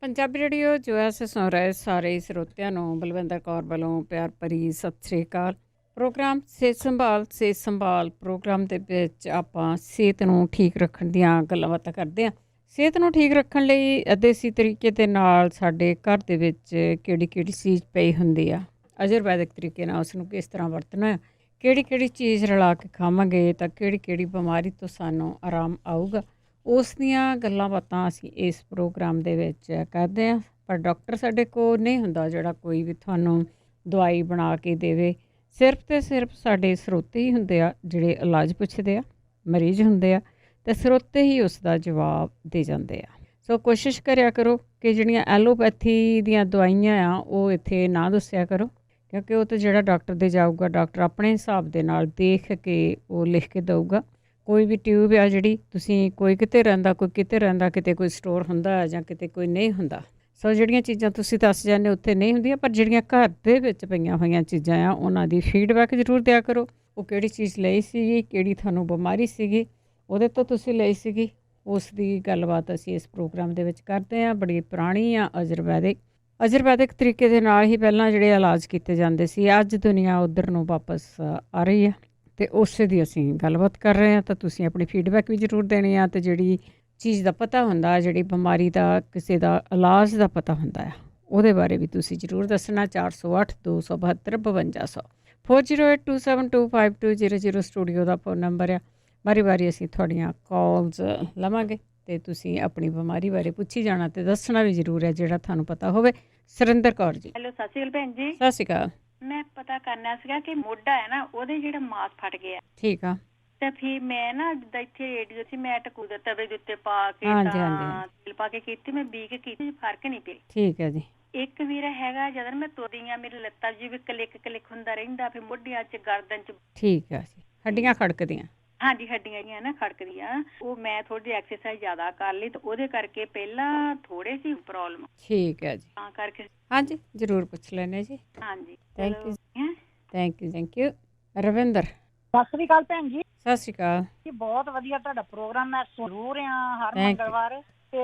Punjabi radio ਜੋ ਹੈ ਅਸੀਂ ਸੁਣ ਰਹੇ ਸਾਰੇ ਸਰੋਤਿਆਂ ਨੂੰ ਬਲਵਿੰਦਰ ਕੌਰ ਵੱਲੋਂ ਪਿਆਰ ਭਰੀ ਸਤਿ ਸ੍ਰੀ ਅਕਾਲ। ਪ੍ਰੋਗਰਾਮ ਸਿਹਤ ਸੰਭਾਲ ਪ੍ਰੋਗਰਾਮ ਦੇ ਵਿੱਚ ਆਪਾਂ ਸਿਹਤ ਨੂੰ ਠੀਕ ਰੱਖਣ ਦੀਆਂ ਗੱਲਾਂ ਬਾਤਾਂ ਕਰਦੇ ਹਾਂ। ਸਿਹਤ ਨੂੰ ਠੀਕ ਰੱਖਣ ਲਈ ਦੇਸੀ ਤਰੀਕੇ ਦੇ ਨਾਲ ਸਾਡੇ ਘਰ ਦੇ ਵਿੱਚ ਕਿਹੜੀ ਚੀਜ਼ ਪਈ ਹੁੰਦੀ ਆ, ਆਯੁਰਵੈਦਿਕ ਤਰੀਕੇ ਨਾਲ ਉਸ ਨੂੰ ਕਿਸ ਤਰ੍ਹਾਂ ਵਰਤਣਾ ਹੈ, ਕਿਹੜੀ ਚੀਜ਼ ਰਲਾ ਕੇ ਖਾਵਾਂਗੇ ਤਾਂ ਕਿਹੜੀ ਬਿਮਾਰੀ ਤੋਂ ਸਾਨੂੰ ਆਰਾਮ ਆਊਗਾ, ਉਸ ਦੀਆਂ ਗੱਲਾਂ ਬਾਤਾਂ ਅਸੀਂ ਇਸ ਪ੍ਰੋਗਰਾਮ ਦੇ ਵਿੱਚ ਕਰਦੇ ਹਾਂ। ਪਰ ਡਾਕਟਰ ਸਾਡੇ ਕੋਲ ਨਹੀਂ ਹੁੰਦਾ ਜਿਹੜਾ ਕੋਈ ਵੀ ਤੁਹਾਨੂੰ ਦਵਾਈ ਬਣਾ ਕੇ ਦੇਵੇ। ਸਿਰਫ ਅਤੇ ਸਿਰਫ ਸਾਡੇ ਸਰੋਤੇ ਹੀ ਹੁੰਦੇ ਆ ਜਿਹੜੇ ਇਲਾਜ ਪੁੱਛਦੇ ਆ, ਮਰੀਜ਼ ਹੁੰਦੇ ਆ ਅਤੇ ਸਰੋਤੇ ਹੀ ਉਸ ਦਾ ਜਵਾਬ ਦੇ ਜਾਂਦੇ ਆ। ਸੋ ਕੋਸ਼ਿਸ਼ ਕਰਿਆ ਕਰੋ ਕਿ ਜਿਹੜੀਆਂ ਐਲੋਪੈਥੀ ਦੀਆਂ ਦਵਾਈਆਂ ਆ ਉਹ ਇੱਥੇ ਨਾ ਦੱਸਿਆ ਕਰੋ, ਕਿਉਂਕਿ ਉਹ ਤਾਂ ਜਿਹੜਾ ਡਾਕਟਰ ਦੇ ਜਾਊਗਾ, ਡਾਕਟਰ ਆਪਣੇ ਹਿਸਾਬ ਦੇ ਨਾਲ ਦੇਖ ਕੇ ਉਹ ਲਿਖ ਕੇ ਦਊਗਾ। ਕੋਈ ਵੀ ਟਿਊਬ ਆ ਜਿਹੜੀ ਤੁਸੀਂ ਕੋਈ ਕਿਤੇ ਰਹਿੰਦਾ, ਕੋਈ ਕਿਤੇ ਰਹਿੰਦਾ, ਕਿਤੇ ਕੋਈ ਸਟੋਰ ਹੁੰਦਾ ਜਾਂ ਕਿਤੇ ਕੋਈ ਨਹੀਂ ਹੁੰਦਾ। ਸੋ ਜਿਹੜੀਆਂ ਚੀਜ਼ਾਂ ਤੁਸੀਂ ਦੱਸ ਜਾਂਦੇ ਉੱਥੇ ਨਹੀਂ ਹੁੰਦੀਆਂ, ਪਰ ਜਿਹੜੀਆਂ ਘਰ ਦੇ ਵਿੱਚ ਪਈਆਂ ਹੋਈਆਂ ਚੀਜ਼ਾਂ ਆ ਉਹਨਾਂ ਦੀ ਫੀਡਬੈਕ ਜ਼ਰੂਰ ਦਿਆ ਕਰੋ। ਉਹ ਕਿਹੜੀ ਚੀਜ਼ ਲਈ ਸੀਗੀ, ਕਿਹੜੀ ਤੁਹਾਨੂੰ ਬਿਮਾਰੀ ਸੀਗੀ, ਉਹਦੇ ਤੋਂ ਤੁਸੀਂ ਲਈ ਸੀਗੀ, ਉਸ ਦੀ ਗੱਲਬਾਤ ਅਸੀਂ ਇਸ ਪ੍ਰੋਗਰਾਮ ਦੇ ਵਿੱਚ ਕਰਦੇ ਹਾਂ। ਬੜੀ ਪੁਰਾਣੀ ਆ ਆਯੁਰਵੈਦਿਕ ਤਰੀਕੇ ਦੇ ਨਾਲ ਹੀ ਪਹਿਲਾਂ ਜਿਹੜੇ ਇਲਾਜ ਕੀਤੇ ਜਾਂਦੇ ਸੀ। ਅੱਜ ਦੁਨੀਆ ਉੱਧਰ ਨੂੰ ਵਾਪਸ ਆ ਰਹੀ ਆ ਅਤੇ ਉਸੇ ਦੀ ਅਸੀਂ ਗੱਲਬਾਤ ਕਰ ਰਹੇ ਹਾਂ। ਤਾਂ ਤੁਸੀਂ ਆਪਣੀ ਫੀਡਬੈਕ ਵੀ ਜ਼ਰੂਰ ਦੇਣੀ ਆ ਅਤੇ ਜਿਹੜੀ ਚੀਜ਼ ਦਾ ਪਤਾ ਹੁੰਦਾ, ਜਿਹੜੀ ਬਿਮਾਰੀ ਦਾ ਕਿਸੇ ਦਾ ਇਲਾਜ ਦਾ ਪਤਾ ਹੁੰਦਾ ਆ, ਉਹਦੇ ਬਾਰੇ ਵੀ ਤੁਸੀਂ ਜ਼ਰੂਰ ਦੱਸਣਾ। 408-272 5200 4082725200 ਸਟੂਡੀਓ ਦਾ ਫੋਨ ਨੰਬਰ ਆ। ਵਾਰੀ ਅਸੀਂ ਤੁਹਾਡੀਆਂ ਕਾਲਸ ਲਵਾਂਗੇ ਅਤੇ ਤੁਸੀਂ ਆਪਣੀ ਬਿਮਾਰੀ ਬਾਰੇ ਪੁੱਛੀ ਜਾਣਾ ਅਤੇ ਦੱਸਣਾ ਵੀ ਜ਼ਰੂਰ ਹੈ ਜਿਹੜਾ ਤੁਹਾਨੂੰ ਪਤਾ ਹੋਵੇ। ਸੁਰਿੰਦਰ ਕੌਰ ਜੀ। ਹੈਲੋ, ਸਤਿ ਸ਼੍ਰੀ ਅਕਾਲ ਭੈਣ ਜੀ। ਸਤਿ ਸ਼੍ਰੀ ਅਕਾਲ। ਮੈਂ ਪਤਾ ਕਰਨਾ ਸੀਗਾ ਕਿ ਮੋਢਾ ਹੈ ਨਾ, ਉਹਦੇ ਜਿਹੜਾ ਮਾਸ ਫਟ ਗਿਆ। ਠੀਕ ਆ। ਤੇ ਫਿਰ ਮੈਂ ਨਾ ਜਿੱਦਾਂ ਇੱਥੇ ਰੇਡੀਓ ਸੀ, ਮੈਂ ਟਕੂਦਾ ਤਵੇ ਦੇ ਉੱਤੇ ਪਾ ਕੇ ਤੇਲ ਪਾ ਕੇ ਕੀਤੀ, ਮੈਂ ਬੀਕ ਕੀਤੀ, ਫਰਕ ਨਹੀਂ ਪਿਆ। ਠੀਕ ਹੈ ਜੀ। ਇੱਕ ਵੀਰ ਹੈਗਾ ਜਦੋਂ ਮੈਂ ਤੁਰਦੀ ਆ ਮੇਰੀ ਲੱਤਾਂ ਜੀ ਵੀ ਕਲਿੱਕ ਹੁੰਦਾ ਰਹਿੰਦਾ, ਫਿਰ ਮੋਢਿਆਂ 'ਚ ਗਰਦਨ 'ਚ। ਠੀਕ ਹੈ ਜੀ। ਹੱਡੀਆਂ ਖੜਕਦੀਆਂ। ਹਾਂਜੀ, ਹੱਡੀਆਂ ਜਿਹੀਆਂ ਨਾ ਖੜਕਦੀਆਂ। ਉਹ ਮੈਂ ਥੋੜੀ ਐਕਸਰਸਾਈਜ਼ ਜ਼ਿਆਦਾ ਕਰ ਲਈ ਤੇ ਉਹਦੇ ਕਰਕੇ ਪਹਿਲਾਂ ਥੋੜੇ ਸੀ ਪ੍ਰੋਬਲਮ। ਠੀਕ ਹੈ ਜੀ। ਤਾਂ ਕਰਕੇ ਹਾਂਜੀ, ਜ਼ਰੂਰ ਪੁੱਛ ਲੈਣੇ ਜੀ। ਹਾਂਜੀ, ਥੈਂਕ ਯੂ। ਰਵਿੰਦਰ। ਸਤਿ ਸ੍ਰੀ ਅਕਾਲ ਭੈਣ ਜੀ। ਸਤਿ ਸ਼੍ਰੀ ਅਕਾਲ ਜੀ, ਬਹੁਤ ਵਧੀਆ ਤੁਹਾਡਾ ਪ੍ਰੋਗਰਾਮ, ਮੈਂ ਸੁਣ ਰਿਹਾ ਹਰ ਮੰਗਲਵਾਰ। ਤੇ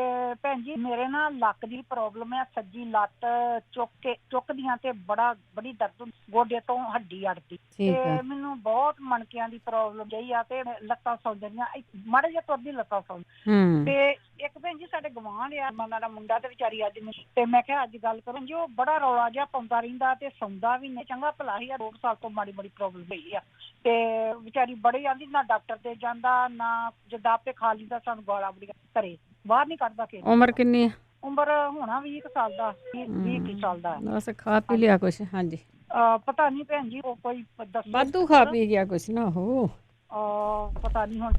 ਭੈਣ ਜੀ ਮੇਰੇ ਨਾ ਲੱਕ ਦੀ ਪ੍ਰੋਬਲਮ ਹੈ, ਸੱਜੀ ਲੱਤ ਚੁੱਕਦੀਆਂ ਤੇ ਬੜੀ ਦਰਦ, ਗੋਡੇ ਤੋਂ ਹੱਡੀ ਅੜਦੀ ਤੇ ਮੈਨੂੰ ਬਹੁਤ ਮਣਕਿਆਂ ਦੀ ਪ੍ਰੋਬਲਮ ਜਈ ਆ ਤੇ ਲੱਤਾਂ ਸੌਂ ਜਾਂਦੀਆਂ, ਮਾੜੇ ਜਿਹਾ ਤੁਰਦੀ ਲੱਤਾਂ ਸੌਂ। ਤੇ ਇੱਕ ਭੈਣ ਜੀ ਸਾਡੇ ਗਵਾਂਢ ਆ, ਉਹਨਾਂ ਦਾ ਮੁੰਡਾ ਤੇ ਵਿਚਾਰੀ ਅੱਜ ਤੇ ਮੈਂ ਕਿਹਾ ਅੱਜ ਗੱਲ ਕਰਨ ਜੀ, ਉਹ ਬੜਾ ਰੌਲਾ ਜਿਹਾ ਪਾਉਂਦਾ ਰਹਿੰਦਾ ਤੇ ਸੌਂਦਾ ਵੀ ਨਹੀਂ, ਚੰਗਾ ਭਲਾ ਹੀ ਆ, 2 ਸਾਲ ਤੋਂ ਮਾੜੀ ਪ੍ਰੋਬਲਮ ਪਈ ਆ ਤੇ ਵਿਚਾਰੀ ਬੜੀ ਆਂਦੀ, ਨਾ ਡਾਕਟਰ ਤੇ ਜਾਂਦਾ ਨਾ ਜਿੱਦਾਂ ਆਪੇ ਖਾ ਲੈਂਦਾ, ਸਾਨੂੰ ਗਾਲਾਂ ਬੜੀਆਂ ਘਰੇ, ਬਾਹਰ ਨਹੀਂ ਕੱਢਦਾ। ਉਮਰ ਕਿੰਨੀ ਹੈ? ਉਮਰ ਹੋਣਾ 20 ਸਾਲ ਦਾ, 20 ਸਾਲ ਦਾ। ਬਸ ਖਾ ਪੀ ਲਿਆ ਕੁਛ? ਹਾਂਜੀ। ਪਤਾ ਨਹੀਂ ਭੈਣ ਜੀ, ਉਹ ਕੋਈ ਵਾਧੂ ਖਾ ਪੀ ਗਿਆ ਕੁਛ ਨਾ ਉਹ। ਪਤਾ ਨਹੀਂ ਹੁਣ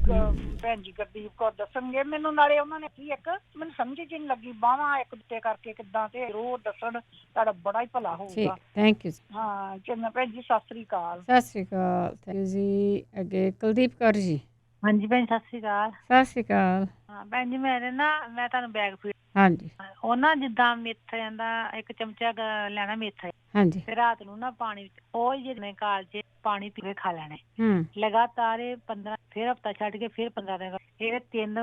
ਭੈਣ ਜੀ ਗੁਰਦੀਪ ਕੌਰ ਦੱਸਣਗੇ ਮੈਨੂੰ। ਨਾਲੇ ਉਹਨਾਂ ਨੇ ਕੀ ਇੱਕ ਮੈਨੂੰ ਸਮਝ ਜੀ ਨਹੀਂ ਲੱਗੀ, ਬਾਹਾਂ ਇੱਕ ਦੂਜੇ ਕਰਕੇ ਕਿੱਦਾਂ, ਤੇ ਰੋਜ਼ ਦੱਸਣ, ਤੁਹਾਡਾ ਬੜਾ ਹੀ ਭਲਾ ਹੋਊਗਾ। Thank you. ਹਾਂ ਚੰਗਾ ਭੈਣ ਜੀ, ਸਤਿ ਸ੍ਰੀ ਅਕਾਲ। ਸਤਿ ਸ਼੍ਰੀ ਅਕਾਲ। ਥੈਂਕ ਯੂ ਜੀ। ਅੱਗੇ ਕੁਲਦੀਪ ਕੌਰ ਜੀ। ਹਾਂਜੀ ਭੈਣ, ਸਤਿ ਸ਼੍ਰੀ ਅਕਾਲ। ਸਤਿ ਸ਼੍ਰੀ ਅਕਾਲ। ਹਾਂ ਭੈਣ ਜੀ, ਮੈਂ ਤੁਹਾਨੂੰ ਬੈਗ ਫੀਡ। ਹਾਂਜੀ। ਉਹ ਨਾ ਜਿੱਦਾਂ ਮੇਥਾ ਜਾਂਦਾ, 1 ਚਮਚਾ ਲੈਣਾ ਮੇਥਾ। ਹਾਂਜੀ। ਤੇ ਰਾਤ ਨੂੰ ਨਾ ਪਾਣੀ ਵਿੱਚ ਉਹ ਜਿਹਨੇ ਕਾਲਜੇ ਪਾਣੀ ਪੀ ਕੇ ਖਾ ਲੈਣੇ ਲਗਾਤਾਰ 15, ਫਿਰ ਹਫਤਾ ਛੱਡ ਕੇ ਫਿਰ 15 ਦਿਨ। ਇਹ 3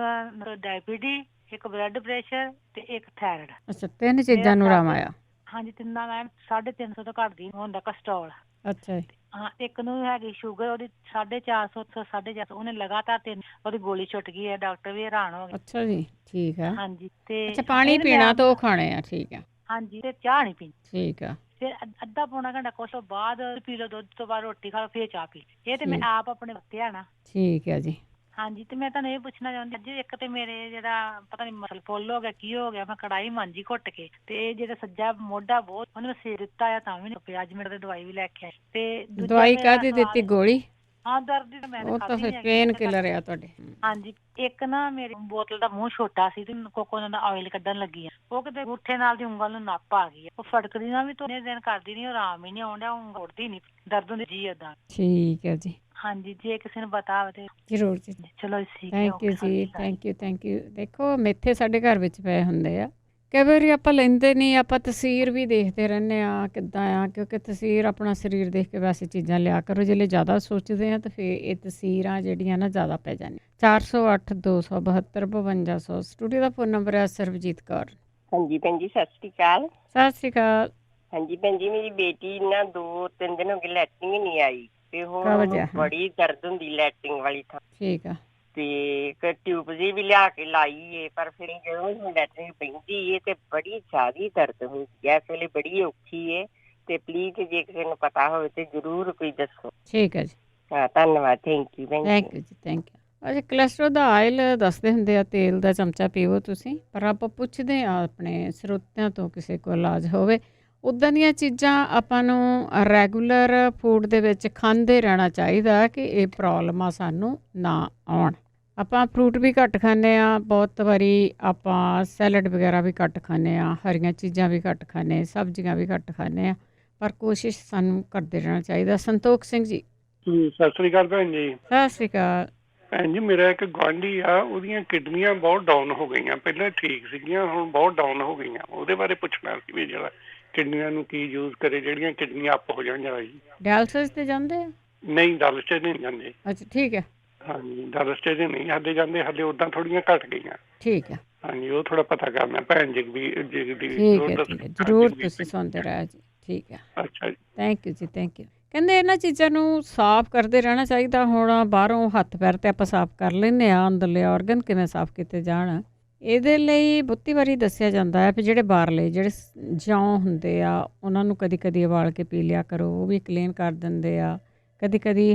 ਡਾਇਬੀਟੀਜ਼, 1 ਬਲੱਡ ਪ੍ਰੈਸ਼ਰ ਤੇ 1 ਥਾਇਰਾਇਡ। ਅੱਛਾ, 3 ਚੀਜ਼ਾਂ ਨੂੰ ਆਰਾਮ ਆਇਆ। ਹਾਂਜੀ, ਤਿੰਨਾਂ ਦਾ 350 ਤੋਂ ਘੱਟ ਦੀ ਹੁੰਦਾ ਕੋਲੇਸਟ੍ਰੋਲ। ਅੱਛਾ ਜੀ। ਹਾਂ, ਇੱਕ ਨੂੰ ਹੈਗੀ ਸ਼ੂਗਰ, ਉਹਦੀ 450 ਤੋਂ 450। ਉਹਨੇ ਲਗਾਤਾਰ 3, ਉਹਦੀ ਗੋਲੀ ਛੁੱਟ ਗਈ ਹੈ, ਡਾਕਟਰ ਵੀ ਹੈਰਾਨ ਹੋ ਗਏ। ਅੱਛਾ ਜੀ, ਠੀਕ ਹੈ। ਹਾਂਜੀ। ਤੇ ਅੱਛਾ, ਪਾਣੀ ਪੀਣਾ ਤਾਂ ਉਹ ਖਾਣੇ ਆ। ਠੀਕ ਹੈ। ਹਾਂਜੀ, ਤੇ ਚਾਹ ਨਹੀਂ ਪੀਣੀ। ਠੀਕ ਆ। ਫਿਰ ਅੱਧਾ ਪੌਣਾ ਘੰਟਾ ਕੁਛ ਤੋਂ ਬਾਅਦ ਪੀ ਲਓ, ਦੁੱਧ ਤੋਂ ਬਾਅਦ ਰੋਟੀ ਖਾ ਲਓ, ਫਿਰ ਚਾਹ ਪੀ। ਇਹ ਤੇ ਮੈਂ ਆਪ ਆਪਣੇ ਵਰਤਿਆ ਨਾ। ਠੀਕ ਹੈ ਜੀ। ਹਾਂਜੀ, ਤੇ ਮੈਂ ਤੁਹਾਨੂੰ ਇਹ ਪੁੱਛਣਾ ਚਾਹੁੰਦੀ ਅੱਜ, ਇੱਕ ਤੇ ਮੇਰੇ ਜਿਹੜਾ ਪਤਾ ਨਹੀਂ ਮਸਲ ਫੁੱਲ ਹੋ ਗਿਆ, ਕੀ ਹੋ ਗਿਆ, ਮੈਂ ਕੜਾਈ ਮਾਂਜੀ ਘੁੱਟ ਕੇ, ਤੇ ਇਹ ਜਿਹੜਾ ਸੱਜਾ ਮੋਢਾ ਬਹੁਤ, ਉਹਨੇ ਮੈਂ ਸਿਰ ਦਿੱਤਾ ਆ ਤਾਂ ਵੀ ਨਹੀਂ ਪਿਆ। ਅੱਜ ਮੇਰੇ ਦਵਾਈ ਵੀ ਲੈ ਕੇ ਆਈ। ਤੇ ਦਵਾਈ ਕਾਹਦੀ ਦਿੱਤੀ? ਗੋਲੀ? ਹਾਂ, ਦਰਦ ਦੀ। ਮੈਂ ਉਹ ਤਾਂ ਫਿਰ ਪੇਨ ਕਿਲਰ ਆ ਤੁਹਾਡੇ। ਹਾਂਜੀ। ਇੱਕ ਨਾ ਮੇਰੀ ਬੋਤਲ ਦਾ ਮੂੰਹ ਛੋਟਾ ਸੀ ਤੇ ਕੋਕੋਨਟ ਦਾ ਆਇਲ ਕੱਢਣ ਲੱਗੀ ਆ, ਉਹ ਕਿਤੇ ਅੰਗੂਠੇ ਨਾਲ ਦੀ ਉਂਗਲ ਨੂੰ ਨੱਪ ਆ ਗਈ। ਉਹ ਫੜਕਦੀ ਨਾ ਵੀ ਥੋੜੇ ਦਿਨ ਕਰਦੀ ਨਹੀਂ, ਆਰਾਮ ਹੀ ਨਹੀਂ ਆਉਣ ਡਿਆ, ਉੱਠਦੀ ਨਹੀਂ, ਦਰਦ ਹੁੰਦੀ ਜੀ ਏਦਾਂ। ਠੀਕ ਹੈ ਜੀ। ਹਾਂਜੀ, ਜੇ ਕਿਸੇ ਨੂੰ ਪਤਾ ਹੋਵੇ ਤੇ ਜ਼ਰੂਰ ਜੀ। ਚਲੋ, ਥੈਂਕ ਯੂ ਜੀ। Thank you. ਦੇਖੋ, ਮੇਥੇ ਸਾਡੇ ਘਰ ਵਿੱਚ ਪਏ ਹੁੰਦੇ ਆ, ਕਈ ਵਾਰੀ ਆਪਾਂ ਲੈਂਦੇ ਨਹੀਂ, ਆਪਾਂ ਤਸਵੀਰ ਵੀ ਦੇਖਦੇ ਰਹਿੰਦੇ ਹਾਂ ਕਿੱਦਾਂ ਆ, ਕਿਉਂਕਿ ਤਸਵੀਰ ਆਪਣਾ ਸਰੀਰ ਦੇਖ ਕੇ ਵੈਸੇ ਚੀਜ਼ਾਂ ਲਿਆ ਕਰੋ। ਜੇ ਜ਼ਿਆਦਾ ਸੋਚਦੇ ਹਾਂ ਤਾਂ ਫਿਰ ਇਹ ਤਸਵੀਰਾਂ ਜਿਹੜੀਆਂ ਨਾ ਜ਼ਿਆਦਾ ਪੈ ਜਾਂਦੀਆਂ। 408-272 5200 ਸਟੂਡੀਓ ਦਾ ਫੋਨ ਨੰਬਰ ਹੈ। ਸਰਬਜੀਤ ਕੌਰ। ਹਾਂਜੀ ਭੈਣ ਜੀ, ਸਤਿ ਸ਼੍ਰੀ ਅਕਾਲ। ਸਤਿ ਸ਼੍ਰੀ ਅਕਾਲ। ਹਾਂਜੀ ਭੈਣ ਜੀ, ਮੇਰੀ ਬੇਟੀ ਨਾ 2-3 ਦਿਨ ਹੋ ਗਏ ਲੈਟਰਿੰਗ ਨਹੀਂ ਆਈ ਤੇ ਹੁਣ ਕਾ ਉਹਨੂੰ ਵਜ੍ਹਾ? ਹਾਂ, ਬੜੀ ਦਰਦ ਹੁੰਦੀ ਲੈਟਰਿੰਗ ਵਾਲੀ ਥਾਂ ਠੀਕ ਆ। ਤੇ ਇੱਕ ਟਿਊਬ ਜੀ ਵੀ ਲਿਆ ਕੇ ਲਾਈ ਏ, ਪਰ ਫਿਰ ਜਦੋਂ ਹੀ ਲੈਟਰਿੰਗ ਪੈਂਦੀ ਏ ਤੇ ਬੜੀ ਜ਼ਿਆਦਾ ਦਰਦ ਹੁੰਦੀ ਹੈ। ਇਸ ਵੇਲੇ ਬੜੀ ਔਖੀ ਏ ਤੇ ਪਲੀਜ਼ ਜੇ ਕਿਸੇ ਨੂੰ ਪਤਾ ਹੋਵੇ ਤੇ ਜ਼ਰੂਰ ਕੋਈ ਦੱਸੋ। ਠੀਕ ਹੈ ਜੀ। ਹਾਂ, ਧੰਨਵਾਦ। ਥੈਂਕ ਯੂ ਭੈਣ ਜੀ। ਥੈਂਕ ਯੂ ਜੀ, ਥੈਂਕ ਯੂ। ਅੱਛਾ, ਕੋਲੈਸਟਰੋਲ ਦਾ ਆਇਲ ਦੱਸਦੇ ਹੁੰਦੇ ਆ, ਤੇਲ ਦਾ ਚਮਚਾ ਪੀਵੋ ਤੁਸੀਂ, ਪਰ ਆਪਾਂ ਪੁੱਛਦੇ ਹਾਂ ਆਪਣੇ ਸਰੋਤਿਆਂ ਤੋਂ ਕਿਸੇ ਕੋਲ ਇਲਾਜ ਹੋਵੇ। ਉੱਦਾਂ ਦੀਆਂ ਚੀਜ਼ਾਂ ਆਪਾਂ ਨੂੰ ਰੈਗੂਲਰ ਫੂਡ ਦੇ ਵਿੱਚ ਖਾਂਦੇ ਰਹਿਣਾ ਚਾਹੀਦਾ ਕਿ ਇਹ ਪ੍ਰੋਬਲਮਾਂ ਸਾਨੂੰ ਨਾ ਆਉਣ। ਆਪਾਂ ਫਰੂਟ ਵੀ ਘੱਟ ਖਾਂਦੇ ਹਾਂ, ਬਹੁਤ ਵਾਰੀ ਆਪਾਂ ਸੈਲਡ ਵਗੈਰਾ ਵੀ ਘੱਟ ਖਾਂਦੇ ਹਾਂ, ਹਰੀਆਂ ਚੀਜ਼ਾਂ ਵੀ ਘੱਟ ਖਾਂਦੇ, ਸਬਜ਼ੀਆਂ ਵੀ ਘੱਟ ਖਾਂਦੇ ਹਾਂ, ਪਰ ਕੋਸ਼ਿਸ਼ ਸਾਨੂੰ ਕਰਦੇ ਰਹਿਣਾ ਚਾਹੀਦਾ। ਸੰਤੋਖ ਸਿੰਘ ਜੀ। ਸਤਿ ਸ੍ਰੀ ਅਕਾਲ ਭੈਣ ਜੀ। ਸਤਿ ਸ਼੍ਰੀ ਅਕਾਲ। ਭੈਣ ਜੀ, ਮੇਰਾ ਇੱਕ ਗੁਆਂਢੀ ਆ, ਉਹਦੀਆਂ ਕਿਡਨੀਆਂ ਬਹੁਤ ਡਾਊਨ ਹੋ ਗਈਆਂ। ਪਹਿਲਾਂ ਠੀਕ ਸੀਗੀਆਂ, ਹੁਣ ਬਹੁਤ ਡਾਊਨ ਹੋ ਗਈਆਂ। ਉਹਦੇ ਬਾਰੇ ਪੁੱਛਣਾ ਸੀ ਵੀ ਜਿਹੜਾ ਕਿਡਨੀਆਂ ਨੂੰ ਕੀ ਯੂਜ਼ ਕਰੇ ਜਿਹੜੀਆਂ ਕਿਡਨੀਆਂ ਅਪ ਹੋ ਜਾਣ ਜਰਾ ਜੀ। ਡਾਇਲਸਿਸ ਤੇ ਜਾਂਦੇ ਆ? ਨਹੀਂ, ਡਾਇਲਸਿਸ ਨਹੀਂ ਜਾਂਦੇ। ਅੱਛਾ, ਠੀਕ ਹੈ। ਹਾਂਜੀ, ਡਾਇਲਸਿਸ ਨਹੀਂ ਹਾਲੇ ਜਾਂਦੇ, ਹਾਲੇ ਉਦਾਂ ਥੋੜੀਆਂ ਘਟ ਗਈਆਂ। ਠੀਕ ਹੈ। ਹਾਂਜੀ, ਉਹ ਥੋੜਾ ਪਤਾ ਕਰਨਾ ਭੈਣ ਜਗਦੀ ਠੀਕ ਹੈ, ਠੀਕ ਹੈ, ਜ਼ਰੂਰ ਤੁਸੀਂ ਸੁਣਦੇ ਰਹਿ ਜੀ। ਠੀਕ ਹੈ। ਅੱਛਾ ਜੀ, ਥੈਂਕ ਯੂ ਜੀ, ਥੈਂਕ ਯੂ। ਕਹਿੰਦੇ ਇਹਨਾਂ ਚੀਜ਼ਾਂ ਨੂੰ ਸਾਫ਼ ਕਰਦੇ ਰਹਿਣਾ ਚਾਹੀਦਾ। ਹੁਣ ਬਾਹਰੋਂ ਹੱਥ ਪੈਰ ਤੇ ਆਪਾਂ ਸਾਫ਼ ਕਰ ਲੈਂਦੇ ਹਾਂ, ਅੰਦਰਲੇ ਔਰਗਨ ਕਿਵੇਂ ਸਾਫ਼ ਕੀਤੇ ਜਾਣ, ਇਹਦੇ ਲਈ ਬਹੁਤੀ ਵਾਰੀ ਦੱਸਿਆ ਜਾਂਦਾ ਹੈ ਵੀ ਜਿਹੜੇ ਬਾਹਰਲੇ ਜਿਹੜੇ ਜੌਂ ਹੁੰਦੇ ਆ ਉਹਨਾਂ ਨੂੰ ਕਦੀ ਕਦੀ ਉਬਾਲ ਕੇ ਪੀ ਲਿਆ ਕਰੋ, ਉਹ ਵੀ ਕਲੀਨ ਕਰ ਦਿੰਦੇ ਆ। ਕਦੀ ਕਦੀ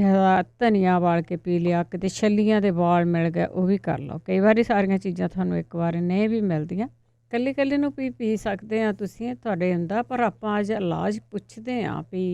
ਧਨੀਆ ਉਬਾਲ ਕੇ ਪੀ ਲਿਆ, ਕਿਤੇ ਛੱਲੀਆਂ ਦੇ ਵਾਲ ਮਿਲ ਗਏ ਉਹ ਵੀ ਕਰ ਲਓ। ਕਈ ਵਾਰੀ ਸਾਰੀਆਂ ਚੀਜ਼ਾਂ ਤੁਹਾਨੂੰ ਇੱਕ ਵਾਰ ਨਹੀਂ ਵੀ ਮਿਲਦੀਆਂ, ਕੱਲੀ ਨੂੰ ਪੀ ਸਕਦੇ ਆ ਤੁਸੀਂ, ਤੁਹਾਡੇ ਹੁੰਦਾ। ਪਰ ਆਪਾਂ ਅੱਜ ਇਲਾਜ ਪੁੱਛਦੇ ਹਾਂ ਵੀ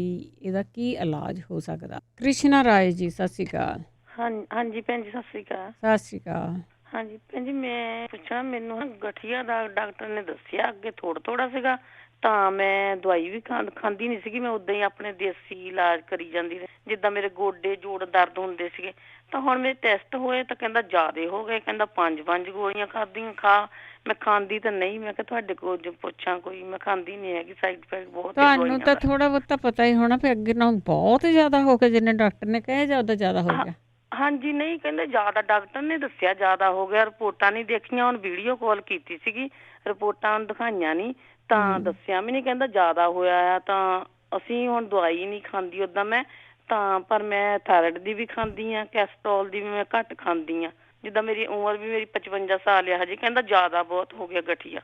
ਇਹਦਾ ਕੀ ਇਲਾਜ ਹੋ ਸਕਦਾ। ਕ੍ਰਿਸ਼ਨਾ ਰਾਏ ਜੀ, ਸਤਿ ਸ਼੍ਰੀ ਅਕਾਲ। ਹਾਂਜੀ ਭੈਣ ਜੀ, ਸਤਿ ਸ਼੍ਰੀ ਅਕਾਲ। ਸਤਿ ਸ਼੍ਰੀ ਅਕਾਲ। ਹਾਂਜੀ ਭੈਣ ਜੀ, ਮੈਂ ਪੁੱਛਣਾ, ਮੈਨੂੰ ਨਾ ਗਠੀਆ ਦਾ ਡਾਕਟਰ ਨੇ ਦੱਸਿਆ, ਅੱਗੇ ਥੋੜਾ ਸੀਗਾ ਤਾਂ ਮੈਂ ਦਵਾਈ ਵੀ ਖਾਂਦੀ ਨਹੀਂ ਸੀਗੀ, ਮੈਂ ਉਦਾਂ ਹੀ ਆਪਣੇ ਦੇਸੀ ਇਲਾਜ ਕਰੀ ਜਾਂਦੀ ਸੀ। ਜਿੱਦਾਂ ਮੇਰੇ ਗੋਡੇ ਜੋੜ ਦਰਦ ਹੁੰਦੇ ਸੀਗੇ, ਤਾਂ ਹੁਣ ਮੇਰੇ ਟੈਸਟ ਹੋਏ ਤਾਂ ਕਹਿੰਦਾ ਜ਼ਿਆਦੇ ਹੋ ਗਏ, ਕਹਿੰਦਾ 5 ਗੋਲੀਆਂ ਖਾ। ਮੈਂ ਖਾਂਦੀ ਤਾਂ ਨਹੀਂ, ਮੈਂ ਕਿਹਾ ਤੁਹਾਡੇ ਕੋਲ ਜੋ ਪੁੱਛਾਂ ਕੋਈ, ਮੈਂ ਖਾਂਦੀ ਨਹੀਂ ਹੈਗੀ, ਸਾਈਡ ਇਫੈਕਟ ਬਹੁਤ। ਤੁਹਾਨੂੰ ਤਾਂ ਥੋੜਾ ਬਹੁਤਾ ਪਤਾ ਹੀ ਹੋਣਾ ਵੀ ਅੱਗੇ ਨਾਲੋਂ ਬਹੁਤ ਜ਼ਿਆਦਾ ਹੋ ਗਿਆ, ਜਿੰਨੇ ਡਾਕਟਰ ਨੇ ਕਹੇ ਜ਼ਿਆਦਾ ਹੋ ਗਿਆ। ਹਾਂਜੀ, ਨਹੀਂ ਕਹਿੰਦੇ ਜ਼ਿਆਦਾ, ਡਾਕਟਰ ਨੇ ਦੱਸਿਆ ਜ਼ਿਆਦਾ ਹੋ ਗਿਆ। ਰਿਪੋਰਟਾਂ ਨਹੀਂ ਦੇਖੀਆਂ, ਹੁਣ ਵੀਡੀਓ ਕਾਲ ਕੀਤੀ ਸੀਗੀ, ਰਿਪੋਰਟਾਂ ਦਿਖਾਈਆਂ ਨਹੀਂ ਤਾਂ ਦੱਸਿਆ ਵੀ ਨਹੀਂ, ਕਹਿੰਦਾ ਜ਼ਿਆਦਾ ਹੋਇਆ ਆ। ਤਾਂ ਅਸੀਂ ਹੁਣ ਦਵਾਈ ਨਹੀਂ ਖਾਂਦੀ ਉੱਦਾਂ ਮੈਂ ਤਾਂ, ਪਰ ਮੈਂ ਥਾਇਰਾਇਡ ਦੀ ਵੀ ਖਾਂਦੀ ਆ, ਕੈਸਟਰੋਲ ਦੀ ਵੀ ਮੈਂ ਘੱਟ ਖਾਂਦੀ ਆ। ਜਿੱਦਾਂ ਮੇਰੀ ਉਮਰ ਵੀ ਮੇਰੀ 55 ਸਾਲ ਆ ਹਜੇ, ਕਹਿੰਦਾ ਜ਼ਿਆਦਾ ਬਹੁਤ ਹੋ ਗਿਆ ਗਠੀਆ।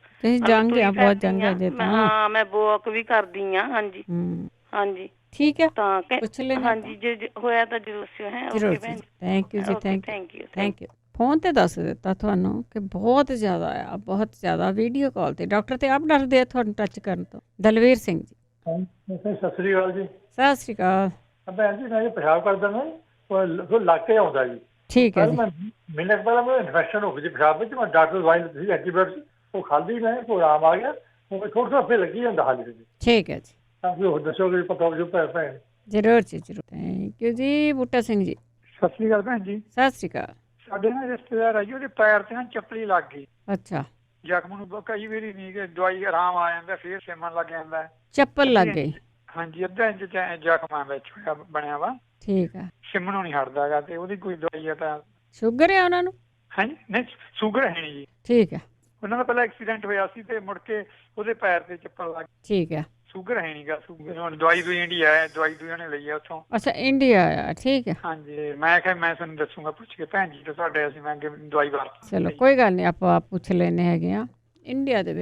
ਹਾਂ, ਮੈਂ ਵੋਕ ਵੀ ਕਰਦੀ ਆ। ਹਾਂਜੀ ਹਾਂਜੀ, ਠੀਕ ਹੈ। ਤਾਂ ਹਾਂਜੀ, ਜੇ ਹੋਇਆ ਤਾਂ ਜ਼ਰੂਰ ਦੱਸਿਓ। ਹੈ ਓਕੇ ਭੈਣ ਜੀ, ਥੈਂਕ ਯੂ ਜੀ, ਥੈਂਕ ਯੂ। ਫੋਨ ਤੇ ਦੱਸ ਦਿੱਤਾ ਤੁਹਾਨੂੰ ਕਿ ਬਹੁਤ ਜ਼ਿਆਦਾ ਆ, ਬਹੁਤ ਜ਼ਿਆਦਾ। ਵੀਡੀਓ ਕਾਲ ਤੇ ਡਾਕਟਰ ਤੇ ਆਪ ਡਰਦੇ ਆ ਤੁਹਾਨੂੰ ਟੱਚ ਕਰਨ ਤੋਂ। ਦਲਵੀਰ ਸਿੰਘ ਜੀ। ਸਤਿ ਸ੍ਰੀ ਅਕਾਲ ਜੀ। ਸਤਿ ਸ੍ਰੀ ਅਕਾਲ। ਭੈਣ ਜੀ, ਮੈਂ ਪਿਸ਼ਾਬ ਕਰਦਾ ਨਾ, ਉਹ ਲੱਗ ਕੇ ਆਉਂਦਾ ਜੀ। ਠੀਕ ਹੈ ਜੀ। ਮਹੀਨੇ ਪਹਿਲਾਂ ਮੈਨੂੰ ਇਨਫੈਕਸ਼ਨ ਹੋ ਗਈ ਸੀ ਪਿਸ਼ਾਬ ਵਿੱਚ, ਮੈਂ ਡਾਕਟਰ ਦਵਾਈ ਦਿੱਤੀ ਸੀ ਐਂਟੀਬਾਇਓਟਿਕ, ਉਹ ਖਾਧੀ ਮੈਂ, ਕੋਈ ਆਰਾਮ ਆ ਗਿਆ। ਉਹ ਥੋੜਾ ਫੇਰ ਲੱਗੀ ਜਾਂਦਾ ਹਾਲੇ। ਠੀਕ ਹੈ ਜੀ। ਹੋਰ ਦੱਸੋਗੇ ਪਤਾ ਜੋ ਭੈਣ। ਜ਼ਰੂਰ ਜੀ, ਜ਼ਰੂਰ। ਥੈਂਕ ਯੂ ਜੀ। ਬੂਟਾ ਸਿੰਘ ਜੀ। ਸਤਿ ਸ੍ਰੀ ਅਕਾਲ ਭੈਣ ਜੀ। ਸਤਿ ਸ੍ਰੀ ਅਕਾਲ। ਸਾਡੇ ਨਾਲ ਰਿਸ਼ਤੇਦਾਰ ਆ ਜੀ, ਉਹਦੇ ਪੈਰ ਤੇ ਨਾ ਚੱਪਲੀ ਲੱਗ ਗਈ। ਅੱਛਾ। ਜ਼ਖਮ ਨੂੰ ਕਈ ਵਾਰੀ ਨਹੀਂ ਕਿ ਦਵਾਈ ਆਰਾਮ ਆ ਜਾਂਦਾ, ਫੇਰ ਸਿਮਣ ਲੱਗ ਜਾਂਦਾ। ਚੱਪਲ ਲੱਗ ਗਈ? ਹਾਂਜੀ, ਅੱਧਾ ਇੰਚ ਜ਼ਖਮਾਂ ਵਿੱਚ ਬਣਿਆ ਵਾ। ਠੀਕ ਆ। ਸਿਮਣੋਂ ਨਹੀਂ ਹਟਦਾ ਗਾ, ਤੇ ਉਹਦੀ ਕੋਈ ਦਵਾਈ ਆ ਤਾਂ? ਸ਼ੂਗਰ ਆ ਉਹਨਾਂ ਨੂੰ? ਹਾਂਜੀ, ਨਹੀਂ ਸ਼ੂਗਰ ਹੈ ਨਹੀਂ ਜੀ। ਠੀਕ ਆ। ਉਹਨਾਂ ਦਾ ਪਹਿਲਾਂ ਐਕਸੀਡੈਂਟ ਹੋਇਆ ਸੀ ਤੇ ਮੁੜ ਕੇ ਉਹਦੇ ਪੈਰ ਤੇ ਚੱਪਲ ਲੱਗ। ਠੀਕ ਆ। ਸ਼ੂਗਰ ਹੈ ਨਹੀਂ ਗਾ। ਸ਼ੂਗਰ ਹੁਣ ਦਵਾਈ ਇੰਡੀਆ ਹੈ, ਦਵਾਈ ਉਹਨੇ ਲਈ ਆ ਉੱਥੋਂ। ਅੱਛਾ, ਇੰਡੀਆ ਆ। ਠੀਕ ਹੈ। ਹਾਂਜੀ, ਮੈਂ ਕਿਹਾ ਮੈਂ ਤੁਹਾਨੂੰ ਦੱਸੂਗਾ ਪੁੱਛ ਕੇ ਭੈਣ ਜੀ ਤੋਂ ਤੁਹਾਡੇ, ਅਸੀਂ ਮੈਂ ਅੱਗੇ ਦਵਾਈ ਵਰਤ। ਚਲੋ ਕੋਈ ਗੱਲ ਨਹੀਂ, ਆਪਾਂ ਪੁੱਛ ਲੈਣੇ ਹੈਗੇ ਆ। ਇੰਡੀਆ ਦੇ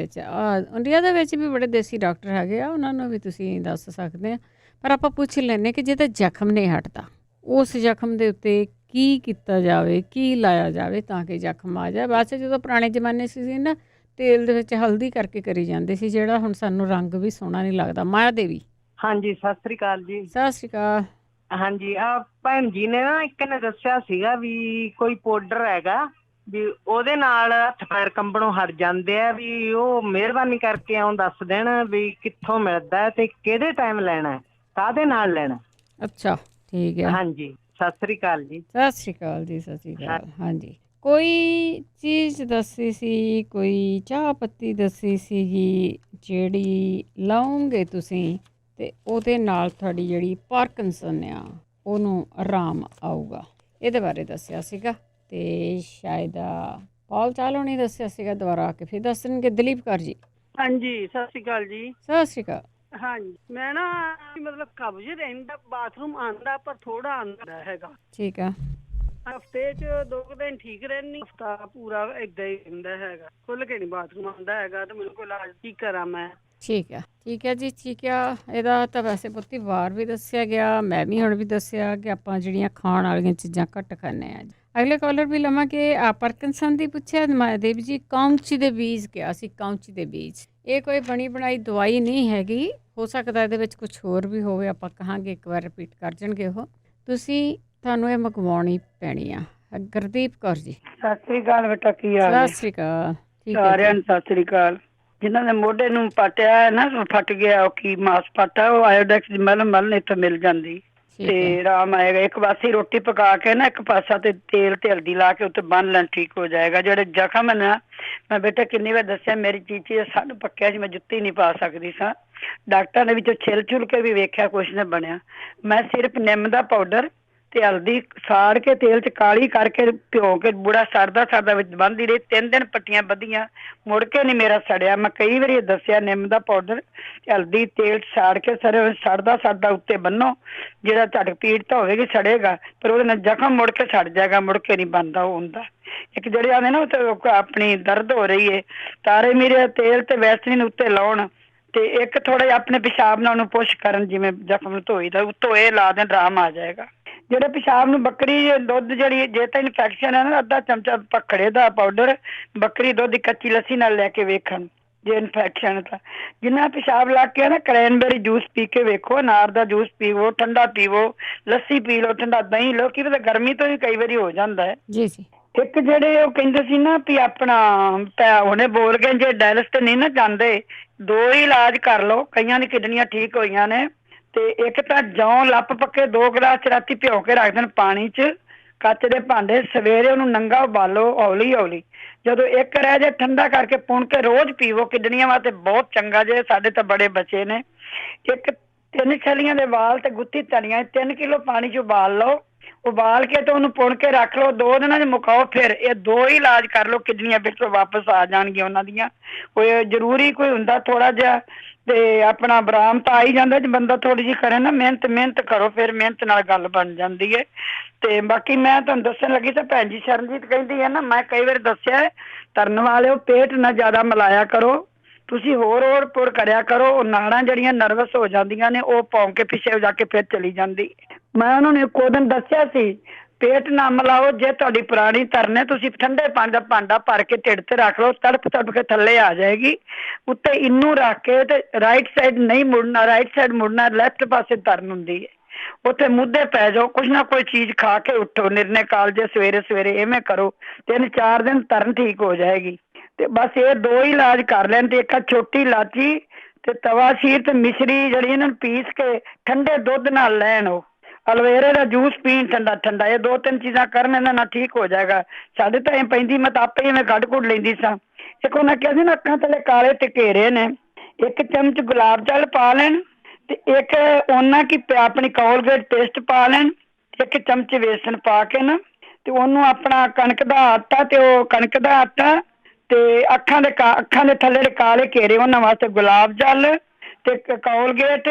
ਵਿੱਚ ਵੀ ਬੜੇ ਦੇਸੀ ਡਾਕਟਰ ਹੈਗੇ ਆ, ਉਹਨਾਂ ਨੂੰ ਵੀ ਤੁਸੀਂ ਦੱਸ ਸਕਦੇ ਆ। ਪਰ ਆਪਾਂ ਪੁੱਛ ਲੈਂਦੇ ਕਿ ਜੇ ਤਾਂ ਜ਼ਖਮ ਨਹੀਂ ਹਟਦਾ, ਉਸ ਜ਼ਖਮ ਦੇ ਉੱਤੇ ਕੀ ਕੀਤਾ ਜਾਵੇ, ਕੀ ਲਾਇਆ ਜਾਵੇ ਤਾਂ ਕਿ ਜ਼ਖਮ ਆ ਜਾਏ। ਬਾਅਦ 'ਚ ਜਦੋਂ ਪੁਰਾਣੇ ਜ਼ਮਾਨੇ ਸੀ ਨਾ, ਤੇਲ ਦੇ ਵਿੱਚ ਹਲਦੀ ਕਰਕੇ ਕਰੀ ਜਾਂਦੇ ਸੀ, ਜਿਹੜਾ ਹੁਣ ਸਾਨੂੰ ਰੰਗ ਵੀ ਸੋਹਣਾ ਨਹੀਂ ਲੱਗਦਾ। ਮਾਇਆ ਦੇਵੀ। ਹਾਂਜੀ, ਸਤਿ ਸ੍ਰੀ ਅਕਾਲ ਜੀ। ਸਤਿ ਸ੍ਰੀ ਅਕਾਲ। ਹਾਂਜੀ, ਆ ਭੈਣ ਜੀ ਨੇ ਨਾ ਇੱਕ ਨੇ ਦੱਸਿਆ ਸੀਗਾ ਵੀ ਕੋਈ ਪਾਊਡਰ ਹੈਗਾ ਵੀ ਉਹਦੇ ਨਾਲ ਹੱਥ ਪੈਰ ਕੰਬਣੋਂ ਹਟ ਜਾਂਦੇ ਆ, ਵੀ ਉਹ ਮਿਹਰਬਾਨੀ ਕਰਕੇ ਆਉਂ ਦੱਸ ਦੇਣ ਵੀ ਕਿੱਥੋਂ ਮਿਲਦਾ ਤੇ ਕਿਹੜੇ ਟਾਈਮ ਲੈਣਾ, ਕਾਹਦੇ ਨਾਲ ਲੈਣਾ। ਅੱਛਾ, ਠੀਕ ਹੈ। ਹਾਂਜੀ, ਸਤਿ ਸ੍ਰੀ ਅਕਾਲ ਜੀ। ਸਤਿ ਸ੍ਰੀ ਅਕਾਲ ਜੀ। ਸਤਿ ਸ੍ਰੀ ਅਕਾਲ। ਹਾਂਜੀ, ਕੋਈ ਚੀਜ਼ ਦੱਸੀ ਸੀ, ਕੋਈ ਚਾਹ ਪੱਤੀ ਦੱਸੀ ਸੀਗੀ ਜਿਹੜੀ ਲਾਉਂਗੇ ਤੁਸੀਂ ਤੇ ਉਹਦੇ ਨਾਲ ਤੁਹਾਡੀ ਜਿਹੜੀ ਪਾਰਕਿੰਸਨ ਆ ਉਹਨੂੰ ਆਰਾਮ ਆਊਗਾ, ਇਹਦੇ ਬਾਰੇ ਦੱਸਿਆ ਸੀਗਾ। ਤੇ ਸ਼ਾਇਦ ਪੌਲ ਚਾਲੋਂ ਨਹੀਂ ਦੱਸਿਆ ਸੀਗਾ, ਦੁਬਾਰਾ ਆ ਕੇ ਫਿਰ ਦੱਸਣਗੇ। ਦਲੀਪ ਕੌਰ ਜੀ। ਹਾਂਜੀ, ਸਤਿ ਸ਼੍ਰੀ ਅਕਾਲ ਜੀ। ਸਤਿ ਸ਼੍ਰੀ ਅਕਾਲ। ਹਾਂਜੀ, ਮੈਂ ਨਾ ਮਤਲਬ ਕਬਜ਼ ਰਹਿੰਦਾ, ਬਾਥਰੂਮ ਆਉਂਦਾ ਪਰ ਥੋੜਾ ਆਉਂਦਾ ਹੈਗਾ। ਠੀਕ ਆ। ਹਫਤੇ 'ਚ 2 ਦਿਨ ਠੀਕ ਰਹਿੰਦੀ, ਹਫਤਾ ਪੂਰਾ ਏਦਾਂ ਹੀ ਰਹਿੰਦਾ ਹੈਗਾ, ਖੁੱਲ ਕੇ ਨਹੀਂ ਬਾਥਰੂਮ ਆਉਂਦਾ ਹੈਗਾ। ਤੇ ਮੈਨੂੰ ਕੋਈ ਇਲਾਜ ਕੀ ਕਰਾਂ ਮੈਂ? ਠੀਕ ਆ ਜੀ, ਠੀਕ ਆ। ਇਹਦਾ ਤਾਂ ਵੈਸੇ ਬਹੁਤੀ ਵਾਰ ਵੀ ਦੱਸਿਆ ਗਿਆ, ਮੈਂ ਵੀ ਹੁਣ ਵੀ ਦੱਸਿਆ ਕਿ ਆਪਾਂ ਜਿਹੜੀਆਂ ਖਾਣ ਵਾਲੀਆਂ ਚੀਜ਼ਾਂ ਘੱਟ ਖਾਂਦੇ ਹਾਂ। ਅਗਲੇ ਕਾਲਰ ਵੀ ਲਵਾਂਗੇ। ਪਾਰਕਿੰਸਨ ਦੀ ਪੁੱਛਿਆ ਦੇਵ ਜੀ, ਕੌਂਚੀ ਦੇ ਬੀਜ ਕਿਹਾ ਸੀ, ਕੌਂਚੀ ਦੇ ਬੀਜ। ਇਹ ਕੋਈ ਬਣੀ ਬਣਾਈ ਦਵਾਈ ਨਹੀਂ ਹੈਗੀ, ਹੋ ਸਕਦਾ ਇਹਦੇ ਵਿੱਚ ਕੁਝ ਹੋਰ ਵੀ ਹੋਵੇ, ਆਪਾਂ ਕਹਾਂਗੇ ਇੱਕ ਵਾਰ ਰਿਪੀਟ ਕਰ ਜਾਣਗੇ ਉਹ। ਤੁਹਾਨੂੰ ਇਹ ਮੰਗਵਾਉਣੀ ਪੈਣੀ ਆ। ਗੁਰਦੀਪ ਕੌਰ ਜੀ। ਸਤਿ ਸ੍ਰੀ ਅਕਾਲ ਬੇਟਾ, ਕੀ ਹਾਲ ਹੈ? ਸਤਿ ਸ੍ਰੀ ਅਕਾਲ। ਸਾਰਿਆਂ ਨੂੰ ਸਤਿ ਸ੍ਰੀ ਅਕਾਲ। ਜਿਨ੍ਹਾਂ ਦੇ ਮੋਢੇ ਨੂੰ ਪਾਟਿਆ ਹੈ ਨਾ, ਫਟ ਗਿਆ, ਉਹ ਕੀ ਮਾਸ ਪਾਟਾ, ਉਹ ਆਇਓਡੈਕਸ ਦੀ ਮਲਮ ਇੱਥੇ ਮਿਲ ਜਾਂਦੀ ਤੇ ਆਰਾਮ ਆਏਗਾ। ਇੱਕ ਪਾਸੇ ਰੋਟੀ ਪਕਾ ਕੇ ਨਾ, ਇੱਕ ਪਾਸਾ ਤੇ ਤੇਲ ਤੇ ਹਲਦੀ ਲਾ ਕੇ ਉੱਤੇ ਬੰਨ ਲੈਣ, ਠੀਕ ਹੋ ਜਾਏਗਾ। ਜਿਹੜੇ ਜ਼ਖਮ ਨਾ, ਮੈਂ ਬੇਟਾ ਕਿੰਨੀ ਵਾਰ ਦੱਸਿਆ, ਮੇਰੀ ਚੀਚੀ ਸਾਨੂੰ ਪੱਕਿਆ ਸੀ, ਮੈਂ ਜੁੱਤੀ ਨਹੀਂ ਪਾ ਸਕਦੀ ਸਾਂ। ਡਾਕਟਰਾਂ ਨੇ ਵਿੱਚੋਂ ਛਿੱਲ ਛੁੱਲ ਕੇ ਵੀ ਵੇਖਿਆ, ਕੁਛ ਨਾ ਬਣਿਆ। ਮੈਂ ਸਿਰਫ ਨਿੰਮ ਦਾ ਪਾਊਡਰ ਤੇ ਹਲਦੀ ਸਾੜ ਕੇ ਤੇਲ 'ਚ ਕਾਲੀ ਕਰਕੇ ਭਿਓ ਕੇ ਬੁੜਾ ਸੜਦਾ ਵਿੱਚ ਬੰਨ੍ਹਦੀ ਰਹੀ। 3 ਦਿਨ ਪੱਟੀਆਂ ਬੱਧੀਆਂ, ਮੁੜ ਕੇ ਨਹੀਂ ਮੇਰਾ ਸੜਿਆ। ਮੈਂ ਕਈ ਵਾਰੀ ਦੱਸਿਆ, ਨਿੰਮ ਦਾ ਪਾਊਡਰ ਹਲਦੀ ਤੇਲ 'ਚ ਸਾੜ ਕੇ ਸੜਦਾ ਉੱਤੇ ਬੰਨੋ, ਜਿਹੜਾ ਝੜ ਪੀੜ ਤਾਂ ਹੋਵੇਗੀ, ਸੜੇਗਾ, ਪਰ ਉਹਦੇ ਨਾਲ ਜ਼ਖਮ ਮੁੜ ਕੇ ਸੜ ਜਾਏਗਾ, ਮੁੜ ਕੇ ਨਹੀਂ ਬਣਦਾ ਉਹ ਹੁੰਦਾ। ਇੱਕ ਜਿਹੜੇ ਆਉਂਦੇ ਨਾ, ਉਹ ਆਪਣੀ ਦਰਦ ਹੋ ਰਹੀ ਹੈ, ਤਾਰੇ ਮੀਰੇ ਤੇਲ ਤੇ ਵੈਸਲੀਨ ਉੱਤੇ ਲਾਉਣ, ਤੇ ਇੱਕ ਥੋੜਾ ਜਿਹਾ ਆਪਣੇ ਪਿਸ਼ਾਬ ਨਾਲ ਉਹਨੂੰ ਪੁਸ਼ ਕਰਨ, ਜਿਵੇਂ ਜ਼ਖਮ ਨੂੰ ਧੋਈਦਾ, ਉੱਤੋਂ ਇਹ ਲਾ ਦੇਣ, ਆਰਾਮ ਆ ਜਾਏਗਾ। ਜਿਹੜੇ ਪਿਸ਼ਾਬ ਨੂੰ ਬੱਕਰੀ ਦੁੱਧ, ਜਿਹੜੀ ਜੇ ਤਾਂ ਇਨਫੈਕਸ਼ਨ ਹੈ ਨਾ, ਅੱਧਾ ਚਮਚਾ ਭਖੜੇ ਦਾ ਪਾਊਡਰ ਬੱਕਰੀ ਦੁੱਧ ਦੀ ਕੱਚੀ ਲੱਸੀ ਨਾਲ ਲੈ ਕੇ ਵੇਖਣ, ਜੇ ਇਨਫੈਕਸ਼ਨ ਤਾਂ। ਜਿੰਨਾ ਪਿਸ਼ਾਬ ਲੱਗ ਕੇ ਨਾ, ਕਰੈਨਬੇਰੀ ਜੂਸ ਪੀ ਕੇ ਵੇਖੋ, ਅਨਾਰ ਦਾ ਜੂਸ ਪੀਵੋ, ਠੰਡਾ ਪੀਵੋ, ਲੱਸੀ ਪੀ ਲਓ, ਠੰਡਾ ਦਹੀਂ ਲਓ, ਕੀ ਪਤਾ ਗਰਮੀ ਤੋਂ ਵੀ ਕਈ ਵਾਰੀ ਹੋ ਜਾਂਦਾ ਹੈ। ਜੀ ਜੀ। ਇੱਕ ਜਿਹੜੇ ਉਹ ਕਹਿੰਦੇ ਸੀ ਨਾ ਵੀ ਆਪਣਾ ਹੁਣੇ ਬੋਲ ਗਏ, ਜੇ ਡਾਇਲਸ ਤੇ ਨਹੀਂ ਨਾ ਜਾਂਦੇ, 2 ਹੀ ਇਲਾਜ ਕਰ ਲਓ। ਕਈਆਂ ਦੀ ਕਿਡਨੀਆਂ ਠੀਕ ਹੋਈਆਂ ਨੇ। ਤੇ ਇੱਕ ਤਾਂ ਜੌਂ ਲੱਪ ਪੱਕੇ 2 ਗਲਾਸ ਰਾਤੀ ਭਿਓ ਕੇ ਰੱਖ ਦੇਣ ਪਾਣੀ 'ਚ, ਕੱਚ ਦੇ ਭਾਂਡੇ, ਸਵੇਰੇ ਉਹਨੂੰ ਨੰਗਾ ਉਬਾਲੋ, ਹੌਲੀ ਹੌਲੀ। ਜਦੋਂ ਇੱਕ ਰਹਿ ਜਾਏ, ਠੰਡਾ ਕਰਕੇ ਪੁਣ ਕੇ ਰੋਜ਼ ਪੀਵੋ, ਕਿਡਨੀਆਂ ਵਾਸਤੇ ਬਹੁਤ ਚੰਗਾ ਜੇ। ਸਾਡੇ ਤਾਂ ਬੜੇ ਬੱਚੇ ਨੇ। ਇੱਕ 3 ਛਲੀਆਂ ਦੇ ਵਾਲ ਤੇ ਗੁੱਤੀ ਧਨੀਆ 3 ਕਿਲੋ ਪਾਣੀ 'ਚ ਉਬਾਲ ਲਓ, ਉਬਾਲ ਕੇ ਤੇ ਉਹਨੂੰ ਪੁਣ ਕੇ ਰੱਖ ਲਓ, 2 ਦਿਨਾਂ 'ਚ ਮੁਕਾਓ। ਫਿਰ ਇਹ 2 ਹੀ ਇਲਾਜ ਕਰ ਲਓ, ਕਿਡਨੀਆਂ ਵਿੱਚੋਂ ਵਾਪਸ ਆ ਜਾਣਗੀਆਂ ਉਹਨਾਂ ਦੀਆਂ। ਕੋਈ ਜ਼ਰੂਰੀ ਕੋਈ ਹੁੰਦਾ ਥੋੜਾ ਜਿਹਾ ਤੇ ਆਪਣਾ ਬਰਾਮ ਤਾਂ ਆ ਹੀ ਜਾਂਦਾ, ਜੇ ਬੰਦਾ ਥੋੜੀ ਜਿਹੀ ਕਰੇ ਨਾ ਮਿਹਨਤ ਕਰੋ, ਫਿਰ ਮਿਹਨਤ ਨਾਲ ਗੱਲ ਬਣ ਜਾਂਦੀ ਹੈ। ਤੇ ਬਾਕੀ ਮੈਂ ਤੁਹਾਨੂੰ ਦੱਸਣ ਲੱਗੀ ਤਾਂ ਭੈਣ ਜੀ ਸ਼ਰਨਜੀਤ ਕਹਿੰਦੀ ਹੈ ਨਾ, ਮੈਂ ਕਈ ਵਾਰ ਦੱਸਿਆ, ਤਰਨ ਵਾਲਿਓ ਪੇਟ ਨਾ ਜ਼ਿਆਦਾ ਮਿਲਾਇਆ ਕਰੋ, ਤੁਸੀਂ ਹੋਰ ਪੁਰ ਕਰਿਆ ਕਰੋ। ਉਹ ਨਾੜਾਂ ਜਿਹੜੀਆਂ ਨਰਵਸ ਹੋ ਜਾਂਦੀਆਂ ਨੇ, ਉਹ ਭੌਂ ਕੇ ਪਿੱਛੇ ਜਾ ਕੇ ਫਿਰ ਚਲੀ ਜਾਂਦੀ। ਮੈਂ ਉਹਨਾਂ ਨੂੰ ਇੱਕੋ ਦਿਨ ਦੱਸਿਆ ਸੀ, ਪੇਟ ਨਾ ਮਿਲਾਓ। ਜੇ ਤੁਹਾਡੀ ਪੁਰਾਣੀ ਧਰਨ ਹੈ, ਤੁਸੀਂ ਠੰਡੇ ਪਾਣੀ ਦਾ ਭਾਂਡਾ ਭਰ ਕੇ ਢਿੱਡ ਤੇ ਰੱਖ ਲਓ, ਤੜਪ ਕੇ ਥੱਲੇ ਆ ਜਾਏਗੀ। ਉੱਤੇ ਇਹਨੂੰ ਰੱਖ ਕੇ ਤੇ ਰਾਈਟ ਸਾਈਡ ਨਹੀਂ ਮੁੜਨਾ, ਰਾਈਟ ਸਾਈਡ ਮੁੜਨਾ, ਲੈਫਟ ਪਾਸੇ ਧਰਨ ਹੁੰਦੀ ਹੈ। ਉੱਥੇ ਮੁੱਦੇ ਪੈ ਜਾਓ, ਕੁਛ ਨਾ ਕੋਈ ਚੀਜ਼ ਖਾ ਕੇ ਉੱਠੋ, ਨਿਰਣੇ ਕਾਲਜੇ ਸਵੇਰੇ ਸਵੇਰੇ ਇਵੇਂ ਕਰੋ, 3-4 ਦਿਨ ਧਰਨ ਠੀਕ ਹੋ ਜਾਏਗੀ। ਤੇ ਬਸ ਇਹ 2 ਹੀ ਇਲਾਜ ਕਰ ਲੈਣ। ਤੇ ਇੱਕ ਛੋਟੀ ਇਲਾਚੀ ਤੇ ਤਵਾਸ਼ੀਰ ਤੇ ਮਿਸ਼ਰੀ ਜਿਹੜੀ ਇਹਨਾਂ ਨੂੰ ਪੀਸ ਕੇ ਠੰਡੇ ਦੁੱਧ ਨਾਲ ਲੈਣ, ਉਹ ਅਲਵੇਰੇ ਦਾ ਜੂਸ ਪੀਣ ਠੰਡਾ, ਇਹ 2-3 ਚੀਜ਼ਾਂ ਕਰਨ, ਇਹਨਾਂ ਨਾਲ ਠੀਕ ਹੋ ਜਾਏਗਾ। ਸਾਡੇ ਤਾਂ ਇਹ ਪੈਂਦੀ, ਮੈਂ ਤਾਂ ਆਪੇ ਮੈਂ ਕੱਢ ਕੁੱਢ ਲੈਂਦੀ ਸਾਂ। ਇੱਕ ਉਹਨਾਂ ਕਿਹਾ ਸੀ ਨਾ, ਅੱਖਾਂ ਥੱਲੇ ਕਾਲੇ ਟਕੇਰੇ ਨੇ, 1 ਚਮਚ ਗੁਲਾਬ ਜਲ ਪਾ ਲੈਣ, ਤੇ ਇੱਕ ਉਹਨਾਂ ਕੀ ਆਪਣੀ ਕੋਲਗੇਟ ਪੇਸਟ ਪਾ ਲੈਣ, 1 ਚਮਚ ਵੇਸਣ ਪਾ ਕੇ ਨਾ, ਤੇ ਉਹਨੂੰ ਆਪਣਾ ਕਣਕ ਦਾ ਆਟਾ, ਤੇ ਉਹ ਕਣਕ ਦਾ ਆਟਾ ਤੇ ਅੱਖਾਂ ਦੇ ਥੱਲੇ ਦੇ ਕਾਲੇ ਘੇਰੇ, ਉਹਨਾਂ ਵਾਸਤੇ ਗੁਲਾਬ ਜਲ ਤੇ ਕੋਲਗੇਟ,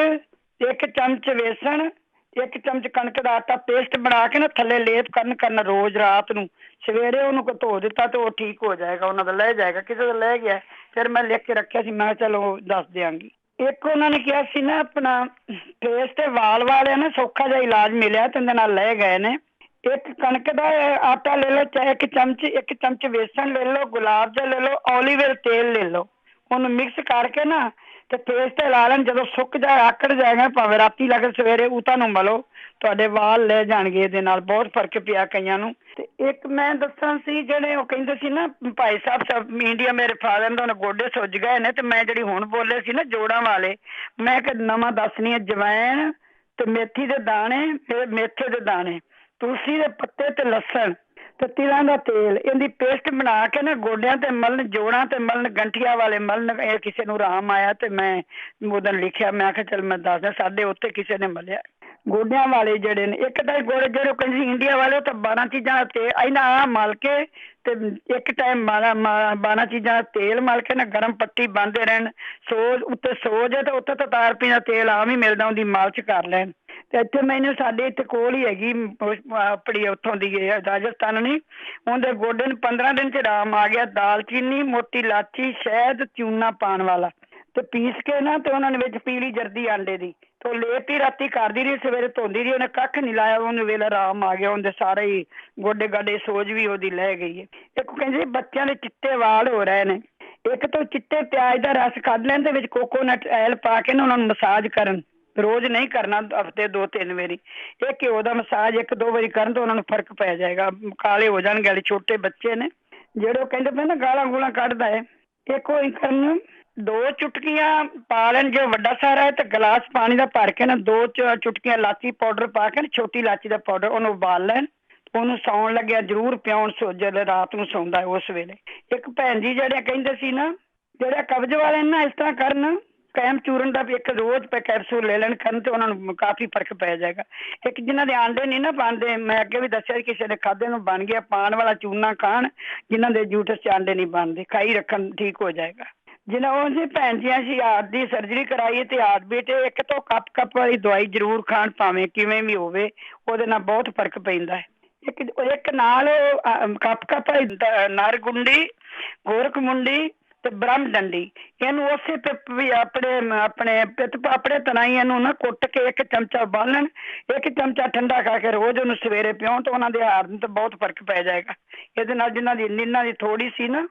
1 ਚਮਚ ਵੇਸਣ, 1 ਚਮਚ ਕਣਕ ਦਾ ਆਟਾ ਪੇਸਟ ਬਣਾ ਕੇ ਨਾ ਥੱਲੇ ਲੇਪ ਕਰਨ ਰੋਜ਼ ਰਾਤ ਨੂੰ। ਸਵੇਰੇ ਉਹਨੂੰ ਧੋ ਦਿੱਤਾ ਤੇ ਉਹ ਠੀਕ ਹੋ ਜਾਏਗਾ, ਉਹਨਾਂ ਦਾ ਲੈ ਜਾਏਗਾ। ਕਿਸੇ ਦਾ ਲੈ ਗਿਆ, ਫਿਰ ਮੈਂ ਲਿਖ ਕੇ ਰੱਖਿਆ ਸੀ, ਮੈਂ ਚਲੋ ਦੱਸ ਦਿਆਂਗੀ। ਇੱਕ ਉਹਨਾਂ ਨੇ ਕਿਹਾ ਸੀ ਨਾ, ਆਪਣਾ ਫੇਸ ਤੇ ਵਾਲ ਵਾਲਿਆਂ ਨੇ ਸੌਖਾ ਜਿਹਾ ਇਲਾਜ ਮਿਲਿਆ ਤੇ ਉਹਦੇ ਨਾਲ ਲੈ ਗਏ ਨੇ। 1 ਕਣਕ ਦਾ ਆਟਾ ਲੈ ਲਓ, ਚਾਹੇ 1 ਚਮਚ ਵੇਸਣ ਲੈ ਲਓ, ਗੁਲਾਬ ਜਲ ਲੈ ਲਓ, ਓਲੀਵ ਆਇਲ ਤੇਲ ਲੈ ਲਓ, ਉਹਨੂੰ ਮਿਕਸ ਕਰਕੇ ਨਾ ਤੇ ਫੇਸ ਤੇ ਲਾ ਲੈਣ। ਜਦੋਂ ਸੁੱਕ ਜਾਏ, ਆਕੜ ਜਾਏਗਾ, ਭਾਵੇਂ ਰਾਤੀ ਲੱਗੇ ਸਵੇਰੇ ਉਤਾਂ ਨੂੰ ਮਲੋ, ਤੁਹਾਡੇ ਵਾਲ ਲੈ ਜਾਣਗੇ। ਇਹਦੇ ਨਾਲ ਬਹੁਤ ਫਰਕ ਪਿਆ ਕਈਆਂ ਨੂੰ। ਤੇ ਇੱਕ ਮੈਂ ਦੱਸਾਂ ਸੀ, ਜਿਹੜੇ ਉਹ ਕਹਿੰਦੇ ਸੀ ਨਾ ਭਾਈ ਸਾਹਿਬ ਇੰਡੀਆ, ਮੇਰੇ ਫਾਦਰ ਦਾ ਗੋਡੇ ਸੁੱਜ ਗਏ ਨੇ, ਤੇ ਮੈਂ ਜਿਹੜੀ ਹੁਣ ਬੋਲੇ ਸੀ ਨਾ ਜੋੜਾਂ ਵਾਲੇ, ਮੈਂ ਇੱਕ ਨਵਾਂ ਦੱਸਣੀ ਹੈ। ਜਵੈਣ ਤੇ ਮੇਥੀ ਦੇ ਦਾਣੇ ਤੇ ਮੇਥੇ ਦੇ ਦਾਣੇ, ਤੁਲਸੀ ਦੇ ਪੱਤੇ ਤੇ ਲਸਣ ਤੇ ਤਿਲਾਂ ਦਾ ਤੇਲ, ਇਹਦੀ ਪੇਸਟ ਬਣਾ ਕੇ ਨਾ ਗੋਡਿਆਂ ਤੇ ਮਲਣ, ਜੋੜਾਂ ਤੇ ਮਲਣ, ਗੰਠੀਆਂ ਵਾਲੇ ਮਲਣ। ਇਹ ਕਿਸੇ ਨੂੰ ਆਰਾਮ ਆਇਆ ਤੇ ਮੈਂ ਉਹਦਨ ਲਿਖਿਆ, ਮੈਂ ਆਖਿਆ ਚੱਲ ਮੈਂ ਦੱਸਦਾ, ਸਾਡੇ ਉੱਥੇ ਕਿਸੇ ਨੇ ਮਲਿਆ। ਗੋਡਿਆਂ ਵਾਲੇ ਜਿਹੜੇ ਨੇ, ਇੱਕ ਤਾਂ ਗੋਡੇ ਜਿਹੜੇ ਕਹਿੰਦੇ ਸੀ ਇੰਡੀਆ ਵਾਲੇ, ਉਹ ਤਾਂ 12 ਚੀਜ਼ਾਂ ਤੇ ਇਹਨਾਂ ਮਲ ਕੇ ਤੇ ਇੱਕ ਟਾਈਮ 12 ਚੀਜ਼ਾਂ ਦਾ ਤੇਲ ਮਲ ਕੇ ਨਾ ਗਰਮ ਪੱਟੀ ਬੰਨ੍ਹਦੇ ਰਹਿਣ। ਸੋਜ ਉੱਤੇ ਸੋਜ ਹੈ ਤੇ ਉੱਤੇ ਤਾਂ ਤਾਰਪੀ ਦਾ ਤੇਲ ਆਮ ਹੀ ਮਿਲਦਾ, ਉਹਦੀ ਮਾਲਸ਼ ਕਰ ਲੈਣ। ਤੇ ਇੱਥੇ ਮੈਨੂੰ ਸਾਡੇ ਇੱਥੇ ਕੋਲ ਹੀ ਹੈਗੀ ਆਪਣੀ ਉੱਥੋਂ ਦੀ ਰਾਜਸਥਾਨ ਨਹੀਂ, ਉਹਦੇ ਗੋਡੇ ਨੂੰ 15 ਦਿਨ 'ਚ ਆਰਾਮ ਆ ਗਿਆ। ਦਾਲਚੀਨੀ, ਮੋਟੀ ਇਲਾਚੀ, ਸ਼ਹਿਦ, ਚੂਨਾ ਪਾਉਣ ਵਾਲਾ ਤੇ ਪੀਸ ਕੇ ਨਾ ਤੇ ਉਹਨਾਂ ਨੇ ਵਿੱਚ ਪੀਲੀ ਜਰਦੀ ਆਂਡੇ ਦੀ ਤੇ ਲੇਟ ਹੀ ਰਾਤੀ ਕਰਦੀ ਰਹੀ, ਸਵੇਰੇ ਧੋਂਦੀ ਰਹੀ। ਉਹਨੇ ਕੱਖ ਨਹੀਂ ਲਾਇਆ, ਉਹਨੂੰ ਵੇਲੇ ਆਰਾਮ ਆ ਗਿਆ। ਉਹਦੇ ਸਾਰੇ ਹੀ ਗੋਡੇ ਗਾਡੇ ਸੋਜ ਵੀ ਉਹਦੀ ਲੈ ਗਈ ਹੈ। ਇੱਕ ਕਹਿੰਦੇ ਬੱਚਿਆਂ ਦੇ ਚਿੱਟੇ ਵਾਲ ਹੋ ਰਹੇ ਨੇ, ਇੱਕ ਤਾਂ ਚਿੱਟੇ ਪਿਆਜ਼ ਦਾ ਰਸ ਕੱਢ ਲੈਣ ਤੇ ਵਿੱਚ ਕੋਕੋਨਟ ਆਇਲ ਪਾ ਕੇ ਨਾ ਉਹਨਾਂ ਨੂੰ ਮਸਾਜ ਕਰਨ। ਰੋਜ਼ ਨਹੀਂ ਕਰਨਾ, ਹਫ਼ਤੇ 2-3 ਵਾਰੀ। ਇਹ ਘਿਓ ਦਾ ਮਸਾਜ 1-2 ਵਾਰੀ ਕਰਨ ਤਾਂ ਉਹਨਾਂ ਨੂੰ ਫਰਕ ਪੈ ਜਾਏਗਾ, ਕਾਲੇ ਹੋ ਜਾਣਗੇ। ਵਾਲੇ ਛੋਟੇ ਬੱਚੇ ਨੇ ਜਿਹੜੇ, ਉਹ ਕਹਿੰਦੇ ਪਏ ਨਾ ਗਾਲਾਂ ਗੂਲਾਂ ਕੱਢਦਾ ਹੈ। ਇੱਕ ਉਹ ਕਰਨ 2 ਚੁਟਕੀਆਂ ਪਾ ਲੈਣ, ਜੇ ਵੱਡਾ ਸਾਰਾ ਹੈ ਤਾਂ ਗਲਾਸ ਪਾਣੀ ਦਾ ਭਰ ਕੇ ਨਾ 2 ਚੁਟਕੀਆਂ ਇਲਾਚੀ ਪਾਊਡਰ ਪਾ ਕੇ, ਛੋਟੀ ਇਲਾਚੀ ਦਾ ਪਾਊਡਰ, ਉਹਨੂੰ ਉਬਾਲ ਲੈਣ। ਉਹਨੂੰ ਸੌਣ ਲੱਗਿਆ ਜ਼ਰੂਰ ਪਿਆਉਣ, ਜਦੋਂ ਰਾਤ ਨੂੰ ਸੌਂਦਾ ਉਸ ਵੇਲੇ। ਇੱਕ ਭੈਣ ਜੀ ਜਿਹੜੇ ਕਹਿੰਦੇ ਸੀ ਨਾ, ਜਿਹੜੇ ਕਬਜ਼ ਵਾਲੇ ਨਾ ਇਸ ਤਰ੍ਹਾਂ ਕਰਨ, ਕੈਮ ਚੂਰਨ ਦਾ ਵੀ ਇੱਕ ਰੋਜ਼ ਕੈਪਸੂਲ ਲੈ ਲੈਣ ਕਰਨ ਤੇ ਉਹਨਾਂ ਨੂੰ ਕਾਫੀ ਫਰਕ ਪੈ ਜਾਏਗਾ। ਇੱਕ ਜਿਨ੍ਹਾਂ ਦੇ ਆਂਡੇ ਨਹੀਂ ਨਾ ਪਾਉਂਦੇ, ਮੈਂ ਅੱਗੇ ਵੀ ਦੱਸਿਆ ਕਿਸੇ ਦੇ ਖਾਧੇ ਨੂੰ ਬਣ ਗਿਆ, ਪਾਣ ਵਾਲਾ ਚੂਨਾ ਖਾਣ। ਜਿਨ੍ਹਾਂ ਦੇ ਜੂਠਸ 'ਚ ਆਂਡੇ ਨਹੀਂ ਬਣਦੇ, ਖਾਈ ਰੱਖਣ, ਠੀਕ ਹੋ ਜਾਏਗਾ। ਜਿਨ੍ਹਾਂ ਉਹ ਜੀ ਭੈਣ ਜੀ ਅਸੀਂ ਹਾਰਟ ਦੀ ਸਰਜਰੀ ਕਰਾਈ ਤੇ ਹਾਰਟ ਬੀਟ, ਇੱਕ ਤੋਂ ਕੱਪ ਵਾਲੀ ਦਵਾਈ ਜ਼ਰੂਰ ਖਾਣ, ਭਾਵੇਂ ਕਿਵੇਂ ਵੀ ਹੋਵੇ, ਉਹਦੇ ਨਾਲ ਬਹੁਤ ਫਰਕ ਪੈਂਦਾ ਹੈ। ਇੱਕ ਨਾਲ ਕੱਪ ਵਾਲੀ ਨਰਗੁੰਡੀ, ਗੋਰਖ ਮੁੰਡੀ ਤੇ ਬ੍ਰਹਮ ਡੰਡੀ, ਇਹਨੂੰ ਉਸੇ ਵੀ ਆਪਣੇ ਪਿੱਤ ਪਾਪੜੇ ਤਨਾਈ ਇਹਨੂੰ ਨਾ ਕੁੱਟ ਕੇ 1 ਚਮਚਾ ਉਬਾਲਣ, 1 ਚਮਚਾ ਠੰਡਾ ਖਾ ਕੇ ਰੋਜ਼ ਉਹਨੂੰ ਸਵੇਰੇ ਪਿਉਣ ਤਾਂ ਉਹਨਾਂ ਦੇ ਹਾਰਟ ਨੂੰ ਤਾਂ ਬਹੁਤ ਫਰਕ ਪੈ ਜਾਏਗਾ। ਇਹਦੇ ਨਾਲ ਜਿਨ੍ਹਾਂ ਦੀ ਥੋੜੀ ਸੀ ਨਾ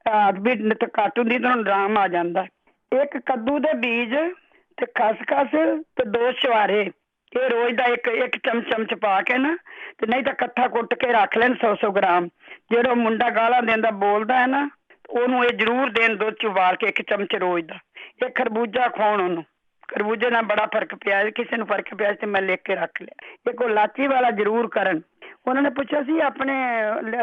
ਹਾਰਟ ਬੀਟ ਘੱਟ ਹੁੰਦੀ ਤਾਂ ਉਹਨੂੰ ਆਰਾਮ ਆ ਜਾਂਦਾ। ਇੱਕ ਕੱਦੂ ਦੇ ਬੀਜ ਤੇ ਖਸਖਸ ਤੇ 2 ਛੁਹਾਰੇ, ਇਹ ਰੋਜ਼ ਦਾ ਇੱਕ ਚਮਚ ਪਾ ਕੇ ਨਾ, ਤੇ ਨਹੀਂ ਤਾਂ ਇਕੱਠਾ ਕੁੱਟ ਕੇ ਰੱਖ ਲੈਣ 100 ਗ੍ਰਾਮ। ਜਿਹੜਾ ਮੁੰਡਾ ਗਾਲਾਂ ਦਿੰਦਾ ਬੋਲਦਾ ਹੈ ਨਾ, ਉਹਨੂੰ ਇਹ ਜ਼ਰੂਰ ਦੇਣ, ਦੁੱਧ 'ਚ ਉਬਾਲ ਕੇ 1 ਚਮਚ ਰੋਜ਼ ਦਾ। ਇਹ ਖਰਬੂਜਾ ਖਵਾਉਣ ਉਹਨੂੰ, ਖਰਬੂਜੇ ਨਾਲ ਬੜਾ ਫਰਕ ਪਿਆ। ਕਿਸੇ ਨੂੰ ਫਰਕ ਪਿਆ ਤੇ ਮੈਂ ਲਿਖ ਕੇ ਰੱਖ ਲਿਆ। ਇੱਕ ਉਹ ਲਾਚੀ ਵਾਲਾ ਜ਼ਰੂਰ ਕਰਨ। ਉਹਨਾਂ ਨੇ ਪੁੱਛਿਆ ਸੀ ਆਪਣੇ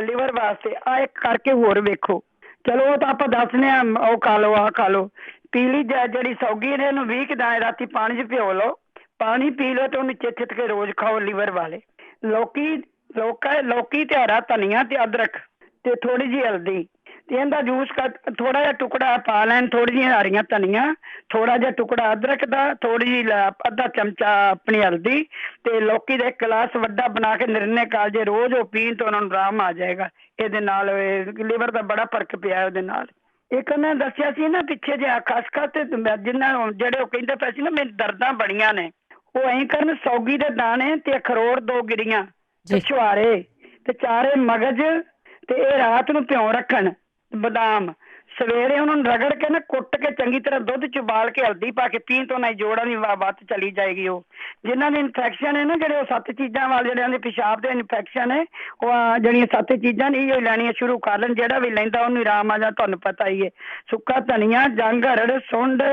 ਲਿਵਰ ਵਾਸਤੇ, ਆਹ ਇੱਕ ਕਰਕੇ ਹੋਰ ਵੇਖੋ। ਚਲੋ ਉਹ ਤਾਂ ਆਪਾਂ ਦੱਸਦੇ ਹਾਂ, ਉਹ ਖਾ ਲਓ, ਆਹ ਖਾ ਲਓ। ਪੀਲੀ ਜਿਹੜੀ ਸੌਗੀ ਨੇ, ਇਹਨੂੰ 20 ਦਾਣੇ ਰਾਤੀ ਪਾਣੀ 'ਚ ਭਿਓ ਲਓ, ਪਾਣੀ ਪੀ ਲਓ ਤੇ ਉਹਨੂੰ ਚਿੱਥ ਕੇ ਰੋਜ਼ ਖਾਓ। ਲਿਵਰ ਵਾਲੇ ਲੌਕੀ ਤੇ ਹਰਾ ਧਨੀਆ ਤੇ ਅਦਰਕ ਤੇ ਥੋੜੀ ਜਿਹੀ ਹਲਦੀ ਤੇ ਇਹਦਾ ਜੂਸ ਥੋੜਾ ਜਿਹਾ ਟੁਕੜਾ ਪਾ ਲੈਣ, ਥੋੜੀ ਜਿਹੀਆਂ ਹਰੀਆਂ ਧਨੀਆ, ਥੋੜਾ ਜਿਹਾ ਟੁਕੜਾ ਅਦਰਕ ਦਾ, ਥੋੜੀ ਜਿਹੀ ਅੱਧਾ ਚਮਚਾ ਆਪਣੀ ਹਲਦੀ ਤੇ ਲੌਕੀ ਦਾ 1 ਗਲਾਸ ਵੱਡਾ ਬਣਾ ਕੇ ਨਿਰਣੇ ਕਾਲਜੇ ਰੋਜ਼ ਉਹ ਪੀਣ ਤੋਂ ਉਹਨਾਂ ਨੂੰ ਆਰਾਮ ਆ ਜਾਏਗਾ। ਇਹਦੇ ਨਾਲ ਲਿਵਰ ਦਾ ਬੜਾ ਫਰਕ ਪਿਆ ਉਹਦੇ ਨਾਲ। ਇੱਕ ਉਹਨੇ ਦੱਸਿਆ ਸੀ ਨਾ ਪਿੱਛੇ ਜਿਹਾ ਖਸਖਸ ਤੇ ਜਿੰਨਾ ਜਿਹੜੇ ਉਹ ਕਹਿੰਦੇ ਪਏ ਸੀ ਨਾ ਮੈਨੂੰ ਦਰਦਾਂ ਬੜੀਆਂ ਨੇ, ਉਹ ਐਂ ਕਰਨ ਸੌਗੀ ਦੇ ਦਾਣੇ ਤੇ ਅਖਰੋਟ 2 ਗਿਰੀਆਂ ਤੇ ਛੁਹਾਰੇ ਤੇ 4 ਮਗਜ਼ ਤੇ ਇਹ ਰਾਤ ਨੂੰ ਭਿਉਂ ਰੱਖਣ। ਬਦਾਮ ਸਵੇਰੇ ਉਹਨਾਂ ਨੂੰ ਰਗੜ ਕੇ ਨਾ ਕੁੱਟ ਕੇ ਚੰਗੀ ਤਰ੍ਹਾਂ ਦੁੱਧ 'ਚ ਉਬਾਲ ਕੇ ਹਲਦੀ ਪਾ ਕੇ ਪੀਣ ਤੋਂ ਨਾ ਜੋੜਾਂ ਦੀ ਵੱਧ ਚਲੀ ਜਾਏਗੀ। ਉਹ ਜਿਨ੍ਹਾਂ ਦੀ ਇਨਫੈਕਸ਼ਨ ਹੈ ਨਾ, ਜਿਹੜੇ ਉਹ 7 ਚੀਜ਼ਾਂ ਵਾਲੇ ਜਿਹੜਿਆਂ ਦੇ ਪਿਸ਼ਾਬ ਦੇ ਇਨਫੈਕਸ਼ਨ ਹੈ, ਉਹ ਜਿਹੜੀਆਂ 7 ਚੀਜ਼ਾਂ ਨੇ ਇਹ ਲੈਣੀਆਂ ਸ਼ੁਰੂ ਕਰ ਲੈਣ। ਜਿਹੜਾ ਵੀ ਲੈਂਦਾ ਉਹਨੂੰ ਆਰਾਮ ਆ ਜਾ। ਤੁਹਾਨੂੰ ਪਤਾ ਹੀ ਹੈ, ਸੁੱਕਾ ਧਨੀਆ, ਜੰਗ ਹਰੜ, ਸੁੰਡ,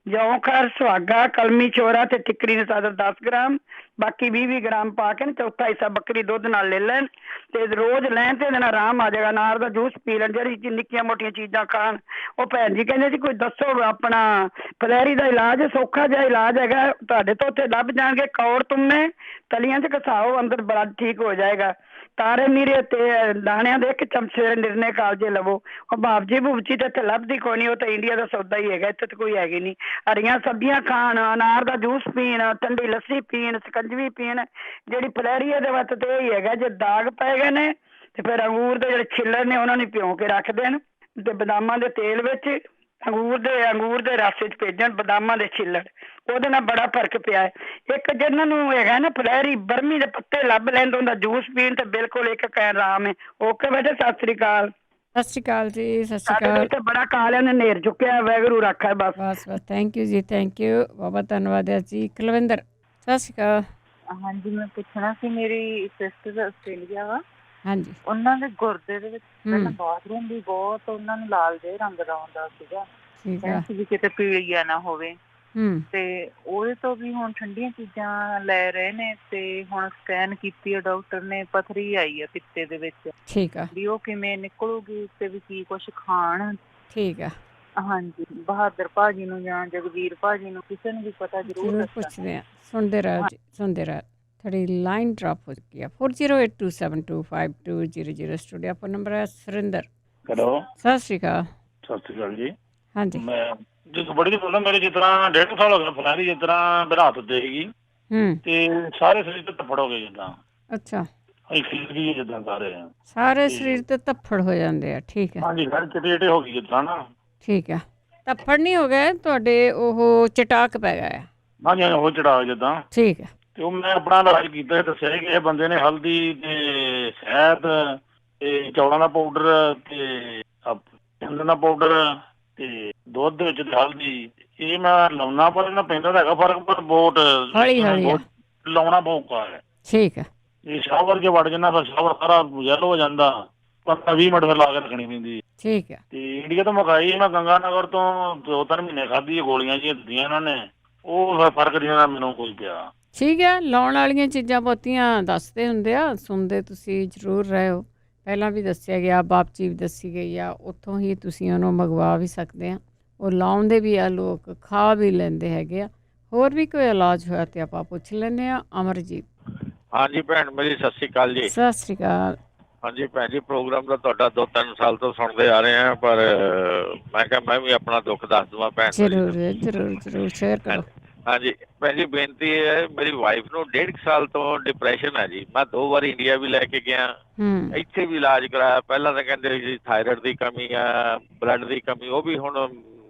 ਜੌਂਖਰ, ਸੁਹਾਗਾ, ਕਲਮੀ ਚੋਰਾ ਤੇ ਟਿਕਰੀ ਦੇ ਸਾਦਰ 10 ਗ੍ਰਾਮ, ਬਾਕੀ 20 ਗ੍ਰਾਮ ਪਾ ਕੇ ਚੌਥਾ ਹਿੱਸਾ ਬੱਕਰੀ ਦੁੱਧ ਨਾਲ ਲੈ ਲੈਣ ਤੇ ਰੋਜ਼ ਲੈਣ ਤੇ ਇਹਦੇ ਨਾਲ ਆਰਾਮ ਆ ਜਾਏਗਾ। ਅਨਾਰ ਦਾ ਜੂਸ ਪੀ ਲੈਣ। ਜਿਹੜੀ ਨਿੱਕੀਆਂ ਮੋਟੀਆਂ ਚੀਜ਼ਾਂ ਖਾਣ। ਉਹ ਭੈਣ ਜੀ ਕਹਿੰਦੇ ਸੀ ਕੋਈ ਦੱਸੋ ਆਪਣਾ ਫਲੈਰੀ ਦਾ ਇਲਾਜ, ਸੌਖਾ ਜਿਹਾ ਇਲਾਜ ਹੈਗਾ ਤੁਹਾਡੇ ਤੋਂ, ਉੱਥੇ ਲੱਭ ਜਾਣਗੇ। ਕੌੜ ਤੁੰਮੇ ਤਲੀਆਂ 'ਚ ਘਸਾਓ, ਅੰਦਰ ਬਲੱਡ ਠੀਕ ਹੋ ਜਾਏਗਾ। ਤਾਰੇ ਮੀਰੇ ਤੇ ਦਾਣਿਆਂ ਦੇ 1 ਚਮਚ ਨਿਰਣੇ ਕਾਲਜੇ ਲਵੋ। ਉਹ ਬਾਬਜੀ ਬੂਬਜੀ ਤੇ ਇੱਥੇ ਲੱਭਦੀ ਕੋਈ ਨਹੀਂ, ਉਹ ਤਾਂ ਇੰਡੀਆ ਦਾ ਸੌਦਾ ਹੀ ਹੈਗਾ, ਇੱਥੇ ਤਾਂ ਕੋਈ ਹੈਗੀ ਨਹੀਂ। ਹਰੀਆਂ ਸਬਜ਼ੀਆਂ ਖਾਣ, ਅਨਾਰ ਦਾ ਜੂਸ ਪੀਣ, ਠੰਡੀ ਲੱਸੀ ਪੀਣ, ਸਕੰਜਵੀ ਪੀਣ। ਜਿਹੜੀ ਫਲੈਰੀ ਦੇ ਵਕਤ ਤੇ ਇਹ ਹੀ ਹੈਗਾ, ਜੇ ਦਾਗ ਪੈ ਗਏ ਨੇ ਤੇ ਫਿਰ ਅੰਗੂਰ ਦੇ ਜਿਹੜੇ ਛਿੱਲੜ ਨੇ ਉਹਨਾਂ ਨੂੰ ਭਿਉਂ ਕੇ ਰੱਖ ਦੇਣ ਤੇ ਬਦਾਮਾਂ ਦੇ ਤੇਲ ਵਿੱਚ ਅੰਗੂਰ ਦੇ ਰਸ 'ਚ ਭੇਜਣ ਬਦਾਮਾਂ ਦੇ ਛਿੱਲੜ, ਉਹਦੇ ਨਾਲ ਬੜਾ ਫਰਕ ਪਿਆ ਹੈ। ਇੱਕ ਜਿਹਨਾਂ ਨੂੰ ਹੈਗਾ ਨਾ ਫਲੈਰੀ, ਬਰਮੀ ਦੇ ਪੱਤੇ ਲੱਭ ਲੈਣ ਉਹਦਾ ਜੂਸ ਪੀਣ ਤੇ ਬਿਲਕੁਲ ਇੱਕ ਆਰਾਮ ਹੈ। ਓਕੇ ਬੇਟੇ, ਸਤਿ ਸ੍ਰੀ ਅਕਾਲ। ਸਤਿ ਸ਼੍ਰੀ ਅਕਾਲ ਜੀ। ਸਤਿ ਸ਼੍ਰੀ ਅਕਾਲ। ਸਾਡੇ ਬੜਾ ਕਾਲਿਆਂ ਨੇ ਨੇਰ ਚੁੱਕਿਆ, ਵਾਹਿਗੁਰੂ ਰੱਖਾ। ਬਸ ਥੈਂਕ ਯੂ ਜੀ, ਥੈਂਕ ਯੂ, ਬਹੁਤ ਧੰਨਵਾਦ ਹੈ ਜੀ। ਕੁਲਵਿੰਦਰ, ਸਤਿ ਸ਼੍ਰੀ ਅਕਾਲ। ਹਾਂਜੀ, ਮੈਂ ਪੁੱਛਣਾ ਸੀ, ਮੇਰੀ ਸਿਸਟਰ ਆਸਟ੍ਰੇਲੀਆ ਵਾ। ਹਾਂਜੀ। ਉਹਨਾਂ ਦੇ ਗੁਰਦੇ ਦੇ ਵਿੱਚ ਪਹਿਲਾਂ ਬਾਥਰੂਮ ਵੀ ਬਹੁਤ ਉਹਨਾਂ ਨੂੰ ਲਾਲ ਜਿਹੇ ਰੰਗ ਦਾ ਆਉਂਦਾ ਸੀਗਾ, ਕਹਿੰਦੇ ਵੀ ਕਿਤੇ ਪੀਲੀਆ ਨਾ ਹੋਵੇ। ਤੇ ਉਹਦੇ ਤੋਂ ਵੀ ਹੁਣ ਠੰਡੀਆਂ ਚੀਜ਼ਾਂ ਲੈ ਰਹੇ ਨੇ ਤੇ ਹੁਣ ਸਕੈਨ ਕੀਤੀ ਹੈ ਡਾਕਟਰ ਨੇ, ਪੱਥਰੀ ਆਈ ਹੈ ਪਿੱਤੇ ਦੇ ਵਿੱਚ। ਠੀਕ ਆ। ਵੀ ਉਹ ਕਿਵੇਂ ਨਿਕਲੂਗੀ ਤੇ ਵੀ ਕੀ ਕੁਛ ਖਾਣ। ਠੀਕ ਆ। ਹਾਂਜੀ ਬਹਾਦਰ ਭਾਜੀ ਨੂੰ ਜਾਂ ਜਗਵੀਰ ਭਾਜੀ ਨੂੰ ਕਿਸੇ ਨੂੰ ਵੀ ਪਤਾ ਜ਼ਰੂਰ ਪੁੱਛਦੇ ਆ। ਸੁਣਦੇ ਰਹੋ ਜੀ, ਸੁਣਦੇ ਰਹੋ। ਤੁਹਾਡੀ ਲਾਈਨ ਡ੍ਰੌਪ ਹੋ ਚੁੱਕੀ ਹੈ। 4082725200 ਸਟੂਡੀਓ ਫੋਨ ਨੰਬਰ ਹੈ। ਸੁਰਿੰਦਰ ਹੈਲੋ, ਸਤਿ ਸ਼੍ਰੀ ਅਕਾਲ। ਸਤਿ ਸ਼੍ਰੀ ਅਕਾਲ ਜੀ। ਹਾਂਜੀ, ਮੈਂ ਜਿਸ ਬੜੀ ਦੀ ਬੋਲਦਾ, ਮੇਰੇ ਜਿਸ ਤਰ੍ਹਾਂ 1.5 ਸਾਲ ਹੋ ਗਿਆ ਫਲਾਰੀ, ਜਿਸ ਤਰ੍ਹਾਂ ਬਰਾਤ ਉੱਤੇ ਸੀਗੀ ਤੇ ਸਾਰੇ ਸਰੀਰ ਤੇ ਧੱਫੜ ਹੋ ਗਏ ਜਿੱਦਾਂ। ਅੱਛਾ, ਖਿਲਕੀ ਜਿੱਦਾਂ ਸਾਰੇ ਸਰੀਰ ਤੇ ਧੱਫੜ ਹੋ ਜਾਂਦੇ ਆ। ਠੀਕ ਹੈ, ਹਾਂਜੀ, ਸਾਰੇ ਚਿੱਟੇ ਚਿੱਟੇ ਹੋ ਗਈ ਜਿਸ ਤਰ੍ਹਾਂ ਨਾ। ਠੀਕ ਹੈ, ਧੱਫੜ ਨਹੀਂ ਹੋ ਗਏ ਤੁਹਾਡੇ, ਉਹ ਚਟਾਕ ਪੈ ਗਿਆ। ਹਾਂਜੀ ਹਾਂਜੀ, ਉਹ ਚੜਾ ਜਿੱਦਾਂ। ਠੀਕ ਹੈ, ਤੇ ਉਹ ਮੈਂ ਆਪਣਾ ਇਲਾਜ ਕੀਤਾ, ਦੱਸਿਆ ਕਿ ਇਹ ਬੰਦੇ ਨੇ ਹਲਦੀ ਤੇ ਸ਼ਹਿਦ ਤੇ ਚੌਲਾਂ ਦਾ ਪਾਊਡਰ ਤੇ ਚੰਦਨ ਦਾ ਪਾਊਡਰ ਤੇ ਦੁੱਧ ਵਿੱਚ ਤੇ ਹਲਦੀ, ਇਹ ਮੈਂ ਲਾਉਣਾ, ਪਰ ਇਹਨਾਂ ਪੈਂਦਾ ਤਾਂ ਹੈਗਾ ਫਰਕ, ਪਰ ਬਹੁਤ ਲਾਉਣਾ ਬਹੁਤ ਔਖਾ ਹੈ। ਠੀਕ ਹੈ, ਇਹ ਸ਼ਾਵਰ 'ਚ ਵੜ ਜਾਂਦਾ, ਫਿਰ ਸ਼ਾਵਰ ਸਾਰਾ ਯੈਲੋ ਹੋ ਜਾਂਦਾ, 15-20 ਮਿੰਟ ਫਿਰ ਲਾ ਕੇ ਰੱਖਣੀ ਪੈਂਦੀ। ਠੀਕ ਹੈ, ਤੇ ਇੰਡੀਆ ਤੋਂ ਮੰਗਾਈ ਮੈਂ, ਗੰਗਾ ਨਗਰ ਤੋਂ 2-3 ਮਹੀਨੇ ਖਾਧੀ, ਗੋਲੀਆਂ ਜਿਹੀਆਂ ਦਿੱਤੀਆਂ ਇਹਨਾਂ ਨੇ, ਉਹ ਫਰਕ ਨਹੀਂ ਦਾ ਮੈਨੂੰ ਕੋਈ ਪਿਆ। ਠੀਕ ਹੈ, ਲਾਉਣ ਵਾਲੀਆਂ ਚੀਜ਼ਾਂ ਬਹੁਤੀਆਂ ਦੱਸਦੇ ਹੁੰਦੇ ਆ, ਸੁਣਦੇ ਤੁਸੀਂ ਜ਼ਰੂਰ ਰਹੇ ਹੋ। ਪਹਿਲਾਂ ਵੀ ਦੱਸਿਆ ਗਿਆ, ਬਾਪਚੀ ਵੀ ਦੱਸੀ ਗਈ ਆ, ਉੱਥੋਂ ਹੀ ਤੁਸੀਂ ਉਹਨੂੰ ਮੰਗਵਾ ਵੀ ਸਕਦੇ ਆ। ਉਹ ਲਾਉਂਦੇ ਵੀ ਆ ਲੋਕ, ਖਾ ਵੀ ਲੈਂਦੇ ਹੈਗੇ ਆ। ਹੋਰ ਵੀ ਕੋਈ ਇਲਾਜ ਹੋਇਆ ਤੇ ਆਪਾਂ ਪੁੱਛ ਲੈਂਦੇ ਆ। ਅਮਰਜੀਤ। ਹਾਂਜੀ ਭੈਣ ਮੇਰੀ, ਸਤਿ ਸ਼੍ਰੀ ਅਕਾਲ ਜੀ। ਸਤਿ ਸ਼੍ਰੀ ਅਕਾਲ। ਹਾਂਜੀ ਭੈਣ ਜੀ, ਪ੍ਰੋਗਰਾਮ ਤਾਂ ਤੁਹਾਡਾ 2-3 ਸਾਲ ਤੋਂ ਸੁਣਦੇ ਆ ਰਹੇ ਆ, ਪਰ ਮੈਂ ਕਿਹਾ ਮੈਂ ਵੀ ਆਪਣਾ ਦੁੱਖ ਦੱਸ ਦਵਾਂ ਭੈਣ। ਜ਼ਰੂਰ ਜ਼ਰੂਰ ਜ਼ਰੂਰ ਸ਼ੇਅਰ ਕਰੋ। ਹਾਂਜੀ ਭੈਣ ਜੀ, ਬੇਨਤੀ ਹੈ, ਮੇਰੀ ਵਾਈਫ ਨੂੰ 1.5 ਸਾਲ ਤੋਂ ਡਿਪਰੈਸ਼ਨ ਹੈ ਜੀ। ਮੈਂ 2 ਵਾਰ ਇੰਡੀਆ ਵੀ ਲੈ ਕੇ ਗਿਆ, ਇੱਥੇ ਵੀ ਇਲਾਜ ਕਰਾਇਆ। ਪਹਿਲਾਂ ਤਾਂ ਕਹਿੰਦੇ ਸੀ ਥਾਇਰਾਇਡ ਦੀ ਕਮੀ ਆ, ਬਲੱਡ ਦੀ ਕਮੀ, ਉਹ ਵੀ ਹੁਣ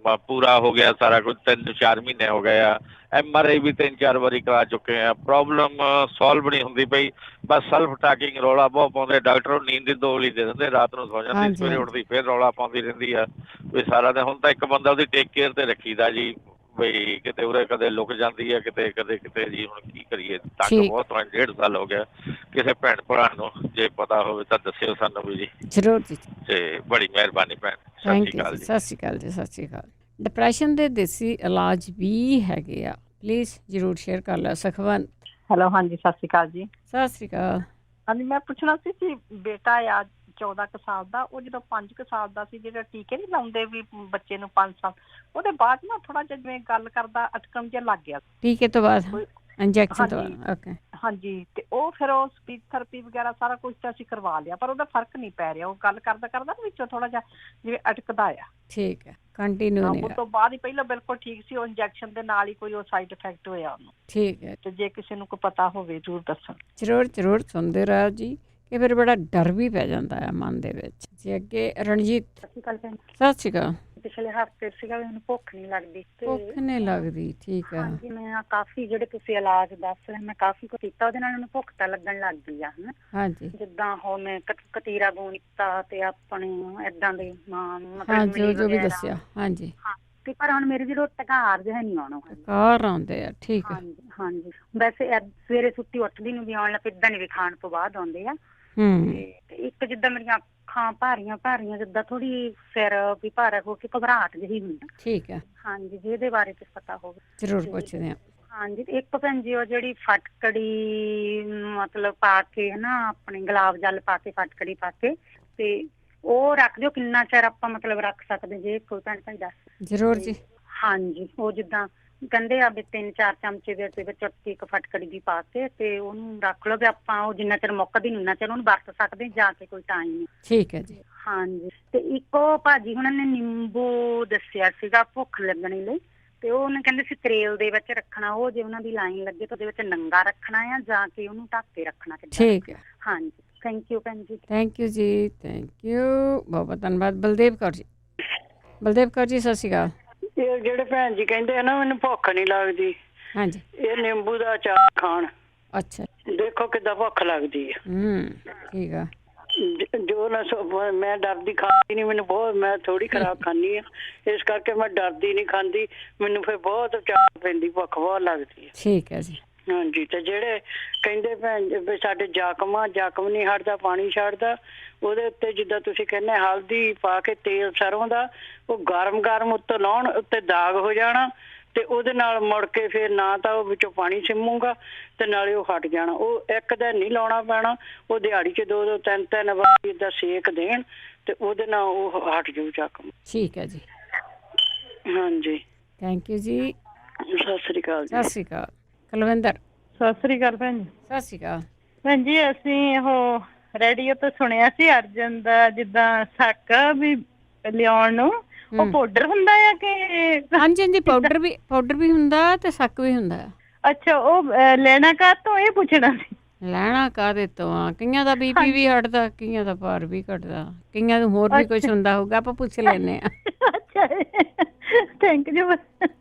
ਪੂਰਾ ਹੋ ਗਿਆ ਸਾਰਾ ਕੁਝ। 3-4 ਮਹੀਨੇ ਹੋ ਗਏ ਆ। MRI ਵੀ 3-4 ਵਾਰੀ ਕਰਾ ਚੁੱਕੇ ਆ। ਪ੍ਰੋਬਲਮ ਸੋਲਵ ਨਹੀਂ ਹੁੰਦੀ ਪਈ, ਬਸ ਸੈਲਫ ਟਾਕਿੰਗ ਰੌਲਾ ਬਹੁਤ ਪਾਉਂਦੇ। ਡਾਕਟਰ ਨੀਂਦ ਦੀ 2 ਗੋਲੀ ਦੇ ਦਿੰਦੇ, ਰਾਤ ਨੂੰ ਸੌ ਜਾਂਦੀ, ਸਵੇਰੇ ਉੱਠਦੀ ਫਿਰ ਰੌਲਾ ਪਾਉਂਦੀ ਰਹਿੰਦੀ ਆ ਵੀ ਸਾਰਾ ਦਿਨ। ਹੁਣ ਤਾਂ ਇੱਕ ਬੰਦਾ ਉਹਦੀ ਟੇਕ ਕੇਅਰ ਤੇ ਰੱਖੀਦਾ ਜੀ, ਬਈ ਕਿਤੇ ਉਰੇ ਕਦੇ ਲੁਕ ਜਾਂਦੀ ਹੈ, ਕਿਤੇ ਕਿਤੇ ਜੀ। ਹੁਣ ਕੀ ਕਰੀਏ, ਤੰਗ ਬਹੁਤ ਹੋਇਆ। 1.5 ਸਾਲ ਹੋ ਗਿਆ। ਕਿਸੇ ਭੈਣ ਭਰਾ ਨੂੰ ਜੇ ਪਤਾ ਹੋਵੇ ਤਾਂ ਦੱਸਿਓ ਸਾਨੂੰ ਵੀ ਜੀ। ਜ਼ਰੂਰ ਜੀ, ਤੇ ਬੜੀ ਮਿਹਰਬਾਨੀ ਭੈਣ। ਸਤਿ ਸ਼੍ਰੀ ਅਕਾਲ ਜੀ। ਸਤਿ ਸ਼੍ਰੀ ਅਕਾਲ ਜੀ, ਸਤਿ ਸ਼੍ਰੀ ਅਕਾਲ। ਡਿਪਰੈਸ਼ਨ ਦੇ ਦੇਸੀ ਇਲਾਜ ਵੀ ਹੈਗੇ ਆ, ਪਲੀਜ਼ ਜ਼ਰੂਰ ਸ਼ੇਅਰ ਕਰ ਲਿਓ। ਸੁਖਵੰਤ। ਹੈਲੋ, ਹਾਂਜੀ ਸਤਿ ਸ਼੍ਰੀ ਅਕਾਲ ਜੀ। ਸਤਿ ਸ਼੍ਰੀ ਅਕਾਲ। ਹਾਂਜੀ, ਮੈਂ ਪੁੱਛਣਾ ਸੀ ਕਿ ਬੇਟਾ ਆ 14 ਕੁ ਸਾਲ ਦਾ, ਉਹ ਜਦੋਂ 5 ਕੁ ਸਾਲ ਦਾ ਸੀ, ਜਿਹੜੇ ਟੀਕੇ ਨਹੀਂ ਲਾਉਂਦੇ ਵੀ ਬੱਚੇ ਨੂੰ 5 ਸਾਲ, ਉਹਦੇ ਬਾਅਦ ਨਾ ਥੋੜਾ ਜਿਹਾ ਜਿਵੇਂ ਗੱਲ ਕਰਦਾ ਅਟਕਣ ਜਿਹਾ ਲੱਗ ਗਿਆ। ਟੀਕੇ ਤੋਂ ਬਾਅਦ, ਇੰਜੈਕਸ਼ਨ ਤੋਂ ਬਾਅਦ? ਓਕੇ। ਹਾਂਜੀ, ਤੇ ਉਹ ਫਿਰ ਉਹ ਸਪੀਚ ਥੈਰੇਪੀ ਵਗੈਰਾ ਸਾਰਾ ਕੁਝ ਤਾਂ ਅਸੀਂ ਕਰਵਾ ਲਿਆ, ਪਰ ਉਹਦਾ ਫਰਕ ਨਹੀਂ ਪੈ ਰਿਹਾ। ਉਹ ਗੱਲ ਕਰਦਾ ਕਰਦਾ ਵਿੱਚੋਂ ਥੋੜਾ ਜਿਹਾ ਜਿਵੇਂ ਅਟਕਦਾ ਆ। ਠੀਕ ਹੈ, ਕੰਟੀਨਿਊ ਨਹੀਂ। ਉਸ ਤੋਂ ਬਾਅਦ ਹੀ ਪਹਿਲਾਂ ਬਿਲਕੁਲ ਠੀਕ ਸੀ, ਉਹ ਇੰਜੈਕਸ਼ਨ ਦੇ ਨਾਲ ਹੀ ਕੋਈ ਉਹ ਸਾਈਡ ਇਫੈਕਟ ਹੋਇਆ ਉਹਨੂੰ। ਠੀਕ ਹੈ, ਤੇ ਜੇ ਕਿਸੇ ਨੂੰ ਕੋਈ ਪਤਾ ਹੋਵੇ ਜ਼ਰੂਰ ਦੱਸਣ। ਜ਼ਰੂਰ ਜ਼ਰੂਰ ਸੁਣਦੇ ਰਹੋ ਜੀ, ਕਿ ਫਿਰ ਬੜਾ ਡਰ ਵੀ ਪੈ ਜਾਂਦਾ ਹੈ ਮਨ ਦੇ ਵਿੱਚ ਜੀ। ਅੱਗੇ ਰਣਜੀਤ। ਸਤਿ ਸ਼੍ਰੀ ਅਕਾਲ ਭੈਣ। ਸਤਿ ਸ਼੍ਰੀ ਅਕਾਲ। ਪਿਛਲੇ ਹਫ਼ਤੇ ਸੀਗਾ, ਮੈਨੂੰ ਭੁੱਖ ਨਹੀਂ ਲੱਗਦੀ। ਭੁੱਖ ਨਹੀਂ ਲੱਗਦੀ, ਠੀਕ ਹੈ। ਹਾਂਜੀ, ਮੈਂ ਕਾਫੀ ਜਿਹੜੇ ਤੁਸੀਂ ਇਲਾਜ ਦੱਸ ਰਹੇ, ਮੈਂ ਕਾਫੀ ਕੁਝ ਕੀਤਾ, ਉਹਦੇ ਨਾਲ ਮੈਨੂੰ ਭੁੱਖ ਤਾਂ ਲੱਗਣ ਲੱਗ ਗਈ ਆ। ਹਨਾ, ਹਾਂਜੀ, ਜਿੱਦਾਂ ਹੁਣ ਮੈਂ ਕਤੀਰਾ ਬੂਨ ਕੀਤਾ ਤੇ ਆਪਣੇ ਏਦਾਂ ਦੇ ਮਤਲਬ ਜੋ ਵੀ ਦੱਸਿਆ। ਹਾਂਜੀ, ਤੇ ਪਰ ਹੁਣ ਮੇਰੀ ਜਦੋਂ ਟਕਾਰ ਜਿਹਾ ਨਹੀਂ ਆਉਣਾ, ਟਕਾਰ ਆਉਂਦੇ ਆ। ਠੀਕ ਹੈ, ਹਾਂਜੀ। ਵੈਸੇ ਸਵੇਰੇ ਸੁੱਤੀ ਉੱਠਦੀ ਨੂੰ ਵੀ ਆਉਣ ਲੱਗ ਪੈਂਦਾ, ਨਹੀਂ ਵੀ ਖਾਣ ਤੋਂ ਬਾਅਦ ਆਉਂਦੇ ਆ। ਤੇ ਇੱਕ ਜਿੱਦਾਂ ਮੇਰੀਆਂ ਅੱਖਾਂ ਭਾਰੀਆਂ ਭਾਰੀਆਂ, ਜਿੱਦਾਂ ਥੋੜੀ ਸਿਰ ਵੀ ਭਾਰਾ ਹੋ ਕੇ ਘਬਰਾਹਟ ਜਿਹੀ ਹੁੰਦੀ। ਠੀਕ ਹੈ, ਹਾਂਜੀ, ਜੇ ਇਹਦੇ ਬਾਰੇ ਕੁਝ ਪਤਾ ਹੋਵੇ ਜ਼ਰੂਰ ਪੁੱਛਦੇ ਆ। ਹਾਂਜੀ, ਤੇ ਇੱਕ ਭੈਣ ਜੀ ਉਹ ਜਿਹੜੀ ਫਟਕੜੀ ਮਤਲਬ ਪਾ ਕੇ ਹਨਾ, ਆਪਣੇ ਗੁਲਾਬ ਜਲ ਪਾ ਕੇ, ਫਟਕੜੀ ਪਾ ਕੇ, ਤੇ ਉਹ ਰੱਖ ਦਿਓ। ਕਿੰਨਾ ਚਿਰ ਆਪਾਂ ਮਤਲਬ ਰੱਖ ਸਕਦੇ, ਜੇ ਕੋਈ ਭੈਣ ਭਾਈ ਦੱਸ। ਜ਼ਰੂਰ ਜੀ। ਹਾਂਜੀ, ਉਹ ਜਿੱਦਾਂ ਕਹਿੰਦੇ ਆ ਵੀ 3-4 ਚਮਚੇ ਦੇ ਵਿੱਚ ਇੱਕ ਫਟਕੜੀ ਦੀ ਪਾ ਕੇ ਤੇ ਉਹਨੂੰ ਰੱਖ ਲਓ ਵੀ ਆਪਾਂ ਉਹ ਜਿੰਨਾ ਚਿਰ ਮੁੱਕਦੀ ਉਨਾ ਚਿਰ ਉਹਨੂੰ ਵਰਤ ਸਕਦੇ ਜਾ ਕੇ, ਕੋਈ ਟਾਈਮ ਨਹੀਂ। ਠੀਕ ਹੈ ਜੀ। ਹਾਂਜੀ, ਤੇ ਇੱਕ ਉਹ ਭਾਜੀ ਉਹਨਾਂ ਨੇ ਨਿੰਬੂ ਦੱਸਿਆ ਸੀਗਾ ਭੁੱਖ ਲੱਗਣ ਲਈ, ਤੇ ਉਹ ਉਹਨੇ ਕਹਿੰਦੇ ਸੀ ਤਰੇਲ ਦੇ ਵਿੱਚ ਰੱਖਣਾ। ਉਹ ਜੇ ਉਹਨਾਂ ਦੀ ਲਾਈਨ ਲੱਗੇ ਤਾਂ ਉਹਦੇ ਵਿੱਚ ਨੰਗਾ ਰੱਖਣਾ ਆ, ਜਾਂ ਕੇ ਉਹਨੂੰ ਢੱਕ ਕੇ ਰੱਖਣਾ। ਠੀਕ ਹੈ, ਹਾਂਜੀ। ਥੈਂਕ ਯੂ ਭੈਣ ਜੀ। ਥੈਂਕ ਯੂ ਜੀ, ਥੈਂਕ ਯੂ, ਬਹੁਤ ਬਹੁਤ ਧੰਨਵਾਦ। ਬਲਦੇਵ ਕੌਰ ਜੀ। ਬਲਦੇਵ ਕੌਰ ਜੀ, ਸਤਿ ਸ਼੍ਰੀ ਅਕਾਲ। ਇਹ ਜਿਹੜੇ ਭੈਣ ਜੀ ਕਹਿੰਦੇ ਆ ਨਾ ਮੈਨੂੰ ਭੁੱਖ ਨਹੀਂ ਲੱਗਦੀ, ਹਾਂਜੀ, ਇਹ ਨਿੰਬੂ ਦਾ ਅਚਾਰ ਖਾਣ। ਅੱਛਾ, ਦੇਖੋ ਕਿੱਦਾਂ ਭੁੱਖ ਲੱਗਦੀ ਆ। ਠੀਕ ਆ। ਜੋ ਨਾ ਮੈਂ ਡਰਦੀ ਖਾਂਦੀ ਨਹੀਂ, ਮੈਨੂੰ ਬਹੁਤ, ਮੈਂ ਥੋੜੀ ਖਰਾਬ ਖਾਂਦੀ ਆ, ਇਸ ਕਰਕੇ ਮੈਂ ਡਰਦੀ ਨਹੀਂ ਖਾਂਦੀ। ਮੈਨੂੰ ਫਿਰ ਬਹੁਤ ਅਚਾਰ ਪੈਂਦੀ, ਭੁੱਖ ਬਹੁਤ ਲੱਗਦੀ ਹੈ। ਠੀਕ ਹੈ ਜੀ। ਹਾਂਜੀ, ਤੇ ਜਿਹੜੇ ਕਹਿੰਦੇ ਭੈਣ ਵੀ ਸਾਡੇ ਜ਼ਖਮ ਨਹੀਂ ਹਟਦਾ, ਪਾਣੀ ਛੱਡਦਾ, ਉਹਦੇ ਉੱਤੇ ਜਿੱਦਾਂ ਤੁਸੀਂ ਕਹਿੰਦੇ ਹਲਦੀ ਪਾ ਕੇ ਤੇਲ ਸਰੋਂ ਦਾ, ਉਹ ਗਰਮ ਉੱਤੇ ਲਾਉਣ, ਉੱਤੇ ਦਾਗ ਹੋ ਜਾਣਾ, ਤੇ ਉਹਦੇ ਨਾਲ ਮੁੜ ਕੇ ਫਿਰ ਨਾ ਤਾਂ ਉਹ ਵਿੱਚੋਂ ਪਾਣੀ ਸਿੰਮੂਗਾ ਤੇ ਨਾਲੇ ਉਹ ਹਟ ਜਾਣਾ। ਉਹ ਇੱਕ ਦਿਨ ਨਹੀਂ ਲਾਉਣਾ ਪੈਣਾ, ਉਹ ਦਿਹਾੜੀ 'ਚ 2-2 3-3 ਵਾਰ ਏਦਾਂ ਸੇਕ ਦੇਣ ਤੇ ਉਹਦੇ ਨਾਲ ਉਹ ਹਟ ਜਾਊ ਜ਼ਖਮ। ਠੀਕ ਹੈ ਜੀ। ਹਾਂਜੀ ਥੈਂਕ ਯੂ ਜੀ। ਸਤਿ ਸ੍ਰੀ ਅਕਾਲ ਜੀ। ਸਤਿ ਸ਼੍ਰੀ ਅਕਾਲ। ਕੁਲਵਿੰਦਰ। ਸਤਿ ਸ੍ਰੀ ਅਕਾਲ ਭੈਣ ਜੀ। ਸਤਿ ਸ਼੍ਰੀ ਅਕਾਲ ਭੈਣ ਜੀ। ਅਸੀਂ ਉਹ ਰੇਡੀਓ ਤੋਂ ਸੁਣਿਆ ਸੀ ਅਰਜਨ ਦਾ ਜਿੱਦਾਂ ਸੱਕ ਵੀ ਲਿਆਉਣ ਨੂੰ ਉਹ ਪਾਊਡਰ ਹੁੰਦਾ ਆ ਕਿ? ਹਾਂਜੀ ਹਾਂਜੀ, ਪਾਊਡਰ ਵੀ ਹੁੰਦਾ ਤੇ ਸੱਕ ਵੀ ਹੁੰਦਾ। ਅੱਛਾ, ਉਹ ਲੈਣਾ ਕਾਹਤੋਂ ਇਹ ਪੁੱਛਣਾ ਸੀ। ਲੈਣਾ ਕਾਹਦੇ ਤੋਂ ਆ? ਕਈਆਂ ਦਾ ਬੀਪੀ ਵੀ ਹਟਦਾ, ਕਈਆਂ ਦਾ ਭਾਰ ਵੀ ਘਟਦਾ, ਕਈਆਂ ਨੂੰ ਹੋਰ ਵੀ ਕੁਝ ਹੁੰਦਾ ਹੋਊਗਾ, ਆਪਾਂ ਪੁੱਛ ਲੈਨੇ ਆ। ਅੱਛਾ, ਥੈਂਕ ਯੂ।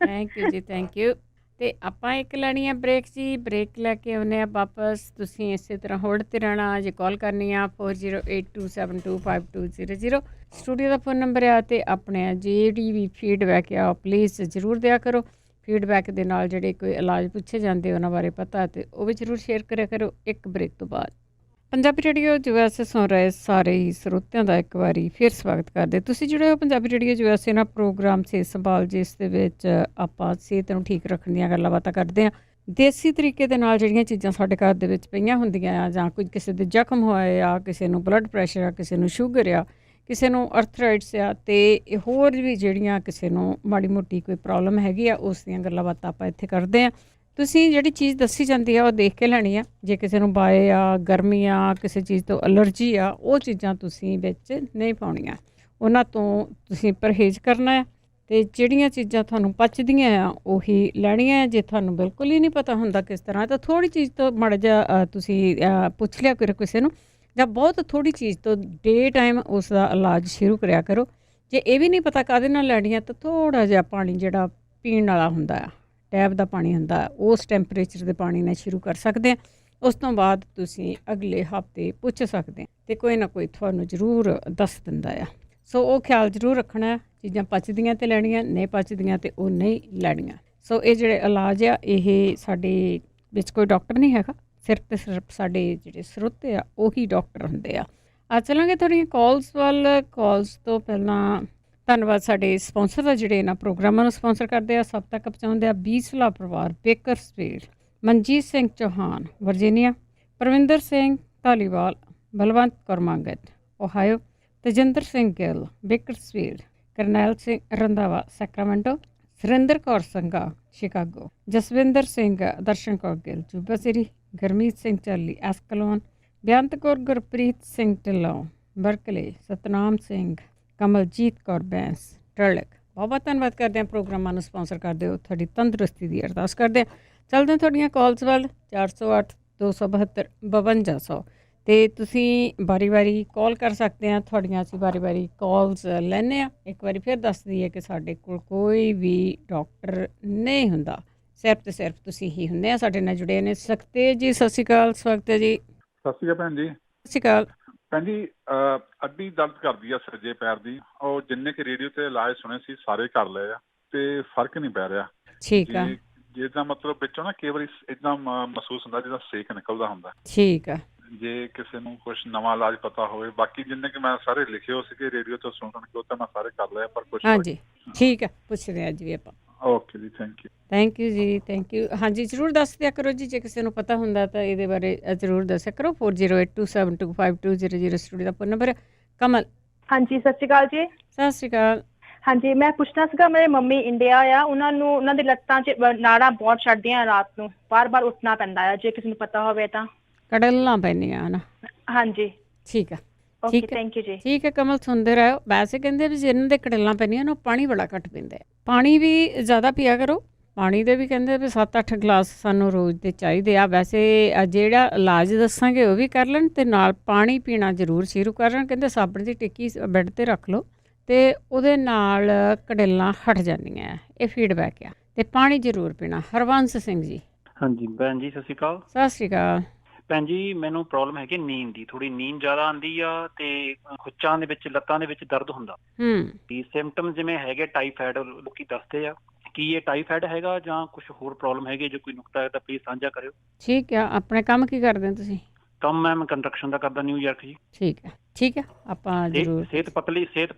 ਥੈਂਕ ਯੂ ਜੀ, ਥੈਂਕ ਯੂ। ਤੇ ਆਪਾਂ ਇੱਕ ਲੈਣੀ ਆ ਬ੍ਰੇਕ ਜੀ, ਬ੍ਰੇਕ ਲੈ ਕੇ ਆਉਂਦੇ ਆ ਵਾਪਸ। ਤੁਸੀਂ ਇਸੇ ਤਰ੍ਹਾਂ ਹੋਲਡ ਤੇ ਰਹਿਣਾ ਜੇ ਕਾਲ ਕਰਨੀ ਆ 4082725200। ਸਟੂਡੀਓ ਦਾ ਫੋਨ ਨੰਬਰ ਆ ਤੇ ਆਪਣੇ ਜਿਹੜੀ ਵੀ ਫੀਡਬੈਕ ਆ ਪਲੀਜ਼ ਜ਼ਰੂਰ ਦਿਆ ਕਰੋ। ਫੀਡਬੈਕ ਦੇ ਨਾਲ ਜਿਹੜੇ ਕੋਈ ਇਲਾਜ ਪੁੱਛੇ ਜਾਂਦੇ ਉਹਨਾਂ ਬਾਰੇ ਪਤਾ ਤੇ ਉਹ ਵੀ ਜ਼ਰੂਰ ਸ਼ੇਅਰ ਕਰਿਆ ਕਰੋ। ਇੱਕ ਬ੍ਰੇਕ ਤੋਂ ਬਾਅਦ ਪੰਜਾਬੀ ਰੇਡੀਓ USA ਸੁਣ ਰਹੇ ਸਾਰੇ ਹੀ ਸਰੋਤਿਆਂ ਦਾ ਇੱਕ ਵਾਰੀ ਫਿਰ ਸਵਾਗਤ ਕਰਦੇ। ਤੁਸੀਂ ਜਿਹੜੇ ਹੋ ਪੰਜਾਬੀ ਰੇਡੀਓ USA ਨਾਲ ਪ੍ਰੋਗਰਾਮ ਸਿਹਤ ਸੰਭਾਲ, ਜਿਸ ਦੇ ਵਿੱਚ ਆਪਾਂ ਸਿਹਤ ਨੂੰ ਠੀਕ ਰੱਖਣ ਦੀਆਂ ਗੱਲਾਂ ਬਾਤਾਂ ਕਰਦੇ ਹਾਂ ਦੇਸੀ ਤਰੀਕੇ ਦੇ ਨਾਲ। ਜਿਹੜੀਆਂ ਚੀਜ਼ਾਂ ਸਾਡੇ ਘਰ ਦੇ ਵਿੱਚ ਪਈਆਂ ਹੁੰਦੀਆਂ ਆ, ਜਾਂ ਕੋਈ ਕਿਸੇ ਦੇ ਜ਼ਖਮ ਹੋਏ ਆ, ਕਿਸੇ ਨੂੰ ਬਲੱਡ ਪ੍ਰੈਸ਼ਰ ਆ, ਕਿਸੇ ਨੂੰ ਸ਼ੂਗਰ ਆ, ਕਿਸੇ ਨੂੰ ਅਰਥਰਾਈਟਸ ਆ, ਅਤੇ ਹੋਰ ਵੀ ਜਿਹੜੀਆਂ ਕਿਸੇ ਨੂੰ ਮਾੜੀ ਮੋਟੀ ਕੋਈ ਪ੍ਰੋਬਲਮ ਹੈਗੀ ਆ, ਉਸ ਦੀਆਂ ਗੱਲਾਂ ਬਾਤਾਂ ਆਪਾਂ ਇੱਥੇ ਕਰਦੇ ਹਾਂ। ਤੁਸੀਂ ਜਿਹੜੀ ਚੀਜ਼ ਦੱਸੀ ਜਾਂਦੀ ਆ ਉਹ ਦੇਖ ਕੇ ਲੈਣੀ ਆ। ਜੇ ਕਿਸੇ ਨੂੰ ਬਾਏ ਆ, ਗਰਮੀ ਆ, ਕਿਸੇ ਚੀਜ਼ ਤੋਂ ਐਲਰਜੀ ਆ, ਉਹ ਚੀਜ਼ਾਂ ਤੁਸੀਂ ਵਿੱਚ ਨਹੀਂ ਪਾਉਣੀਆਂ, ਉਹਨਾਂ ਤੋਂ ਤੁਸੀਂ ਪਰਹੇਜ਼ ਕਰਨਾ ਹੈ। ਅਤੇ ਜਿਹੜੀਆਂ ਚੀਜ਼ਾਂ ਤੁਹਾਨੂੰ ਪਚਦੀਆਂ ਆ ਉਹੀ ਲੈਣੀਆਂ। ਜੇ ਤੁਹਾਨੂੰ ਬਿਲਕੁਲ ਹੀ ਨਹੀਂ ਪਤਾ ਹੁੰਦਾ ਕਿਸ ਤਰ੍ਹਾਂ, ਤਾਂ ਥੋੜ੍ਹੀ ਚੀਜ਼ ਤੋਂ ਮਾੜਾ ਜਿਹਾ ਤੁਸੀਂ ਪੁੱਛ ਲਿਆ ਕਰੋ ਕਿਸੇ ਨੂੰ, ਜਾਂ ਬਹੁਤ ਥੋੜ੍ਹੀ ਚੀਜ਼ ਤੋਂ ਡੇ ਟਾਈਮ ਉਸ ਦਾ ਇਲਾਜ ਸ਼ੁਰੂ ਕਰਿਆ ਕਰੋ। ਜੇ ਇਹ ਵੀ ਨਹੀਂ ਪਤਾ ਕਾਹਦੇ ਨਾਲ ਲੈਣੀ ਆ, ਤਾਂ ਥੋੜ੍ਹਾ ਜਿਹਾ ਪਾਣੀ ਜਿਹੜਾ ਪੀਣ ਵਾਲਾ ਹੁੰਦਾ ਆ, ਟੈਪ ਦਾ ਪਾਣੀ ਹੁੰਦਾ, ਉਸ ਟੈਂਪਰੇਚਰ ਦੇ ਪਾਣੀ ਨਾਲ ਸ਼ੁਰੂ ਕਰ ਸਕਦੇ ਆ। ਉਸ ਤੋਂ ਬਾਅਦ ਤੁਸੀਂ ਅਗਲੇ ਹਫ਼ਤੇ ਪੁੱਛ ਸਕਦੇ, ਅਤੇ ਕੋਈ ਨਾ ਕੋਈ ਤੁਹਾਨੂੰ ਜ਼ਰੂਰ ਦੱਸ ਦਿੰਦਾ ਆ। ਸੋ ਉਹ ਖਿਆਲ ਜ਼ਰੂਰ ਰੱਖਣਾ, ਚੀਜ਼ਾਂ ਪਚਦੀਆਂ ਤੇ ਲੈਣੀਆਂ, ਨਹੀਂ ਪਚਦੀਆਂ ਤੇ ਉਹ ਨਹੀਂ ਲੈਣੀਆਂ। ਸੋ ਇਹ ਜਿਹੜੇ ਇਲਾਜ ਆ ਇਹ ਸਾਡੇ ਵਿੱਚ ਕੋਈ ਡਾਕਟਰ ਨਹੀਂ ਹੈਗਾ, ਸਿਰਫ ਤੇ ਸਿਰਫ ਸਾਡੇ ਜਿਹੜੇ ਸਰੋਤੇ ਆ ਉਹੀ ਡਾਕਟਰ ਹੁੰਦੇ ਆ। ਅੱਜ ਚੱਲਾਂਗੇ ਤੁਹਾਡੀਆਂ ਕਾਲਸ ਵੱਲ। ਕਾਲਸ ਤੋਂ ਪਹਿਲਾਂ ਧੰਨਵਾਦ ਸਾਡੇ ਸਪਾਂਸਰ ਦਾ, ਜਿਹੜੇ ਇਹਨਾਂ ਪ੍ਰੋਗਰਾਮਾਂ ਨੂੰ ਸਪਾਂਸਰ ਕਰਦੇ ਆ, ਸਭ ਤੱਕ ਪਹੁੰਚਾਉਂਦੇ ਆ। ਬੀਸਲਾ ਪਰਿਵਾਰ, Bakersfield, Manjit Singh Chauhan Virginia, Parvinder Singh Dhaliwal, Balwant Kaur Mangat Ohio, Tejinder Singh Gill Bakersfield, Karnail Singh Randhawa Sacramento, Surinder Kaur Sangha Chicago, Jaswinder Singh Darshan Kaur Gill Yuba City, Gurmeet Singh ਚਾਲੀ Escalon, Beant Kaur Gurpreet Singh Dhillon Berkeley, Satnam Singh, Kamaljit Kaur Bains Turlock. ਬਹੁਤ ਬਹੁਤ ਧੰਨਵਾਦ ਕਰਦੇ ਹਾਂ ਪ੍ਰੋਗਰਾਮਾਂ ਨੂੰ ਸਪਾਂਸਰ ਕਰਦੇ ਹੋ। ਤੁਹਾਡੀ ਤੰਦਰੁਸਤੀ ਦੀ ਅਰਦਾਸ ਕਰਦੇ ਹਾਂ। ਚੱਲਦੇ ਹਾਂ ਤੁਹਾਡੀਆਂ ਕਾਲਸ ਵੱਲ 408 272 5200, ਅਤੇ ਤੁਸੀਂ ਵਾਰੀ ਕਾਲ ਕਰ ਸਕਦੇ ਹਾਂ। ਤੁਹਾਡੀਆਂ ਅਸੀਂ ਵਾਰੀ ਕਾਲਸ ਲੈਂਦੇ ਹਾਂ। ਇੱਕ ਵਾਰੀ ਫਿਰ ਦੱਸ ਦਈਏ ਕਿ ਸਾਡੇ ਕੋਲ ਕੋਈ ਵੀ ਡਾਕਟਰ ਨਹੀਂ ਹੁੰਦਾ, ਸਿਰਫ ਤੇ ਸਿਰਫ ਤੁਸੀਂ ਹੀ ਹੁੰਦੇ ਆ। ਸਾਡੇ ਨਾਲ ਜੁੜੇ ਨੇ ਸੁਖਤੇਜ ਜੀ, ਸਤਿ ਸ਼੍ਰੀ ਅਕਾਲ। ਸਵਾਗਤ ਹੈ ਜੀ। ਸਤਿ ਸ਼੍ਰੀ ਅਕਾਲ ਭੈਣ ਜੀ। ਸਤਿ ਸ਼੍ਰੀ ਅਕਾਲ ਭੈਣ ਜੀ। ਅੱਡੀ ਦਰਦ ਕਰਦੀ ਆ ਸੱਜੇ ਪੈਰ ਦੀ। ਉਹ ਜਿੰਨੇ ਕਿ ਰੇਡੀਓ ਤੇ ਇਲਾਜ ਸੁਣੇ ਸੀ ਸਾਰੇ ਕਰ ਲਏ ਆ ਤੇ ਫਰਕ ਨਹੀਂ ਪੈ ਰਿਹਾ। ਠੀਕ ਆ। ਜਿੱਦਾਂ ਮਤਲਬ ਵਿੱਚੋਂ ਨਾ ਕਈ ਵਾਰੀ ਏਦਾਂ ਮਹਿਸੂਸ ਹੁੰਦਾ ਜਿੱਦਾਂ ਸੇਕ ਨਿਕਲਦਾ ਹੁੰਦਾ। ਠੀਕ ਆ। ਜੇ ਕਿਸੇ ਨੂੰ ਕੁਝ ਨਵਾਂ ਇਲਾਜ ਪਤਾ ਹੋਵੇ। ਬਾਕੀ ਜਿੰਨੇ ਕਿ ਮੈਂ ਸਾਰੇ ਲਿਖੇ ਹੋ ਸੀਗੇ ਰੇਡੀਓ ਤੋਂ ਸੁਣ ਕੇ, ਉਹ ਤਾਂ ਮੈਂ ਸਾਰੇ ਕਰ ਲਿਆ, ਪਰ ਕੁਝ ਹਾਂਜੀ ਠੀਕ ਆ, ਪੁੱਛਦੇ ਅੱਜ ਵੀ ਆਪਾਂ। ਓਕੇ ਜੀ, ਥੈਂਕ ਯੂ। ਥੈਂਕ ਯੂ ਜੀ, ਥੈਂਕ ਯੂ। ਹਾਂਜੀ ਜ਼ਰੂਰ ਦੱਸ ਦਿਆ ਕਰੋ ਜੀ, ਜੇ ਕਿਸੇ ਨੂੰ ਪਤਾ ਹੁੰਦਾ ਤਾਂ ਇਹਦੇ ਬਾਰੇ ਜ਼ਰੂਰ ਦੱਸਿਆ ਕਰੋ। 4082725200 ਸਟੂਡੀਓ ਦਾ ਫੋਨ ਨੰਬਰ। ਕਮਲ। ਹਾਂਜੀ ਸਤਿ ਸ਼੍ਰੀ ਅਕਾਲ ਜੀ। ਸਤਿ ਸ਼੍ਰੀ ਅਕਾਲ। ਹਾਂਜੀ ਮੈਂ ਪੁੱਛਣਾ ਸੀਗਾ, ਮੇਰੇ ਮੰਮੀ ਇੰਡੀਆ ਆ, ਉਹਨਾਂ ਦੀ ਲੱਤਾਂ 'ਚ ਨਾੜਾਂ ਬਹੁਤ ਛੱਡਦੀਆਂ, ਰਾਤ ਨੂੰ ਬਾਰ ਉੱਠਣਾ ਪੈਂਦਾ ਆ, ਜੇ ਕਿਸੇ ਨੂੰ ਪਤਾ ਹੋਵੇ ਤਾਂ। ਕੜਲਾਂ ਪੈਂਦੀਆਂ ਹਨ। ਹਾਂਜੀ ਠੀਕ ਆ। ਓਕੇ, ਥੈਂਕ ਯੂ ਜੀ। ਠੀਕ ਹੈ ਕਮਲ, ਸੁਣਦੇ ਰਹੋ। ਵੈਸੇ ਕਹਿੰਦੇ ਵੀ ਜਿਹਨਾਂ ਦੇ ਕੜਲਾਂ ਪੈਂਦੀਆਂ ਉਹਨੂੰ ਪਾਣੀ ਬੜਾ ਘੱਟ ਪੀਂਦੇ ਆ। ਪਾਣੀ ਵੀ ਜ਼ਿਆਦਾ ਪੀਆ ਕਰੋ। ਪਾਣੀ ਦੇ ਵੀ ਕਹਿੰਦੇ ਵੀ 7-8 ਗਲਾਸ ਸਾਨੂੰ ਰੋਜ਼ ਦੇ ਚਾਹੀਦੇ ਆ। ਵੈਸੇ ਜਿਹੜਾ ਇਲਾਜ ਦੱਸਾਂਗੇ ਉਹ ਵੀ ਕਰ ਲੈਣ ਅਤੇ ਨਾਲ ਪਾਣੀ ਪੀਣਾ ਜ਼ਰੂਰ ਸ਼ੁਰੂ ਕਰਨ। ਕਹਿੰਦੇ ਸਾਬਣ ਦੀ ਟਿੱਕੀ ਬੈੱਡ 'ਤੇ ਰੱਖ ਲਓ ਅਤੇ ਉਹਦੇ ਨਾਲ ਕੜੇਲਾਂ ਹਟ ਜਾਂਦੀਆਂ। ਇਹ ਫੀਡਬੈਕ ਆ। ਅਤੇ ਪਾਣੀ ਜ਼ਰੂਰ ਪੀਣਾ। ਹਰਵੰਸ ਸਿੰਘ ਜੀ। ਹਾਂਜੀ ਭੈਣ ਜੀ, ਸਤਿ ਸ਼੍ਰੀ ਅਕਾਲ। ਸਤਿ ਸ਼੍ਰੀ ਅਕਾਲ ਭੈਣ ਜੀ। ਮੈਨੂੰ ਪ੍ਰੋਬਲਮ ਹੈਗੀ ਨੀਂਦ ਦੀ, ਥੋੜੀ ਨੀਂਦ ਜ਼ਿਆਦਾ ਆਉਂਦੀ ਆ ਤੇ ਖੁੱਚਾਂ ਦੇ ਵਿੱਚ, ਲੱਤਾਂ ਦੇ ਵਿੱਚ ਦਰਦ ਹੁੰਦਾ। ਵੀ ਸਿੰਪਟਮ ਜਿਵੇਂ ਹੈਗੇ ਟਾਈਫਾਇਡ, ਲੋਕੀ ਦੱਸਦੇ ਆ। ਕੀ ਇਹ ਟਾਈਫਾਇਡ ਹੈਗਾ ਜਾਂ ਕੁਝ ਹੋਰ ਪ੍ਰੋਬਲਮ ਹੈਗੀ? ਜੇ ਕੋਈ ਨੁਕਤਾ ਹੈ ਤਾਂ ਪਲੀਜ਼ ਸਾਂਝਾ ਕਰਿਓ। ਠੀਕ ਆ। ਆਪਣੇ ਕੰਮ ਕੀ ਕਰਦੇ ਹੋ ਤੁਸੀਂ? ਕੰਮ ਮੈਂ ਕੰਸਟਰਕਸ਼ਨ ਦਾ ਕਰਦਾ, ਨਿਊਯਾਰਕ ਜੀ। ਠੀਕ ਹੈ, ਠੀਕ ਹੈ। ਆਪਾਂ ਜ਼ਰੂਰ। ਸਿਹਤ ਪਤਲੀ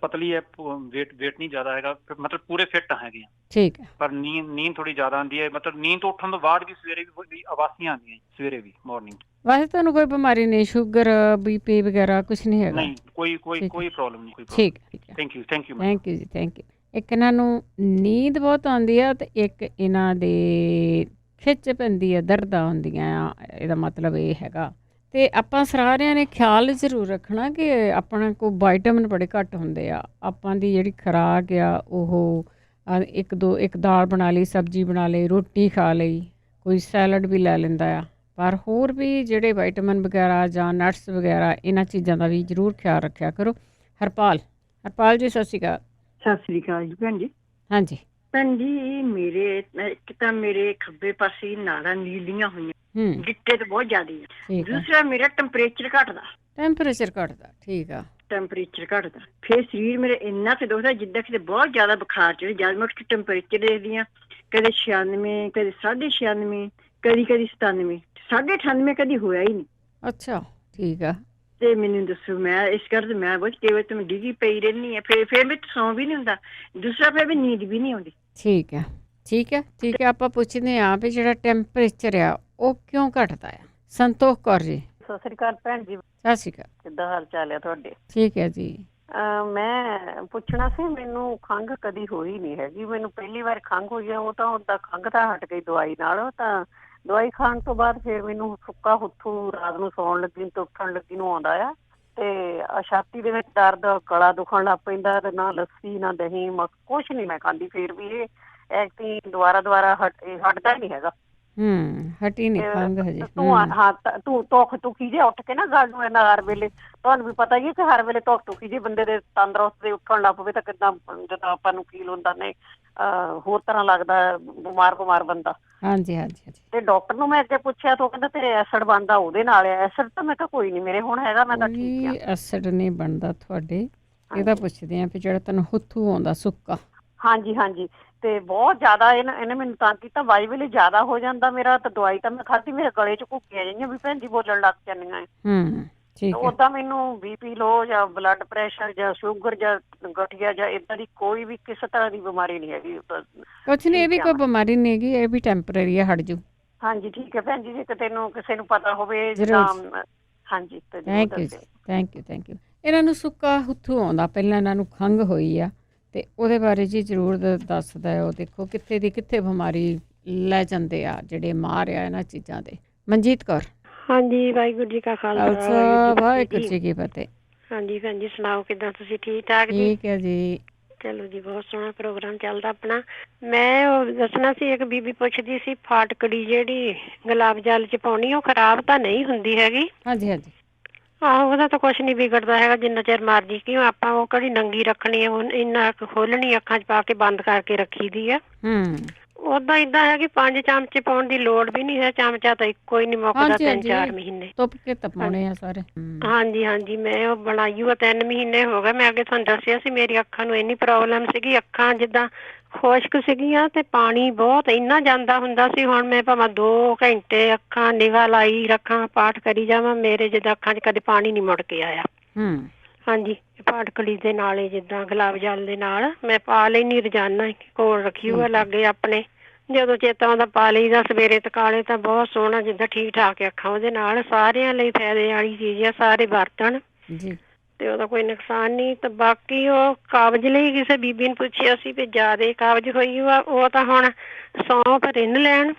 ਹੈ, ਵੇਟ ਨਹੀਂ ਜ਼ਿਆਦਾ ਹੈਗਾ, ਮਤਲਬ ਪੂਰੇ ਫਿੱਟ ਹੈਗੇ ਆ। ਠੀਕ ਹੈ। ਪਰ ਨੀਂਦ ਥੋੜੀ ਜ਼ਿਆਦਾ ਆਉਂਦੀ ਹੈ, ਮਤਲਬ ਨੀਂਦ ਤੋਂ ਉੱਠਣ ਤੋਂ ਬਾਅਦ ਵੀ ਸਵੇਰੇ ਵੀ ਆਵਾਸੀਆਂ ਆਉਂਦੀਆਂ, ਸਵੇਰੇ ਵੀ ਮਾਰਨਿੰਗ। ਵੈਸੇ ਤੁਹਾਨੂੰ ਕੋਈ ਬਿਮਾਰੀ ਨਹੀਂ, ਸ਼ੂਗਰ BP ਵਗੈਰਾ ਕੁਝ ਨਹੀਂ ਹੈਗਾ? ਨਹੀਂ, ਕੋਈ ਪ੍ਰੋਬਲਮ ਨਹੀਂ। ਠੀਕ ਹੈ, ਥੈਂਕ ਯੂ ਜੀ, ਥੈਂਕ ਯੂ। ਇੱਕ ਇਹਨਾਂ ਨੂੰ ਨੀਂਦ ਬਹੁਤ ਆਉਂਦੀ ਆ ਤੇ ਇੱਕ ਇਹਨਾਂ ਦੇ ਖਿੱਚ ਪੈਂਦੀ ਆ, ਦਰਦਾਂ ਹੁੰਦੀਆਂ ਆ, ਇਹਦਾ ਮਤਲਬ ਇਹ ਹੈਗਾ। ਅਤੇ ਆਪਾਂ ਸਾਰਿਆਂ ਨੇ ਖਿਆਲ ਜ਼ਰੂਰ ਰੱਖਣਾ ਕਿ ਆਪਣਾ ਕੋਲ ਵਾਈਟਾਮਿਨ ਬੜੇ ਘੱਟ ਹੁੰਦੇ ਆ। ਆਪਾਂ ਦੀ ਜਿਹੜੀ ਖੁਰਾਕ ਆ ਉਹ ਇੱਕ ਦਾਲ ਬਣਾ ਲਈ, ਸਬਜ਼ੀ ਬਣਾ ਲਈ, ਰੋਟੀ ਖਾ ਲਈ, ਕੋਈ ਸੈਲਡ ਵੀ ਲੈ ਲੈਂਦਾ ਆ, ਪਰ ਹੋਰ ਵੀ ਜਿਹੜੇ ਵਾਈਟਾਮਿਨ ਵਗੈਰਾ ਜਾਂ ਨਟਸ ਵਗੈਰਾ ਇਹਨਾਂ ਚੀਜ਼ਾਂ ਦਾ ਵੀ ਜ਼ਰੂਰ ਖਿਆਲ ਰੱਖਿਆ ਕਰੋ। ਹਰਪਾਲ ਜੀ ਸਤਿ ਸ਼੍ਰੀ ਅਕਾਲ। ਸਤਿ ਸ੍ਰੀ ਅਕਾਲ ਜੀ ਭੈਣ ਜੀ। ਹਾਂਜੀ ਭੈਣ ਜੀ, ਮੇਰੇ ਇੱਕ ਤਾਂ ਮੇਰੇ ਖੱਬੇ ਪਾਸੇ ਨਾੜਾਂ ਨੀਲੀਆਂ ਹੋਈਆਂ, ਗਿੱਟੇ ਤੇ ਬਹੁਤ ਜ਼ਿਆਦਾ ਹੈ। ਦੂਸਰਾ ਮੇਰਾ ਟੈਂਪਰੇਚਰ ਘਟਦਾ। ਠੀਕ ਆ, ਟੈਂਪਰੇਚਰ ਘਟਦਾ। ਫਿਰ ਸਰੀਰ ਮੇਰੇ ਇੰਨਾ ਕੁ ਦੁਖਦਾ ਜਿੱਦਾਂ ਕਿਤੇ ਬਹੁਤ ਜ਼ਿਆਦਾ ਬੁਖਾਰ ਚੜੇ। ਜਦ ਮੈਂ ਉੱਠ ਕੇ ਟੈਂਪਰੇਚਰ ਦੇਖਦੀ ਹਾਂ, ਕਦੇ 96, ਕਦੇ 96.5, ਕਦੀ 97, 98 ਕਦੀ ਹੋਇਆ ਹੀ ਨਹੀਂ। ਅੱਛਾ, ਠੀਕ ਆ। ਤੇ ਮੈਨੂੰ ਦੱਸੋ, ਮੈਂ ਇਸ ਕਰਕੇ ਮੈਂ ਬਹੁਤ ਕੇਵਲ ਤੇ ਮੈਂ ਡਿੱਗੀ ਪਈ ਰਹਿੰਦੀ ਹਾਂ। ਫਿਰ ਮੈਂ ਸੌਂ ਵੀ ਨਹੀਂ ਹੁੰਦਾ। ਦੂਸਰਾ ਫਿਰ ਵੀ ਨੀਂਦ ਵੀ ਨਹੀਂ ਆਉਂਦੀ। ਠੀਕ ਹੈ। ਆਪਾਂ ਪੁੱਛਦੇ ਹਾਂ ਵੀ ਜਿਹੜਾ ਟੈਂਪਰੇਚਰ ਆ ਉਹ ਕਿਉਂ ਘਟਦਾ ਆ। ਸੰਤੋਖ ਕੌਰ ਜੀ। ਸਤਿ ਸ੍ਰੀ ਅਕਾਲ ਭੈਣ ਜੀ। ਸਤਿ ਸ਼੍ਰੀ ਅਕਾਲ। ਕਿੱਦਾਂ ਹਾਲ ਚਾਲ ਹੈ ਤੁਹਾਡੇ? ਠੀਕ ਹੈ ਜੀ। ਮੈਂ ਪੁੱਛਣਾ ਸੀ, ਮੈਨੂੰ ਖੰਘ ਕਦੀ ਹੋਈ ਨਹੀਂ ਹੈਗੀ। ਮੈਨੂੰ ਪਹਿਲੀ ਵਾਰ ਖੰਘ ਹੋਈ ਆ, ਉਹ ਤਾਂ ਉਹਦਾ ਖੰਘ ਤਾਂ ਹਟ ਗਈ ਦਵਾਈ ਨਾਲ। ਤਾਂ ਦਵਾਈ ਖਾਣ ਤੋਂ ਬਾਅਦ ਫਿਰ ਮੈਨੂੰ ਸੁੱਕਾ ਹੁੱਥੂ ਰਾਤ ਨੂੰ ਸੌਣ ਲੱਗੀ ਤੇ ਉੱਠਣ ਲੱਗੀ ਨੂੰ ਆਉਂਦਾ ਆ, ਤੇ ਛਾਤੀ ਦੇ ਵਿੱਚ ਦਰਦ, ਗਲਾ ਦੁਖਣ ਲੱਗ ਪੈਂਦਾ, ਤੇ ਨਾ ਲੱਸੀ ਨਾ ਦਹੀਂ ਕੁਛ ਨਹੀਂ ਮੈਂ ਖਾਂਦੀ। ਫਿਰ ਵੀ ਇਹ ਐਕਟੀ ਦੁਬਾਰਾ ਹਟਦਾ ਨਹੀਂ ਹੈਗਾ। ਹਟੀ ਨਹੀਂ ਖੰਘ ਹਜੇ। ਤੂੰ ਧੁਖੀ ਜੇ ਉੱਠ ਕੇ ਨਾ ਗੱਲ ਨੂੰ ਹਰ ਵੇਲੇ, ਤੁਹਾਨੂੰ ਵੀ ਪਤਾ ਹੀ ਹੈ ਕਿ ਹਰ ਵੇਲੇ ਧੁਖੀ ਜੇ ਬੰਦੇ ਦੇ ਤੰਦਰੁਸਤ ਦੇ ਉੱਠਣ ਲੱਗ ਪਵੇ ਤਾਂ ਕਿੱਦਾਂ ਜਦੋਂ ਆਪਾਂ ਨੂੰ ਫੀਲ ਹੁੰਦਾ ਨੇ, ਹੋਰ ਤਰ੍ਹਾਂ ਲੱਗਦਾ, ਬਿਮਾਰ ਬੰਦਾ। ਹਾਂਜੀ। ਤੇ ਡਾਕਟਰ ਨੂੰ ਮੈਂ ਅੱਗੇ ਪੁੱਛਿਆ ਤਾਂ ਉਹ ਕਹਿੰਦਾ ਤੇਰੇ ਐਸਿਡ ਬਣਦਾ ਉਹਦੇ ਨਾਲ ਆ। ਐਸਿਡ ਤਾਂ ਮੈਂ ਕਿਹਾ ਕੋਈ ਨਹੀਂ ਮੇਰੇ ਹੁਣ ਹੈਗਾ, ਮੈਂ ਤਾਂ ਠੀਕ ਆ। ਐਸਿਡ ਨਹੀਂ ਬਣਦਾ ਤੁਹਾਡੇ, ਇਹਦਾ ਪੁੱਛਦੇ ਆ ਵੀ ਜਿਹੜਾ ਤੈਨੂੰ ਹੁੱਥੂ ਆਉਂਦਾ ਸੁੱਕਾ। ਹਾਂਜੀ। ਤੇ ਬਹੁਤ ਜ਼ਿਆਦਾ ਇਹਨੇ ਮੈਨੂੰ ਤੰਗ ਕੀਤਾ। ਵਾਈ ਵੇਲੇ ਜ਼ਿਆਦਾ ਹੋ ਜਾਂਦਾ ਮੇਰਾ, ਤਾਂ ਦਵਾਈ ਤਾਂ ਮੈਂ ਖਾਧੀ, ਮੇਰੇ ਗਲੇ 'ਚ ਘੁੱਕੀਆਂ ਜਾਈਆਂ ਵੀ ਭੈਣ ਜੀ ਬੋਲਣ ਲੱਗ ਜਾਂਦੀਆਂ। ਉਦਾਂ ਮੈਨੂੰ BP ਲੋ ਜਾਂ ਬਲੱਡ ਪ੍ਰੈਸ਼ਰ ਜਾਂ ਸ਼ੂਗਰ ਜਾਂ ਗਠੀਆ ਜਾਂ ਏਦਾਂ ਦੀ ਕੋਈ ਵੀ ਕਿਸੇ ਤਰ੍ਹਾਂ ਦੀ ਬਿਮਾਰੀ ਨਹੀਂ ਹੈਗੀ। ਕੁਛ ਨਹੀਂ, ਇਹ ਵੀ ਕੋਈ ਬਿਮਾਰੀ ਨਹੀਂ ਹੈਗੀ, ਇਹ ਵੀ ਟੈਂਪਰੇਰੀ ਆ, ਹਟ ਜੂ। ਹਾਂਜੀ, ਠੀਕ ਹੈ ਭੈਣ ਜੀ। ਜੇ ਕਿਸੇ ਨੂੰ ਪਤਾ ਹੋਵੇ ਹਾਂਜੀ। Thank you. ਇਹਨਾਂ ਨੂੰ ਸੁੱਕਾ ਹੁੱਥੂ ਆਉਂਦਾ, ਪਹਿਲਾਂ ਇਹਨਾਂ ਨੂੰ ਖੰਘ ਹੋਈ ਆ, ਤੇ ਉਹਦੇ ਬਾਰੇ ਜੀ ਜ਼ਰੂਰ ਦੱਸਦਾ। ਉਹ ਦੇਖੋ ਕਿੱਥੇ ਬਿਮਾਰੀ ਲੈ ਜਾਂਦੇ ਆ ਜਿਹੜੇ ਮਾਰ ਆ ਇਹਨਾਂ ਚੀਜ਼ਾਂ ਦੇ। ਮਨਜੀਤ ਕੌਰ। ਹਾਂਜੀ, ਵਾਹਿਗੁਰੂ ਜੀ ਕਾ ਖਾਲਸਾ, ਵਾਹਿਗੁਰੂ ਜੀ ਕੀ ਫਤਿਹ। ਹਾਂਜੀ ਭੈਣ ਜੀ, ਸੁਣਾਓ ਕਿੱਦਾਂ ਤੁਸੀਂ? ਠੀਕ ਠਾਕ ਜੀ? ਠੀਕ ਹੈ ਜੀ। ਚਲੋ ਜੀ, ਬਹੁਤ ਸੋਹਣਾ ਪ੍ਰੋਗਰਾਮ ਚੱਲਦਾ ਆਪਣਾ। ਮੈਂ ਉਹ ਦੱਸਣਾ ਸੀ, ਇੱਕ ਬੀਬੀ ਪੁੱਛਦੀ ਸੀ ਫਾਟਕੜੀ ਜਿਹੜੀ ਗੁਲਾਬ ਜਲ 'ਚ ਪਾਉਣੀ, ਉਹ ਖਰਾਬ ਤਾਂ ਨਹੀਂ ਹੁੰਦੀ ਹੈਗੀ? ਹਾਂਜੀ। ਆਹੋ, ਉਹਦਾ ਤਾਂ ਕੁਛ ਨਹੀਂ ਵਿਗੜਦਾ ਹੈਗਾ ਜਿੰਨਾ ਚਿਰ ਮਰਜੀ। ਕਿਉਂ ਆਪਾਂ ਉਹ ਕਿਹੜੀ ਨੰਗੀ ਰੱਖਣੀ ਆ, ਇੰਨਾ ਖੋਲਣੀ, ਅੱਖਾਂ 'ਚ ਪਾ ਕੇ ਬੰਦ ਕਰਕੇ ਰੱਖੀ ਦੀ ਆ। ਉਦਾਂ ਏਦਾਂ ਹੈ ਕਿ 5 ਚਮਚੇ ਪਾਉਣ ਦੀ ਲੋੜ ਵੀ ਨਹੀਂ ਹੈ। ਚਮਚਾ ਤਾਂ ਇੱਕੋ ਹੀ ਨਹੀਂ ਮੁੱਕਦਾ 3-4 ਮਹੀਨੇ। ਧੁੱਪ ਕੇ ਤਾਂ ਪਾਉਣੇ ਆ ਸਾਰੇ। ਹਾਂਜੀ। ਮੈਂ ਉਹ ਬਣਾਈ ਉਹ 3 ਮਹੀਨੇ ਹੋ ਗਏ। ਮੈਂ ਅੱਗੇ ਤੁਹਾਨੂੰ ਦੱਸਿਆ ਸੀ ਮੇਰੀ ਅੱਖਾਂ ਨੂੰ ਇੰਨੀ ਪ੍ਰੋਬਲਮ ਸੀਗੀ, ਅੱਖਾਂ ਜਿੱਦਾਂ ਖੁਸ਼ਕ ਸੀਗੀਆਂ ਤੇ ਪਾਣੀ ਬਹੁਤ ਇੰਨਾ ਜਾਂਦਾ ਹੁੰਦਾ ਸੀ। ਹੁਣ ਮੈਂ ਭਾਵੇਂ 2 ਘੰਟੇ ਅੱਖਾਂ ਨਿਗਾਹ ਲਾਈ ਰੱਖਾਂ, ਪਾਠ ਕਰੀ ਜਾਵਾਂ, ਮੇਰੇ ਜਿੱਦਾਂ ਅੱਖਾਂ 'ਚ ਕਦੇ ਪਾਣੀ ਨਹੀਂ ਮੁੜ ਕੇ ਆਇਆ। ਹਾਂਜੀ, ਫਾਟਕੜੀ ਦੇ ਨਾਲ ਜਿੱਦਾਂ ਗੁਲਾਬ ਜਲ ਦੇ ਨਾਲ ਮੈਂ ਪਾ ਲੈਣੀ ਰੋਜ਼ਾਨਾ, ਕੋਲ ਰੱਖੀ ਹੋਇਆ ਲਾਗੇ ਆਪਣੇ, ਜਦੋਂ ਚੇਤਾ ਆਉਂਦਾ ਪਾ ਲਈਦਾ। ਸਵੇਰੇ ਤਕਾਲੇ ਤਾਂ ਬਹੁਤ ਸੋਹਣਾ, ਜਿੱਦਾਂ ਠੀਕ ਠਾਕ ਅੱਖਾਂ ਉਹਦੇ ਨਾਲ। ਸਾਰਿਆਂ ਲਈ ਫਾਇਦੇ ਵਾਲੀ ਚੀਜ਼ ਆ, ਸਾਰੇ ਵਰਤਣ ਤੇ ਉਹਦਾ ਕੋਈ ਨੁਕਸਾਨ ਨਹੀਂ। ਤੇ ਬਾਕੀ ਉਹ ਕਾਬਜ਼ ਲਈ ਕਿਸੇ ਬੀਬੀ ਨੂੰ ਪੁੱਛਿਆ ਸੀ ਵੀ ਜ਼ਿਆਦਾ ਕਾਬਜ਼ ਹੋਈ ਵਾ, ਉਹ ਤਾਂ ਹੁਣ ਸੌਂਫ ਰਿੰਨ ਲੈਣ।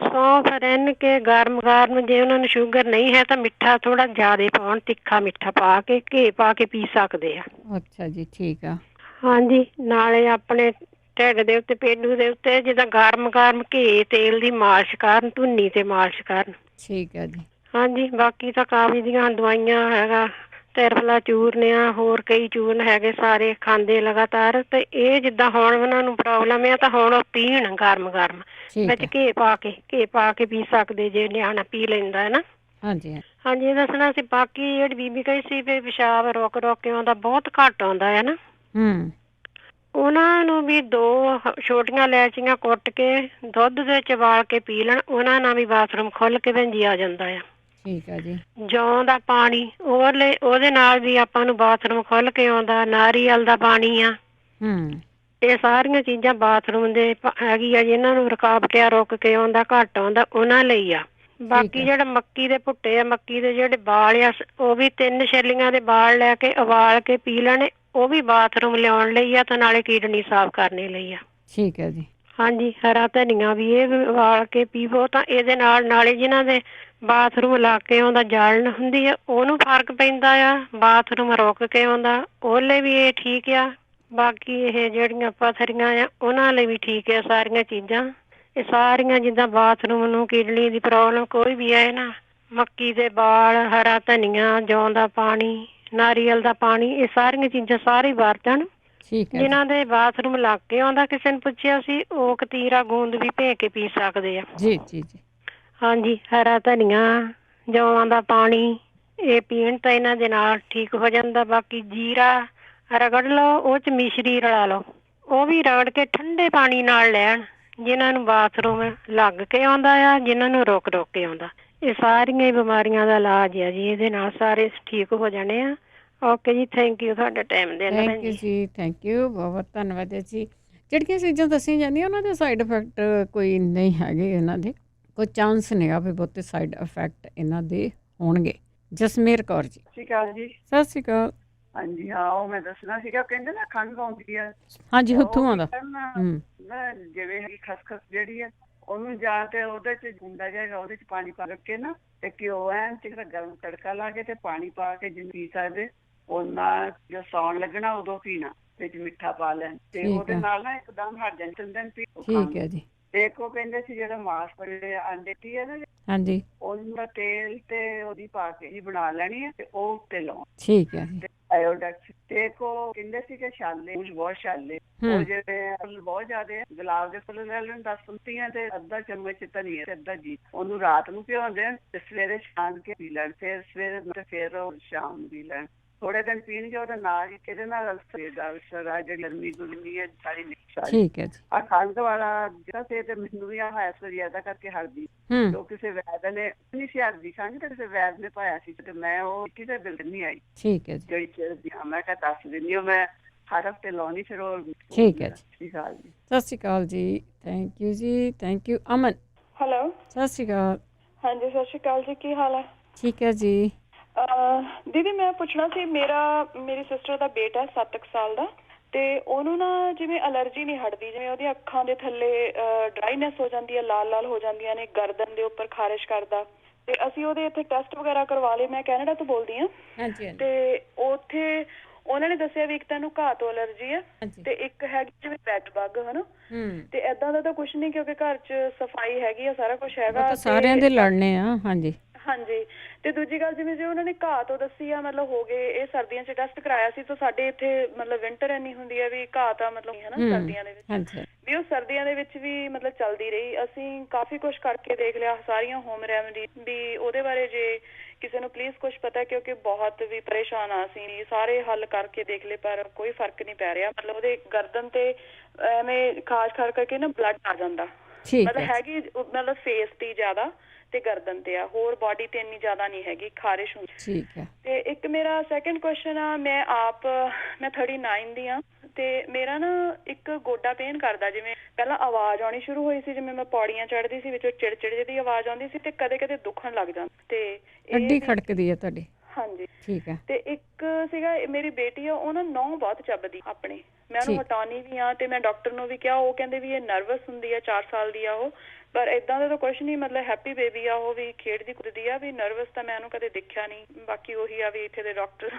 ਸੌਂਫ ਰਿੰਨ ਕੇ ਗਰਮ ਜੇ ਉਹਨਾਂ ਨੂੰ ਸ਼ੂਗਰ ਨਹੀਂ ਹੈ ਤਾਂ ਮਿੱਠਾ ਥੋੜਾ ਜ਼ਿਆਦਾ ਪਾਉਣ, ਤਿੱਖਾ ਮਿੱਠਾ ਪਾ ਕੇ, ਘੇ ਪਾ ਕੇ ਪੀ ਸਕਦੇ ਆ। ਅੱਛਾ ਜੀ, ਠੀਕ ਆ। ਹਾਂਜੀ, ਨਾਲੇ ਆਪਣੇ ਢਿੱਡ ਦੇ ਉੱਤੇ, ਪੇਡੂ ਦੇ ਉੱਤੇ ਜਿੱਦਾਂ ਗਰਮ ਘੇ ਤੇਲ ਦੀ ਮਾਲਿਸ਼ ਕਰਨ, ਧੁੰਨੀ ਤੇ ਮਾਲਿਸ਼ ਕਰਨ। ਠੀਕ ਹੈ ਜੀ। ਹਾਂਜੀ, ਬਾਕੀ ਤਾਂ ਕਾਬਜ਼ ਦੀਆਂ ਦਵਾਈਆਂ ਹੈਗਾ, ਤਿਰਫਲਾ ਚੂਰਨ ਆ, ਹੋਰ ਕਈ ਚੂਰਨ ਹੈਗੇ, ਸਾਰੇ ਖਾਂਦੇ ਲਗਾਤਾਰ। ਤੇ ਇਹ ਜਿੱਦਾਂ ਹੁਣ ਉਹਨਾਂ ਨੂੰ ਪ੍ਰੋਬਲਮ ਆ ਤਾਂ ਹੁਣ ਉਹ ਪੀਣ ਗਰਮ ਵਿੱਚ ਘੇ ਪਾ ਕੇ ਪੀ ਸਕਦੇ ਜੇ ਨਿਆਣਾ ਪੀ ਲੈਂਦਾ ਹੈ ਨਾ। ਹਾਂਜੀ, ਇਹ ਦੱਸਣਾ ਸੀ। ਬਾਕੀ ਜਿਹੜੀ ਬੀਬੀ ਕਹੀ ਸੀ ਵੀ ਪਿਸ਼ਾਬ ਰੁਕ ਕੇ ਆਉਂਦਾ, ਬਹੁਤ ਘੱਟ ਆਉਂਦਾ ਹੈ ਨਾ। ਉਹਨਾਂ ਨੂੰ ਵੀ 2 ਛੋਟੀਆਂ ਇਲਾਇਚੀਆਂ ਕੁੱਟ ਕੇ ਦੁੱਧ ਦੇ ਵਿੱਚ ਉਬਾਲ ਕੇ ਪੀ ਲੈਣ, ਉਹਨਾਂ ਨਾਲ ਵੀ ਬਾਥਰੂਮ ਖੁੱਲ ਕੇ ਭੈਂਜੀ ਆ ਜਾਂਦਾ ਆ। ਠੀਕ ਹੈ ਜੀ। ਜੌਂ ਦਾ ਪਾਣੀ, ਉਹਦੇ ਨਾਲ ਵੀ ਆਪਾਂ ਨੂੰ ਬਾਥਰੂਮ ਖੁੱਲ ਕੇ ਆਉਂਦਾ। ਨਾਰੀਅਲ ਦਾ ਪਾਣੀ ਆ। ਇਹ ਸਾਰੀਆਂ ਚੀਜ਼ਾਂ ਬਾਥਰੂਮ ਦੇ ਹੈਗੀ ਆ, ਜਿਹਨਾਂ ਨੂੰ ਰੁਕਾਵਟਿਆ ਰੁਕ ਕੇ ਆਉਂਦਾ, ਘੱਟ ਆਉਂਦਾ, ਉਹਨਾਂ ਲਈ ਆ। ਬਾਕੀ ਜਿਹੜਾ ਮੱਕੀ ਦੇ ਭੁੱਟੇ ਆ, ਮੱਕੀ ਦੇ ਜਿਹੜੇ ਬਾਲ ਆ, ਉਹ ਵੀ 3 ਛਿੱਲੀਆਂ ਦੇ ਬਾਲ ਲੈ ਕੇ ਉਬਾਲ ਕੇ ਪੀ ਲੈਣੇ, ਉਹ ਵੀ ਬਾਥਰੂਮ ਲਿਆਉਣ ਲਈ ਆ ਤੇ ਨਾਲੇ ਕਿਡਨੀ ਸਾਫ਼ ਕਰਨੇ ਲਈ ਆ। ਠੀਕ ਹੈ ਜੀ। ਹਾਂਜੀ, ਹਰਾ ਧਨੀਆ ਵੀ ਇਹ ਵਾਲ ਕੇ ਪੀਵੋ ਤਾਂ ਇਹਦੇ ਨਾਲ ਨਾਲੇ ਜਿਨ੍ਹਾਂ ਦੇ ਬਾਥਰੂਮ ਲਾ ਕੇ ਆਉਂਦਾ ਜਲਣ ਹੁੰਦੀ ਆ ਉਹਨੂੰ ਫਰਕ ਪੈਂਦਾ ਆ, ਬਾਥਰੂਮ ਰੁਕ ਕੇ ਆਉਂਦਾ ਉਹਲੇ ਵੀ ਇਹ ਠੀਕ ਆ। ਬਾਕੀ ਇਹ ਜਿਹੜੀਆਂ ਪੱਥਰੀਆਂ ਆ ਉਹਨਾਂ ਲਈ ਵੀ ਠੀਕ ਆ ਸਾਰੀਆਂ ਚੀਜ਼ਾਂ। ਇਹ ਸਾਰੀਆਂ ਜਿੱਦਾਂ ਬਾਥਰੂਮ ਨੂੰ, ਕਿਡਨੀ ਦੀ ਪ੍ਰੋਬਲਮ ਕੋਈ ਵੀ ਹੈ ਨਾ, ਮੱਕੀ ਦੇ ਬਾਲ, ਹਰਾ ਧਨੀਆ, ਜੌਂ ਦਾ ਪਾਣੀ, ਨਾਰੀਅਲ ਦਾ ਪਾਣੀ, ਇਹ ਸਾਰੀਆਂ ਚੀਜ਼ਾਂ ਸਾਰੇ ਵਰਤਣ। ਜਿਨ੍ਹਾਂ ਦੇ ਬਾਥਰੂਮ ਲੱਗ ਕੇ ਆਉਂਦਾ, ਕਿਸੇ ਨੇ ਪੁੱਛਿਆ ਸੀ, ਉਹ ਕਤੀਰਾ ਗੂੰਦ ਵੀ ਭੇ ਕੇ ਪੀ ਸਕਦੇ ਆ। ਜੀ ਜੀ ਜੀ। ਹਾਂਜੀ, ਹਰਾ ਧਨੀਆ, ਜੌਆਂ ਦਾ ਪਾਣੀ ਇਹ ਪੀਣ ਤਾਂ ਇਹਨਾਂ ਦੇ ਨਾਲ ਠੀਕ ਹੋ ਜਾਂਦਾ। ਬਾਕੀ ਜੀਰਾ ਰਗੜ ਲਓ, ਉਹ 'ਚ ਮਿਸ਼ਰੀ ਰਲਾ ਲਓ, ਉਹ ਵੀ ਰਗੜ ਕੇ ਠੰਡੇ ਪਾਣੀ ਨਾਲ ਲੈਣ। ਜਿਨ੍ਹਾਂ ਨੂੰ ਬਾਥਰੂਮ ਲੱਗ ਕੇ ਆਉਂਦਾ ਆ, ਜਿਨ੍ਹਾਂ ਨੂੰ ਰੁਕ ਕੇ ਆਉਂਦਾ, ਇਹ ਸਾਰੀਆਂ ਹੀ ਬਿਮਾਰੀਆਂ ਦਾ ਇਲਾਜ ਆ ਜੀ। ਇਹਦੇ ਨਾਲ ਸਾਰੇ ਠੀਕ ਹੋ ਜਾਣੇ ਆ। ਓਕੇ ਜੀ, ਥੈਂਕ ਯੂ ਤੁਹਾਡਾ ਟਾਈਮ ਦੇਣ ਲਈ। ਥੈਂਕ ਯੂ ਜੀ, ਥੈਂਕ ਯੂ, ਬਹੁਤ ਬਹੁਤ ਧੰਨਵਾਦ ਜੀ। ਜਿਹੜੀਆਂ ਚੀਜ਼ਾਂ ਦੱਸੀਆਂ ਜਾਂਦੀਆਂ ਉਹਨਾਂ ਦੇ ਸਾਈਡ ਇਫੈਕਟ ਕੋਈ ਨਹੀਂ ਹੈਗੇ, ਇਹਨਾਂ ਦੇ ਕੋਈ ਚਾਂਸ ਨਹੀਂ ਆ ਵੀ ਬਹੁਤੇ ਸਾਈਡ ਇਫੈਕਟ ਇਹਨਾਂ ਦੇ ਹੋਣਗੇ। ਜਸਮੇਰ ਕੌਰ ਜੀ। ਸਤਿ ਸ਼੍ਰੀ ਅਕਾਲ ਜੀ। ਸਤਿ ਸ਼੍ਰੀ ਅਕਾਲ। ਹਾਂਜੀ ਹਾਂ, ਉਹ ਮੈਂ ਦੱਸਣਾ ਸੀਗਾ, ਕਹਿੰਦੇ ਨਾ ਖੰਘ ਆਉਂਦੀ ਆ। ਹਾਂਜੀ, ਉੱਥੋਂ ਆਉਂਦਾ। ਜਿਵੇਂ ਖਸਖਸ ਜਿਹੜੀ ਆ ਉਹਨੂੰ ਜਾਂ ਤੇ ਉਹਦੇ ਚ ਗੁੰਡਾ ਜਾਏਗਾ, ਉਹਦੇ ਚ ਪਾਣੀ ਪਾ ਕੇ ਨਾ ਤੇ ਘਿਓ ਐਨ ਚੰਗਾ ਗਰਮ ਤੜਕਾ ਲਾ ਕੇ ਤੇ ਪਾਣੀ ਪਾ ਕੇ ਜਿੰਨੀ ਪੀ ਸਕਦੇ, ਉਹਨਾਂ ਜੋ ਸੌਣ ਲੱਗਣਾ ਉਦੋਂ ਪੀਣਾ, ਵਿੱਚ ਮਿੱਠਾ ਪਾ ਲੈਣ ਤੇ ਉਹਦੇ ਨਾਲ ਨਾ ਇੱਕਦਮ ਹਟ ਜਾਂਦੇ। ਠੀਕ ਹੈ ਜੀ। ਤੇ ਇੱਕ ਉਹ ਕਹਿੰਦੇ ਸੀ ਜਿਹੜਾ ਮਾਸ ਪੜੇ ਆਂਡੇ ਟੀ ਹੈ ਨਾ, ਹਾਂਜੀ, ਉਹਨੂੰ ਦਾ ਤੇਲ ਤੇ ਉਹਦੀ ਪਾ ਕੇ ਜੀ ਬਣਾ ਲੈਣੀ ਹੈ ਤੇ ਉਹ ਉੱਤੇ ਲਾਉਣ। ਠੀਕ ਹੈ ਜੀ। ਆਇਓਡੈਕਸ ਤੇ ਇੱਕ ਉਹ ਕਹਿੰਦੇ ਸੀ ਕਿ ਛਾਲੇ, ਬਹੁਤ ਛਾਲੇ, ਉਹ ਜਿਹੜੇ ਬਹੁਤ ਜ਼ਿਆਦਾ ਗੁਲਾਬ ਦੇ ਫੁੱਲ ਲੈ ਲੈਣ 10 ਪੰਤੀਆਂ ਤੇ ਅੱਧਾ ਚਮਚ ਧਨੀਆ ਤੇ ਅੱਧਾ ਜੀ, ਉਹਨੂੰ ਰਾਤ ਨੂੰ ਭਿਉਂਦੇ ਤੇ ਸਵੇਰੇ ਛਾਣ ਕੇ ਪੀ ਲੈਣ, ਫਿਰ ਸਵੇਰੇ ਤੇ ਫਿਰ ਸ਼ਾਮ ਨੂੰ ਪੀ ਲੈਣ। ਥੋੜੇ ਦਿਨ ਪੀਣਗੇ ਉਹਦੇ ਨਾਲ ਹੀ ਇਹਦੇ ਨਾਲ ਸਰੀਰ ਦਾ ਜਿਹੜੀ ਗਰਮੀ ਗੁਰਮੀ ਹੈ ਸਾਰੀ ਨਿਕਲ। ਠੀਕ ਹੈ ਜੀ। ਆ ਖੰਘ ਵਾਲਾ ਜਿਹੜਾ ਸੀ ਤੇ ਮੈਨੂੰ ਵੀ ਆ ਹੋਇਆ ਸੀ ਜ਼ਿਆਦਾ ਕਰਕੇ ਹਲਦੀ, ਜੋ ਕਿਸੇ ਵੈਦ ਨੇ ਨਹੀਂ ਸੀ ਹਲਦੀ ਖੰਘ ਤੇ ਕਿਸੇ ਵੈਦ ਨੇ ਪਾਇਆ ਸੀ ਤੇ ਮੈਂ ਉਹ ਕਿਸੇ ਬਿਲ ਨਹੀਂ ਆਈ। ਠੀਕ ਹੈ ਜੀ। ਜਿਹੜੀ ਮੈਂ ਕਿਹਾ ਦੱਸ ਦਿੰਦੀ ਹਾਂ, ਮੈਂ ਹਰ ਹਫ਼ਤੇ ਲਾਉਣੀ ਫਿਰ ਉਹ। ਠੀਕ ਹੈ ਜੀ। ਸਤਿ ਸ਼੍ਰੀ ਅਕਾਲ ਜੀ। ਸਤਿ ਸ਼੍ਰੀ ਅਕਾਲ ਜੀ, ਥੈਂਕ ਯੂ ਜੀ, ਥੈਂਕ ਯੂ। ਅਮਨ। ਹੈਲੋ, ਸਤਿ ਸ਼੍ਰੀ ਅਕਾਲ। ਹਾਂਜੀ ਸਤਿ ਸ਼੍ਰੀ ਅਕਾਲ ਜੀ, ਕੀ ਹਾਲ ਹੈ? ਠੀਕ ਹੈ ਜੀ। ਦੀਦੀ ਮੈਂ ਪੁੱਛਣਾ ਸੀ, ਮੇਰੀ ਸਿਸਟਰ ਦਾ ਬੇਟਾ 7 ਸਾਲ ਦਾ, ਤੇ ਉਹਨੂੰ ਨਾ ਜਿਵੇਂ ਅਲਰਜੀ ਨਹੀਂ ਹਟਦੀ, ਜਿਵੇਂ ਉਹਦੀਆਂ ਅੱਖਾਂ ਦੇ ਥੱਲੇ ਡਰਾਈਨੈਸ ਹੋ ਜਾਂਦੀ ਹੈ, ਲਾਲ ਲਾਲ ਹੋ ਜਾਂਦੀਆਂ ਨੇ, ਗਰਦਨ ਦੇ ਉੱਪਰ ਖਾਰਿਸ਼ ਕਰਦਾ, ਤੇ ਅਸੀਂ ਉਹਦੇ ਇੱਥੇ ਟੈਸਟ ਵਗੈਰਾ ਕਰਵਾ ਲਏ। ਮੈਂ ਕੈਨੇਡਾ ਤੋਂ ਬੋਲਦੀ ਹਾਂ। ਤੇ ਉੱਥੇ ਉਹਨਾਂ ਨੇ ਦੱਸਿਆ ਵੀ ਇੱਕ ਤਾਂ ਇਹਨੂੰ ਘਾਹ ਤੋਂ ਅਲਰਜੀ ਹੈ ਤੇ ਇੱਕ ਹੈਗੀ ਜਿਵੇਂ ਬੈਡ ਬੱਗ, ਹਨਾ, ਤੇ ਏਦਾਂ ਦਾ ਤਾਂ ਕੁਛ ਨਹੀਂ ਕਿਉਂਕਿ ਘਰ 'ਚ ਸਫਾਈ ਹੈਗੀ ਆ, ਸਾਰਾ ਕੁਛ ਹੈਗਾ, ਸਾਰਿਆਂ ਦੇ ਲੜਨੇ ਆ। ਹਾਂਜੀ ਹਾਂਜੀ। ਤੇ ਦੂਜੀ ਗੱਲ, ਜਿਵੇਂ ਜੇ ਉਹਨਾਂ ਨੇ ਘਾਹ ਤੋਂ ਦੱਸੀ ਆ, ਮਤਲਬ ਹੋ ਗਏ ਇਹ ਸਰਦੀਆਂ 'ਚ ਟੈਸਟ ਕਰਾਇਆ ਸੀ, ਤਾਂ ਸਾਡੇ ਇੱਥੇ ਮਤਲਬ ਵਿੰਟਰ ਇੰਨੀ ਹੁੰਦੀ ਹੈ ਵੀ ਘਾਹ ਤਾਂ ਮਤਲਬ ਹਨਾ ਸਰਦੀਆਂ ਦੇ ਵਿੱਚ ਵੀ ਉਹ ਸਰਦੀਆਂ ਦੇ ਵਿੱਚ ਵੀ ਮਤਲਬ ਚੱਲਦੀ ਰਹੀ। ਅਸੀਂ ਕਾਫੀ ਕੁਛ ਕਰਕੇ ਦੇਖ ਲਿਆ, ਸਾਰੀਆਂ ਹੋਮ ਰੈਮਡੀ ਵੀ, ਉਹਦੇ ਬਾਰੇ ਜੇ ਕਿਸੇ ਨੂੰ ਪਲੀਜ਼ ਕੁਛ ਪਤਾ, ਕਿਉਂਕਿ ਬਹੁਤ ਵੀ ਪਰੇਸ਼ਾਨ ਆ ਅਸੀਂ, ਸਾਰੇ ਹੱਲ ਕਰਕੇ ਦੇਖ ਲਏ ਪਰ ਕੋਈ ਫਰਕ ਨਹੀਂ ਪੈ ਰਿਹਾ। ਮਤਲਬ ਉਹਦੇ ਗਰਦਨ ਤੇ ਐਵੇਂ ਖਾਸ ਕਰਕੇ ਨਾ ਬਲੱਡ ਆ ਜਾਂਦਾ, ਮਤਲਬ ਹੈਗੀ ਮਤਲਬ ਫੇਸ ਤੇ ਜ਼ਿਆਦਾ ਤੇ ਗਰਦਨ ਤੇ ਆ, ਹੋਰ ਬਾਡੀ ਤੇ ਇੰਨੀ ਜ਼ਿਆਦਾ ਨਹੀਂ ਹੈਗੀ, ਖਾਰਿਸ਼ ਹੁੰਦੀ। ਠੀਕ ਹੈ। ਤੇ ਇੱਕ ਮੇਰਾ ਸੈਕੰਡ ਕੁਐਸਚਨ ਆ, ਮੈਂ 39 ਦੀ ਆ, ਤੇ ਮੇਰਾ ਨਾ ਇੱਕ ਗੋਡਾ ਪੇਨ ਕਰਦਾ, ਜਿਵੇਂ ਪਹਿਲਾਂ ਆਵਾਜ਼ ਆਉਣੀ ਸ਼ੁਰੂ ਹੋਈ ਸੀ, ਜਿਵੇਂ ਮੈਂ ਪੌੜੀਆਂ ਚੜ੍ਹਦੀ ਸੀ, ਵਿੱਚੋਂ ਚਿੜਚਿੜੇ ਦੀ ਆਵਾਜ਼ ਆਉਂਦੀ ਸੀ, ਤੇ ਕਦੇ ਕਦੇ ਦੁਖਣ ਲੱਗ ਜਾਂਦਾ, ਤੇ ਅੱਡੀ ਖੜਕਦੀ ਹੈ ਤੁਹਾਡੀ? ਹਾਂਜੀ। ਠੀਕ ਹੈ। ਤੇ ਇੱਕ ਸੀਗਾ ਮੇਰੀ ਬੇਟੀ ਆ, ਉਹ ਨਾ ਨਹੁੰ ਬਹੁਤ ਚੱਬਦੀ ਆਪਣੇ, ਮੈਂ ਉਹਨੂੰ ਹਟਾਉਣੀ ਵੀ ਆ, ਤੇ ਮੈਂ ਡਾਕਟਰ ਨੂੰ ਵੀ ਕਿਹਾ, ਉਹ ਕਹਿੰਦੇ ਵੀ ਇਹ ਨਰਵਸ ਹੁੰਦੀ ਆ, 4 ਸਾਲ ਦੀ ਆ ਉਹ, ਪਰ ਏਦਾਂ ਦਾ ਤਾਂ ਕੁਛ ਨਹੀਂ, ਮਤਲਬ ਹੈਪੀ ਬੇਬੀ ਆ, ਉਹ ਵੀ ਖੇਡਦੀ ਕੁੱਦਦੀ ਆ, ਵੀ ਨਰਵਸ ਤਾਂ ਮੈਂ ਉਹਨੂੰ ਕਦੇ ਦੇਖਿਆ ਨਹੀਂ। ਬਾਕੀ ਉਹੀ ਆ ਵੀ ਇੱਥੇ ਦੇ ਡਾਕਟਰ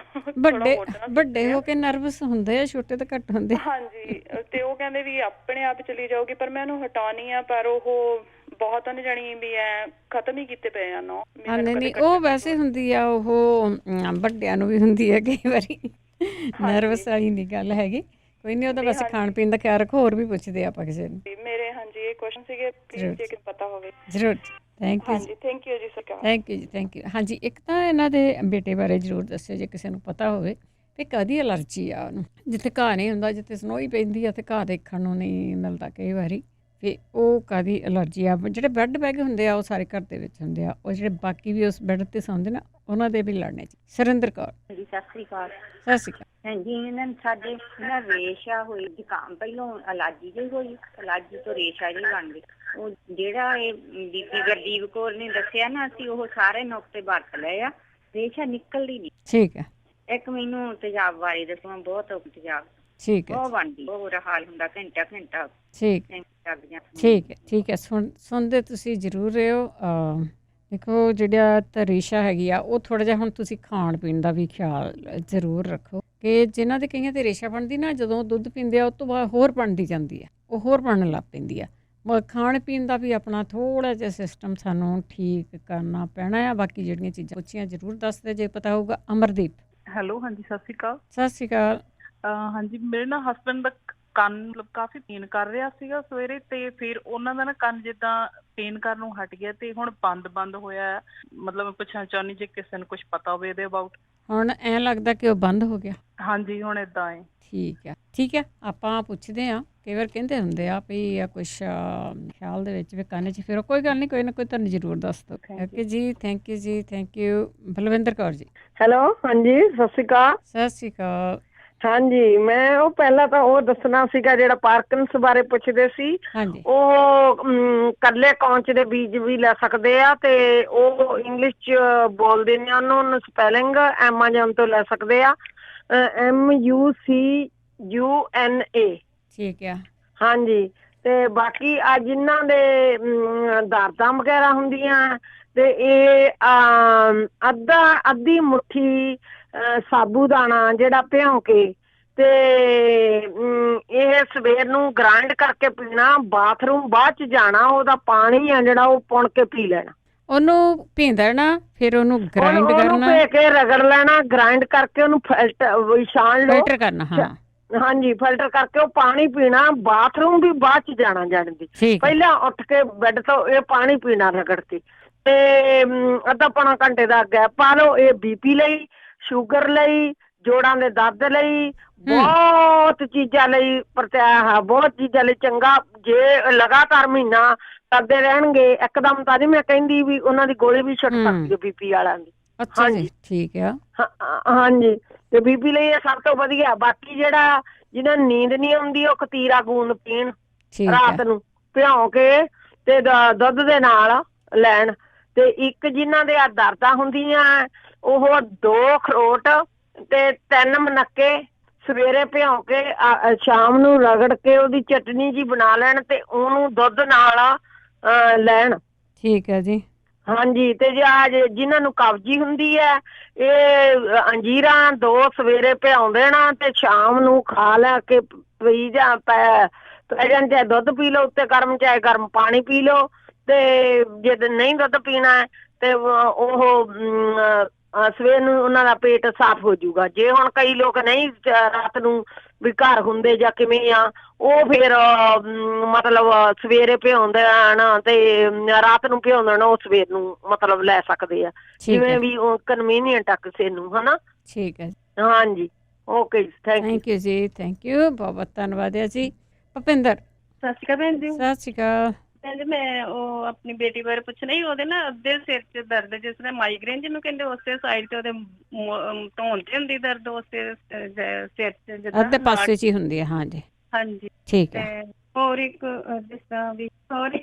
ਵੱਡੇ ਹੋ ਕੇ ਨਰਵਸ ਹੁੰਦੇ ਆ, ਛੋਟੇ ਤਾਂ ਘੱਟ ਹੁੰਦੇ। ਹਾਂਜੀ, ਤੇ ਉਹ ਕਹਿੰਦੇ ਵੀ ਆਪਣੇ ਆਪ ਚਲੀ ਜਾਊਗੀ, ਪਰ ਮੈਂ ਉਹਨੂੰ ਹਟਾਉਣੀ ਆ, ਪਰ ਉਹ ਬਹੁਤ ਨਹੀਂ ਜਾਣੀ ਵੀ ਐ ਖਤਮ ਹੀ ਕੀਤੇ ਪਏ ਆ ਨਾ। ਨਹੀਂ, ਉਹ ਵੈਸੇ ਹੁੰਦੀ ਆ, ਉਹ ਵੱਡਿਆਂ ਨੂੰ ਵੀ ਹੁੰਦੀ ਹੈ ਕਈ ਵਾਰੀ, ਨਰਵਸ ਵਾਲੀ ਨਹੀਂ ਗੱਲ ਹੈਗੀ। ਕੋਈ ਨਹੀਂ, ਉਹਦਾ ਬਸ ਖਾਣ ਪੀਣ ਦਾ ਖਿਆਲ ਰੱਖੋ। ਹੋਰ ਵੀ ਪੁੱਛਦੇ ਆਪਾਂ ਕਿਸੇ ਨੂੰ ਮੇਰੇ। ਹਾਂਜੀ, ਇਹ ਕੁਐਸਚਨ ਸੀਗੇ, ਪਲੀਜ਼ ਜੇ ਪਤਾ ਹੋਵੇ ਜ਼ਰੂਰ। ਥੈਂਕ ਯੂ ਜੀ। ਥੈਂਕ ਯੂ ਜੀ ਸਰਕਾਰ। ਥੈਂਕ ਯੂ ਜੀ, ਥੈਂਕ ਯੂ। ਹਾਂਜੀ, ਇੱਕ ਤਾਂ ਇਹਨਾਂ ਦੇ ਬੇਟੇ ਬਾਰੇ ਜ਼ਰੂਰ ਦੱਸਿਓ ਜੇ ਕਿਸੇ ਨੂੰ ਪਤਾ ਹੋਵੇ ਵੀ ਕਾਹਦੀ ਅਲਰਜੀ ਆ ਉਹਨੂੰ। ਜਿੱਥੇ ਘਾਹ ਨਹੀਂ ਹੁੰਦਾ, ਜਿੱਥੇ ਸਨੋਈ ਪੈਂਦੀ ਆ ਤੇ ਘਾਹ ਦੇਖਣ ਨੂੰ ਨਹੀਂ ਮਿਲਦਾ ਕਈ ਵਾਰੀ, ਤੇ ਉਹ ਕਾਹਦੀ ਅਲਰਜੀ ਆ। ਜਿਹੜੇ ਬੈੱਡ ਬੈਗ ਹੁੰਦੇ ਆ ਉਹ ਸਾਰੇ ਘਰ ਦੇ ਵਿੱਚ ਹੁੰਦੇ ਆ, ਉਹ ਜਿਹੜੇ ਬਾਕੀ ਵੀ ਉਸ ਬੈੱਡ ਤੇ ਸੌਂਦੇ ਨਾ, ਉਹਨਾਂ ਦੇ ਵੀ ਲੜਨੇ ਚ। ਸੁਰਿੰਦਰ ਕੌਰ। ਸਤਿ ਸ਼੍ਰੀ ਅਕਾਲ। ਸਤਿ ਸ਼੍ਰੀ ਅਕਾਲ। ਹਾਂਜੀ, ਇਹਨਾਂ ਸਾਡੇ ਨਾ ਰੇਸ਼ਾ ਹੋਈ, ਜ਼ੁਕਾਮ ਪਹਿਲਾਂ ਅਲਰਜੀ ਜਿਹੀ ਹੋਈ, ਅਲਰਜੀ ਤੋਂ ਰੇਸ਼ਾ ਜਿਹੀ ਬਣ ਗਈ। ਉਹ ਜਿਹੜਾ ਇਹ ਬੀਬੀ ਗੁਰਦੀਪ ਕੌਰ ਨੇ ਦੱਸਿਆ ਨਾ, ਅਸੀਂ ਉਹ ਸਾਰੇ ਨੁਕਤੇ ਵਰਤ ਲਏ ਆ, ਰੇਸ਼ਾ ਨਿਕਲਦੀ ਨਹੀਂ। ਠੀਕ ਹੈ। ਇੱਕ ਮੈਨੂੰ ਤੇਜ਼ਾਬ ਬਾਰੇ ਦੱਸੋ, ਮੈਂ ਬਹੁਤ ਤੇਜ਼ਾਬ ਠੀਕ ਹੈ ਬਹੁਤ ਬਣਦੀ, ਬਹੁਤ ਬੁਰਾ ਹਾਲ ਹੁੰਦਾ, ਘੰਟਾ ਠੀਕ ਠੀਕ ਹੈ ਸੁਣਦੇ ਤੁਸੀਂ ਜ਼ਰੂਰ ਰਹੇ ਹੋ। ਦੇਖੋ ਜਿਹੜਾ ਰੇਸ਼ਾ ਹੈਗੀ ਆ ਉਹ ਥੋੜ੍ਹਾ ਜਿਹਾ ਹੁਣ ਤੁਸੀਂ ਖਾਣ ਪੀਣ ਦਾ ਵੀ ਖਿਆਲ ਜ਼ਰੂਰ ਰੱਖੋ ਕਿ ਜਿਨ੍ਹਾਂ ਦੇ ਕਈਆਂ 'ਤੇ ਰੇਸ਼ਾ ਬਣਦੀ ਨਾ, ਜਦੋਂ ਦੁੱਧ ਪੀਂਦੇ ਆ ਉਹ ਤੋਂ ਬਾਅਦ ਹੋਰ ਬਣਦੀ ਜਾਂਦੀ ਹੈ, ਉਹ ਹੋਰ ਬਣਨ ਲੱਗ ਪੈਂਦੀ ਆ। ਖਾਣ ਪੀਣ ਦਾ ਵੀ ਆਪਣਾ ਥੋੜ੍ਹਾ ਜਿਹਾ ਸਿਸਟਮ ਸਾਨੂੰ ਠੀਕ ਕਰਨਾ ਪੈਣਾ ਆ। ਬਾਕੀ ਜਿਹੜੀਆਂ ਚੀਜ਼ਾਂ ਪੁੱਛੀਆਂ ਜ਼ਰੂਰ ਦੱਸਦੇ ਜੇ ਪਤਾ ਹੋਊਗਾ। ਅਮਰਦੀਪ ਹੈਲੋ, ਹਾਂਜੀ ਸਤਿ ਸ਼੍ਰੀ ਅਕਾਲ। ਸਤਿ ਸ਼੍ਰੀ ਅਕਾਲ। ਹਾਂਜੀ, ਮੇਰੇ ਨਾ ਹਸਬੈਂਡ ਦਾ ਕੰਨ ਮਤਲਬ ਕਾਫੀ ਪੇਨ ਕਰ ਰਿਹਾ ਸੀਗਾ ਸਵੇਰੇ, ਤੇ ਫਿਰ ਉਹਨਾਂ ਦਾ ਨਾ ਕੰਨ ਜਿੱਦਾਂ ਪੇਨ ਕਰਨ ਨੂੰ ਹਟ ਗਿਆ ਤੇ ਹੁਣ ਬੰਦ ਹੋਇਆ। ਮਤਲਬ ਪੁੱਛਣਾ ਚਾਹੁੰਦੀ ਜੇ ਕਿਸੇ ਨੂੰ ਕੁਝ ਪਤਾ ਹੋਵੇ ਇਹਦੇ ਅਬਾਊਟ। ਹੁਣ ਐਂ ਲੱਗਦਾ ਕਿ ਉਹ ਬੰਦ ਹੋ ਗਿਆ? ਹਾਂਜੀ, ਹੁਣ ਏਦਾਂ ਹੈ। ਠੀਕ ਹੈ, ਆਪਾਂ ਪੁੱਛਦੇ ਹਾਂ। ਕਈ ਵਾਰ ਕਹਿੰਦੇ ਹੁੰਦੇ ਆ ਵੀ ਆ ਕੁਛ ਖਿਆਲ ਦੇ ਵਿੱਚ ਵੀ ਕੰਨ 'ਚ, ਫਿਰ ਕੋਈ ਗੱਲ ਨਹੀਂ, ਕੋਈ ਨਾ ਕੋਈ ਤੁਹਾਨੂੰ ਜ਼ਰੂਰ ਦੱਸ ਦਿਓ। ਓਕੇ ਜੀ, ਥੈਂਕ ਯੂ ਜੀ, thank you. Balwinder Kaur ji. Hello, ਹਾਂਜੀ ਸਤਿ ਸ਼੍ਰੀ ਅਕਾਲ। ਸਤਿ ਸ਼੍ਰੀ ਅਕਾਲ। ਹਾਂਜੀ, ਮੈਂ ਉਹ ਪਹਿਲਾਂ ਤਾਂ ਉਹ ਦੱਸਣਾ ਸੀਗਾ ਜਿਹੜਾ ਪਾਰਕਿੰਸ ਬਾਰੇ ਪੁੱਛਦੇ ਸੀ। ਉਹ ਕੱਲੇ ਕੌਂਚ ਦੇ ਬੀਜ ਵੀ ਲੈ ਸਕਦੇ ਆ, ਤੇ ਉਹ ਇੰਗਲਿਸ਼ 'ਚ ਬੋਲਦੇ ਨੇ ਉਹਨੂੰ ਸਪੈਲਿੰਗ, ਐਮਾਜੋਨ ਤੋਂ ਲੈ ਸਕਦੇ ਆ, MUCUNA। ਠੀਕ ਆ। ਹਾਂਜੀ, ਤੇ ਬਾਕੀ ਆ ਜਿਨ੍ਹਾਂ ਦੇ ਦਰਦਾਂ ਵਗੈਰਾ ਹੁੰਦੀਆਂ, ਤੇ ਇਹ ਅੱਧੀ ਮੁੱਠੀ ਸਾਬੂਦਾਨਾ ਜਿਹੜਾ ਭਿਉਂ ਕੇ, ਤੇ ਇਹ ਸਵੇਰ ਨੂੰ ਗ੍ਰਾਈਂਡ ਕਰਕੇ ਪੀਣਾ। ਬਾਥਰੂਮ ਬਾਅਦ ਚ ਜਾਣਾ, ਉਹਦਾ ਪਾਣੀ ਆ ਜਿਹੜਾ ਉਹ ਪੁਣ ਕੇ ਪੀ ਲੈਣਾ। ਉਹਨੂੰ ਪੀ ਦੇਣਾ, ਫਿਰ ਉਹਨੂੰ ਗ੍ਰਾਈਂਡ ਕਰਨਾ, ਭੇ ਕੇ ਰਗੜ ਲੈਣਾ, ਗ੍ਰਾਈਂਡ ਕਰਕੇ ਉਹਨੂੰ ਛਾਣ ਲਓ, ਫਿਲਟਰ ਕਰਨਾ। ਹਾਂ ਹਾਂਜੀ, ਫਿਲਟਰ ਕਰਕੇ ਉਹ ਪਾਣੀ ਪੀਣਾ। ਬਾਥਰੂਮ ਵੀ ਬਾਅਦ ਚ ਜਾਣਾ ਜਾਣ ਦੀ, ਪਹਿਲਾਂ ਉੱਠ ਕੇ ਬੈੱਡ ਤੋਂ ਇਹ ਪਾਣੀ ਪੀਣਾ ਰਗੜ ਕੇ, ਤੇ ਅੱਧਾ ਪੌਣਾ ਘੰਟੇ ਦਾ ਗੈਪ ਪਾ ਲਓ। ਇਹ BP ਲਈ, ਸ਼ੂਗਰ ਲਈ, ਜੋੜਾਂ ਦੇ ਦਰਦ ਲਈ, ਬਹੁਤ ਚੀਜ਼ਾਂ ਲਈ ਬਹੁਤ ਚੀਜ਼ਾਂ ਲਈ ਚੰਗਾ। ਜੇ ਲਗਾਤਾਰ ਮਹੀਨਾ ਕਰਦੇ ਰਹਿਣਗੇ, ਇੱਕਦਮ ਤਾਂ ਨਹੀਂ ਮੈਂ ਕਹਿੰਦੀ ਵੀ ਉਹਨਾਂ ਦੀ ਗੋਲੀ ਵੀ ਛੁੱਟ ਸਕਦੀ ਹੈ BP ਵਾਲਿਆਂ ਦੀ। ਅੱਛਾ ਜੀ, ਠੀਕ ਆ। ਹਾਂਜੀ, ਤੇ BP ਲਈ ਇਹ ਸਭ ਤੋਂ ਵਧੀਆ। ਬਾਕੀ ਜਿਹੜਾ ਜਿਹਨਾਂ ਨੂੰ ਨੀਂਦ ਨਹੀਂ ਆਉਂਦੀ, ਉਹ ਕਤੀਰਾ ਗੂੰਦ ਪੀਣ ਰਾਤ ਨੂੰ ਭਿਉਂ ਕੇ, ਤੇ ਦੁੱਧ ਦੇ ਨਾਲ ਲੈਣ। ਤੇ ਇੱਕ ਜਿਨ੍ਹਾਂ ਦੇ ਦਰਦਾਂ ਹੁੰਦੀਆਂ, ਉਹ 2 ਅਖਰੋਟ ਤੇ 3 ਮਨੱਕੇ ਸਵੇਰੇ ਭਿਉਂ ਕੇ ਸ਼ਾਮ ਨੂੰ ਰਗੜ ਕੇ ਉਹਦੀ ਚਟਨੀ ਜੀ ਬਣਾ ਲੈਣ, ਤੇ ਉਹਨੂੰ ਦੁੱਧ ਨਾਲ ਲੈਣ। ਠੀਕ ਹੈ ਜੀ। ਹਾਂਜੀ, ਤੇ ਜੇ ਜਿਨ੍ਹਾਂ ਨੂੰ ਕਬਜੀ ਹੁੰਦੀ ਹੈ, ਇਹ ਅੰਜੀਰਾਂ 2 ਸਵੇਰੇ ਭਿਉਂ ਦੇਣਾ, ਤੇ ਸ਼ਾਮ ਨੂੰ ਖਾ ਲੈ ਕੇ ਪੀ ਜਾਂ ਪੈ ਜਾਣ। ਚਾਹੇ ਦੁੱਧ ਪੀ ਲਓ ਉੱਤੇ ਗਰਮ, ਚਾਹੇ ਗਰਮ ਪਾਣੀ ਪੀ ਲਓ। ਤੇ ਜੇ ਨਹੀਂ ਦੁੱਧ ਪੀਣਾ ਤੇ ਉਹ ਸਵੇਰ ਨੂੰ ਉਹਨਾਂ ਦਾ ਪੇਟ ਸਾਫ਼ ਹੋ ਜਾਊਗਾ। ਜੇ ਹੁਣ ਕਈ ਲੋਕ ਨਹੀਂ ਰਾਤ ਨੂੰ ਵੀ ਘਰ ਹੁੰਦੇ ਜਾਂ ਕਿਵੇਂ ਆ, ਉਹ ਫਿਰ ਮਤਲਬ ਸਵੇਰੇ ਭਿਉਂਦੇ ਨਾ, ਤੇ ਰਾਤ ਨੂੰ ਭਿਉਂਦੇ ਨਾ, ਉਹ ਸਵੇਰ ਨੂੰ ਮਤਲਬ ਲੈ ਸਕਦੇ ਆ, ਜਿਵੇਂ ਵੀ ਉਹ ਕਨਵੀਨੀਅੰਟ ਆ ਕਿਸੇ ਨੂੰ, ਹਨਾ। ਠੀਕ ਹੈ। ਹਾਂਜੀ, ਓਕੇ ਜੀ, ਥੈਂਕ ਯੂ ਜੀ, ਥੈਂਕ ਯੂ, ਬਹੁਤ ਧੰਨਵਾਦ ਹੈ ਜੀ। ਭੁਪਿੰਦਰ। ਸਤਿ ਸ਼੍ਰੀ ਅਕਾਲ ਭੈਣ ਜੀ। ਸਤਿ ਸ਼੍ਰੀ ਅਕਾਲ। ਭੈਣ ਜੀ, ਮੈਂ ਉਹ ਆਪਣੀ ਬੇਟੀ ਬਾਰੇ ਪੁੱਛਣਾ ਹੀ। ਉਹਦੇ ਨਾ ਅੱਧੇ ਸਿਰ 'ਚ ਦਰਦ, ਜਿਸ ਤਰ੍ਹਾਂ ਮਾਈਗ੍ਰੇਨ ਜਿਹਨੂੰ ਕਹਿੰਦੇ, ਉਸੇ ਸਾਈਡ ਤੇ ਉਹਦੇ ਧੌਣ 'ਚ ਹੁੰਦੀ ਦਰਦ, ਉਸੇ ਸਿਰ 'ਚ ਜਿੱਦਾਂ ਅੱਧੇ ਪਾਸੇ 'ਚ ਹੀ ਹੁੰਦੀ ਹੈ। ਹਾਂਜੀ ਹਾਂਜੀ, ਠੀਕ ਹੈ। ਹੋਰ ਇੱਕ ਜਿਸ ਤਰ੍ਹਾਂ ਵੀ, ਸੌਰੀ,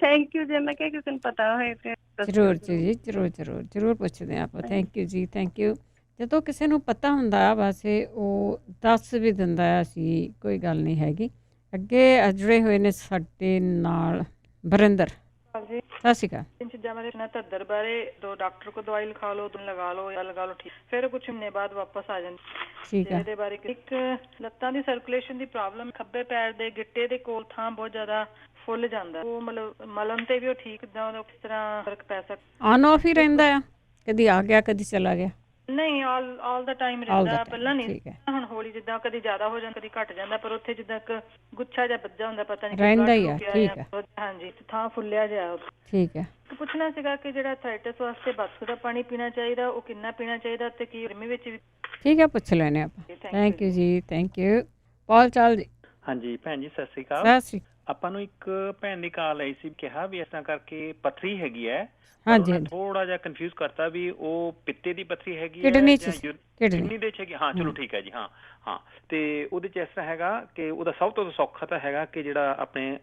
ਥੈਂਕ ਯੂ। ਜੇ ਮੈਂ ਕਿਹਾ ਕਿਸੇ ਨੂੰ ਪਤਾ ਹੋਏ ਤੇ ਜ਼ਰੂਰ ਜੀ, ਜ਼ਰੂਰ ਪੁੱਛਦੇ ਹਾਂ ਆਪਾਂ। ਥੈਂਕ ਯੂ ਜੀ, ਥੈਂਕ ਯੂ। ਜਦੋਂ ਕਿਸੇ ਨੂੰ ਪਤਾ ਹੁੰਦਾ ਵੈਸੇ ਉਹ ਦੱਸ ਵੀ ਦਿੰਦਾ ਆ, ਅਸੀਂ ਕੋਈ ਗੱਲ ਨਹੀਂ ਹੈਗੀ। ਅੱਗੇ ਜੁੜੇ ਹੋਏ ਨੇ ਸਾਡੇ ਨਾਲ ਵਰਿੰਦਰ। ਸਤਿ ਸ਼੍ਰੀ ਅਕਾਲ। इन चीज़ों बारे सुना, धद्दर बारे 2 डॉक्टर को दवाई लिखा लो, तुम लगा लो या लगा लो, ठीक, फिर कुछ महीने बाद वापस आ जाती। ठीक है। ਇਹਦੇ ਬਾਰੇ ਇੱਕ ਲੱਤਾਂ ਦੀ ਸਰਕੂਲੇਸ਼ਨ ਦੀ ਪ੍ਰੋਬਲਮ, ਖੱਬੇ ਪੈਰ ਦੇ ਗਿੱਟੇ ਦੇ ਕੋਲ ਥਾਂ ਬਹੁਤ ਜ਼ਿਆਦਾ ਫੁੱਲ ਜਾਂਦਾ, ਉਹ ਮਤਲਬ ਮਲਮ ਤੇ ਵੀ ਉਹ ਠੀਕ ਜਾਂ ਕਿਸ ਤਰ੍ਹਾਂ ਫਰਕ ਪੈ ਸਕਦਾ? ਆਨ ਆਫ ਹੀ ਰਹਿੰਦਾ ਆ, ਕਦੀ ਆ ਗਿਆ ਕਦੀ ਚਲਾ ਗਿਆ? ਨਹੀਂ, ਆਲ ਦਾ ਟਾਈਮ ਰਹਿੰਦਾ। ਪਹਿਲਾਂ ਨਹੀਂ, ਹੁਣ ਹੌਲੀ ਜਿੱਦਾਂ ਕਦੀ ਜ਼ਿਆਦਾ ਹੋ ਜਾਂਦਾ, ਕਦੀ ਘਟ ਜਾਂਦਾ, ਪਰ ਉੱਥੇ ਜਿੱਦਾਂ ਇੱਕ ਗੁੱਛਾ ਜਿਹਾ ਬੱਜਾ ਹੁੰਦਾ, ਪਤਾ ਨਹੀਂ ਰਹਿੰਦਾ ਹੀ ਆ। ਠੀਕ ਹੈ। ਹਾਂਜੀ, ਥਾਂ ਫੁੱਲਿਆ ਜਿਹਾ। ਠੀਕ ਹੈ। ਪੁੱਛਣਾ ਸੀਗਾ ਕਿ ਜਿਹੜਾ ਥਾਇਟਸ ਵਾਸਤੇ ਬਰਫ਼ ਦਾ ਪਾਣੀ ਪੀਣਾ ਚਾਹੀਦਾ, ਉਹ ਕਿੰਨਾ ਪੀਣਾ ਚਾਹੀਦਾ, ਤੇ ਕੀ ਗਰਮੀ ਵਿੱਚ ਵੀ? ਠੀਕ ਹੈ, ਪੁੱਛ ਲੈਣੇ ਆਪਾਂ। ਥੈਂਕ ਯੂ ਜੀ, ਥੈਂਕ ਯੂ। ਪੌਲ ਚਾਲ ਜੀ। ਹਾਂਜੀ ਭੈਣ ਜੀ, ਸਤਿ ਸ਼੍ਰੀ ਅਕਾਲ। ਸਤਿ ਸ਼੍ਰੀ ਅਕਾਲ। ਆਪਾਂ ਨੂੰ ਇੱਕ ਭੈਣ ਦੀ ਕਾਲ ਆਈ ਸੀ, ਕਿਹਾ ਵੀ ਇਸ ਤਰ੍ਹਾਂ ਕਰਕੇ ਪੱਥਰੀ ਹੈਗੀ ਹੈ। ਹਾਂਜੀ, ਥੋੜਾ ਜਿਹਾ ਕਨਫਿਊਜ਼ ਕਰਤਾ ਵੀ ਉਹ ਪਿੱਤੇ ਦੀ ਪੱਥਰੀ ਹੈਗੀ ਕਿਡਨੀ ਦੇ ਵਿੱਚ ਹੈਗੀ। ਹਾਂ, ਚਲੋ ਠੀਕ ਹੈ ਜੀ। ਹਾਂ, ਤੇ ਉਹਦੇ ਚ ਇਸ ਤਰ੍ਹਾਂ ਹੈਗਾ ਕਿ ਉਹਦਾ ਸਭ ਤੋਂ ਸੌਖਾ ਤਾਂ ਹੈਗਾ ਕਿ ਜਿਹੜਾ ਆਪਣੇ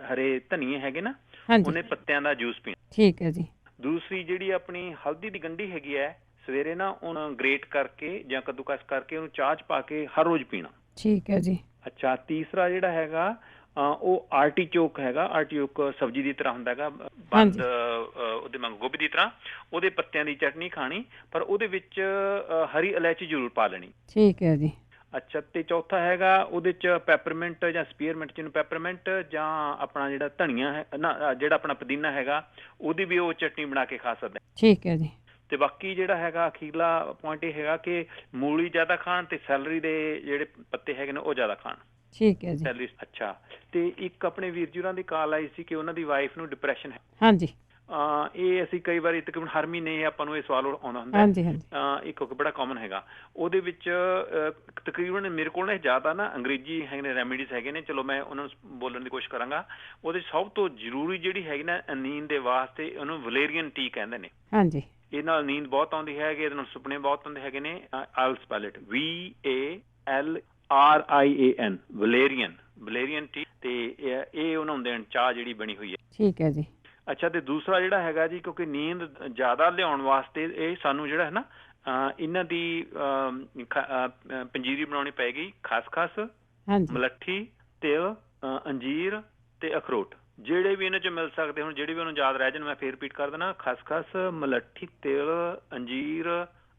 ਹਰੇ ਧਨੀਏ ਹੈਗੇ ਨਾ, ਉਹਨੇ ਪੱਤਿਆਂ ਦਾ ਜੂਸ ਪੀਣਾ। ਠੀਕ ਹੈ ਜੀ। ਦੂਸਰੀ ਜਿਹੜੀ ਆਪਣੀ ਹਲਦੀ ਦੀ ਗੰਢੀ ਹੈਗੀ ਹੈ, ਸਵੇਰੇ ਨਾ ਉਹਨੂੰ ਗ੍ਰੇਟ ਕਰਕੇ ਜਾਂ ਕੱਦੂਕਸ ਕਰਕੇ ਉਹਨੂੰ ਚਾਹ 'ਚ ਪਾ ਕੇ ਹਰ ਰੋਜ਼ ਪੀਣਾ। ਠੀਕ ਹੈ ਜੀ। ਅੱਛਾ, ਤੀਸਰਾ ਜਿਹੜਾ ਹੈਗਾ ਉਹ ਆਰਟੀਚੋਕ ਹੈਗਾ। ਆਰਟੀਚੋਕ ਸਬਜ਼ੀ ਦੀ ਤਰ੍ਹਾਂ ਹੁੰਦਾ ਹੈਗਾ, ਬੰਦ ਉਹਦੇ ਵਾਂਗ ਗੋਭੀ ਦੀ ਤਰ੍ਹਾਂ। ਉਹਦੇ ਪੱਤਿਆਂ ਦੀ ਚਟਨੀ ਖਾਣੀ, ਪਰ ਉਹਦੇ ਵਿੱਚ ਹਰੀ ਇਲਾਇਚੀ ਜ਼ਰੂਰ ਪਾ ਲੈਣੀ। ਠੀਕ ਹੈ ਜੀ। ਅੱਛਾ, ਤੇ ਚੌਥਾ ਹੈਗਾ ਉਹਦੇ ਚ ਪੈਪਰਮਿੰਟ ਜਾਂ ਸਪੀਅਰਮਿੰਟ, ਜਿਹਨੂੰ ਪੈਪਰਮਿੰਟ ਜਾਂ ਆਪਣਾ ਜਿਹੜਾ ਧਨੀਆ ਹੈ ਨਾ, ਜਿਹੜਾ ਆਪਣਾ ਪੁਦੀਨਾ ਹੈਗਾ, ਉਹਦੀ ਵੀ ਉਹ ਚਟਨੀ ਬਣਾ ਕੇ ਖਾ ਸਕਦੇ। ਠੀਕ ਹੈ ਜੀ। ਤੇ ਬਾਕੀ ਜਿਹੜਾ ਹੈਗਾ ਅਖੀਰਲਾ ਪੁਆਇੰਟ ਇਹ ਹੈਗਾ ਕਿ ਮੂਲੀ ਜ਼ਿਆਦਾ ਖਾਣ ਤੇ ਸੈਲਰੀ ਦੇ ਜਿਹੜੇ ਪੱਤੇ ਹੈਗੇ ਨੇ ਉਹ ਜ਼ਿਆਦਾ ਖਾਣ। ਠੀਕ ਹੈ ਜੀ। ਸੈਲਰੀ। ਅੱਛਾ, ਤੇ ਇੱਕ ਆਪਣੇ ਵੀਰ ਜੀ ਹੋਰਾਂ ਦੀ ਕਾਲ ਆਈ ਸੀ ਕਿ ਉਹਨਾਂ ਦੀ ਵਾਈਫ ਨੂੰ ਡਿਪਰੈਸ਼ਨ ਹੈ। ਹਾਂਜੀ। ਇਹ ਅਸੀਂ ਕਈ ਵਾਰੀ ਤਕਰੀਬਨ ਹਰ ਮਹੀਨੇ ਆਪਾਂ ਨੂੰ ਇਹ ਸਵਾਲ ਆਉਂਦਾ ਹੁੰਦਾ। ਹਾਂਜੀ ਹਾਂਜੀ। ਇੱਕ ਬੜਾ ਕਾਮਨ ਹੈਗਾ। ਉਹਦੇ ਵਿੱਚ ਤਕਰੀਬਨ ਮੇਰੇ ਕੋਲ ਨਾ ਜ਼ਿਆਦਾ ਨਾ ਅੰਗਰੇਜ਼ੀ ਹੈਗੇ ਨੇ ਰੈਮੀਡੀਜ਼ ਹੈਗੇ ਨੇ, ਚਲੋ ਮੈਂ ਉਹਨਾਂ ਨੂੰ ਬੋਲਣ ਦੀ ਕੋਸ਼ਿਸ਼ ਕਰਾਂਗਾ। ਉਹਦੇ ਸਭ ਤੋਂ ਜ਼ਰੂਰੀ ਜਿਹੜੀ ਹੈਗੀ ਨਾ ਨੀਂਦ ਦੇ ਵਾਸਤੇ, ਉਹਨੂੰ ਵਲੇਰੀਅਨ ਟੀ ਕਹਿੰਦੇ ਨੇ। ਹਾਂਜੀ। ਇਹਦੇ ਨਾਲ ਨੀਂਦ ਬਹੁਤ ਆਉਂਦੀ ਹੈਗੀ, ਇਹਦੇ ਨਾਲ ਸੁਪਨੇ ਬਹੁਤ ਆਉਂਦੇ ਹੈਗੇ ਨੇ। I'll spell it VALRIAN, Valerian, Valerian tea. ਤੇ ਇਹ ਉਹਨਾਂ ਨੂੰ ਦੇਣ ਚਾਹ ਜਿਹੜੀ ਬਣੀ ਹੋਈ ਹੈ। ਠੀਕ ਹੈ ਜੀ। ਅੱਛਾ, ਤੇ ਦੂਸਰਾ ਜਿਹੜਾ ਹੈਗਾ ਜੀ, ਕਿਉਂਕਿ ਨੀਂਦ ਜ਼ਿਆਦਾ ਲਿਆਉਣ ਵਾਸਤੇ ਇਹ ਸਾਨੂੰ ਜਿਹੜਾ ਹੈ ਨਾ ਇਹਨਾਂ ਦੀ ਪੰਜੀਰੀ ਬਣਾਉਣੀ ਪਏਗੀ। ਖਸਖਸ, ਮਲੱਠੀ, ਤਿਲ, ਅੰਜੀਰ ਤੇ ਅਖਰੋਟ, ਜਿਹੜੇ ਵੀ ਇਹਨਾਂ ਚ ਮਿਲ ਸਕਦੇ। ਹੁਣ ਜਿਹੜੇ ਵੀ ਉਹਨੂੰ ਯਾਦ ਰਹਿ ਜਾਣ, ਮੈਂ ਫੇਰ ਰਿਪੀਟ ਕਰ ਦੇਣਾ। ਖਸਖਸ, ਮਲੱਠੀ, ਤਿਲ, ਅੰਜੀਰ,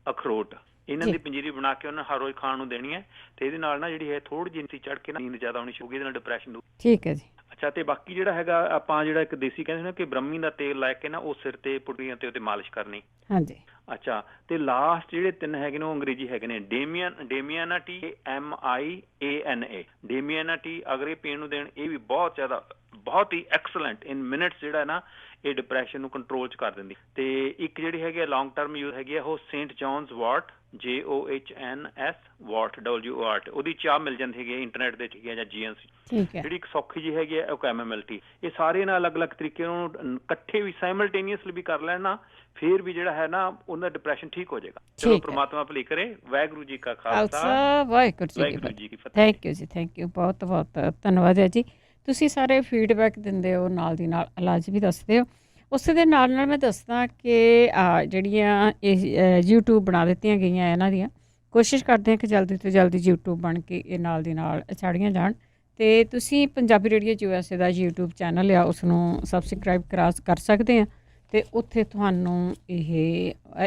ਅਖਰੋਟ, ਇਹਨਾਂ ਦੀ ਪੰਜੀਰੀ ਬਣਾ ਕੇ ਉਹਨਾਂ ਹਰ ਰੋਜ਼ ਖਾਣ ਨੂੰ ਦੇਣੀ ਹੈ। ਤੇ ਇਹਦੇ ਨਾਲ ਨਾ ਜਿਹੜੀ ਹੈ ਥੋੜੀ ਜਿਹੀ ਚੜ ਕੇ ਨੀਂਦ ਜ਼ਿਆਦਾ ਆਉਣੀ ਸ਼ੁਰੂ ਹੋ ਗਈ, ਇਹਦੇ ਨਾਲ ਡਿਪਰੈਸ਼ਨ ਦੂਰ। ਠੀਕ ਹੈ ਜੀ। ਅੱਛਾ, ਤੇ ਬਾਕੀ ਜਿਹੜਾ ਹੈਗਾ ਆਪਾਂ ਜਿਹੜਾ ਇੱਕ ਦੇਸੀ ਕਹਿੰਦੇ ਨੇ ਕਿ ਬ੍ਰਹਮੀ ਦਾ ਤੇਲ ਲੈ ਕੇ ਨਾ ਉਹ ਸਿਰ ਤੇ ਪੁੱਟੀਆਂ ਤੇ ਉਹਤੇ ਮਾਲਿਸ਼ ਕਰਨੀ। ਹਾਂਜੀ। ਅੱਛਾ, ਤੇ ਲਾਸਟ ਜਿਹੜੇ ਤਿੰਨ ਹੈਗੇ ਨੇ ਉਹ ਅੰਗਰੇਜ਼ੀ ਹੈਗੇ ਨੇ। ਡੇਮੀਆਨਾ ਟੀ, MIANA, ਡੇਮੀਆਨਾ ਟੀ। ਅਗਰ ਇਹ ਪੀਣ ਨੂੰ ਦੇਣ, ਇਹ ਵੀ ਬਹੁਤ ਜ਼ਿਆਦਾ, ਬਹੁਤ ਹੀ ਐਕਸਲੈਂਟ ਇਨ ਮਿੰਟਸ ਜਿਹੜਾ ਨਾ ਇਹ ਡਿਪਰੈਸ਼ਨ ਨੂੰ ਕੰਟਰੋਲ ਚ ਕਰ ਦਿੰਦੀ। ਤੇ ਇੱਕ ਜਿਹੜੀ ਹੈਗੀ ਆ ਲੌਂਗ ਟਰਮ ਯੂਜ਼ ਹੈਗੀ ਆ ਉਹ ਸੇਂਟ ਜੌਨਸ ਵਾਟ, JOHNS ਵਾਟ, WORT। ਉਹਦੀ ਚਾਹ ਮਿਲ ਜਾਂਦੀ ਹੈਗੀ ਇੰਟਰਨੈਟ ਦੇ, ਠੀਕ ਹੈ, ਜਾਂ GNC। ਜਿਹੜੀ ਇੱਕ ਸੌਖੀ ਜੀ ਹੈਗੀ ਆ ਉਹ ਕੈਮੋਮਾਈਲ ਟੀ। ਇਹ ਸਾਰੇ ਨਾਲ ਅਲੱਗ ਅਲੱਗ ਤਰੀਕੇ ਨੂੰ ਇਕੱਠੇ ਵੀ ਸਾਈਮਲਟੇਨੀਅਸਲੀ ਵੀ ਕਰ ਲੈਣ ਨਾ, ਫੇਰ ਵੀ ਜਿਹੜਾ ਹੈ ਨਾ ਉਹਨਾਂ ਡਿਪਰੈਸ਼ਨ ਠੀਕ ਹੋ ਜਾਏਗਾ। ਚਲੋ ਪ੍ਰਮਾਤਮਾ ਭਲੀ ਕਰੇ। ਵਾਹਿਗੁਰੂ ਜੀ ਕਾ ਖਾਲਸਾ, ਵਾਹਿਗੁਰੂ ਜੀ ਕੀ ਫਤਿਹ। ਥੈਂਕ ਯੂ ਜੀ, ਥੈਂਕ ਯੂ, ਬਹੁਤ ਬਹੁਤ ਧੰਨਵਾਦ ਹੈ ਜੀ। ਤੁਸੀਂ ਸਾਰੇ ਫੀਡਬੈਕ ਦਿੰਦੇ ਹੋ, ਨਾਲ ਦੀ ਨਾਲ ਇਲਾਜ ਵੀ ਦੱਸਦੇ ਹੋ। ਉਸ ਦੇ ਨਾਲ ਨਾਲ ਮੈਂ ਦੱਸਦਾ ਕਿ ਜਿਹੜੀਆਂ ਇਹ YouTube ਬਣਾ ਦਿੱਤੀਆਂ ਗਈਆਂ ਇਹਨਾਂ ਦੀਆਂ, ਕੋਸ਼ਿਸ਼ ਕਰਦੇ ਹਾਂ ਕਿ ਜਲਦੀ ਤੋਂ ਜਲਦੀ YouTube ਬਣ ਕੇ ਇਹ ਨਾਲ ਦੀ ਨਾਲ ਚਾੜੀਆਂ ਜਾਣ। ਅਤੇ ਤੁਸੀਂ ਪੰਜਾਬੀ ਰੇਡੀਓ USA ਦਾ YouTube ਚੈਨਲ ਆ, ਉਸ ਨੂੰ ਸਬਸਕ੍ਰਾਈਬ ਕਰ ਸਕਦੇ ਆ। ਅਤੇ ਉੱਥੇ ਤੁਹਾਨੂੰ ਇਹ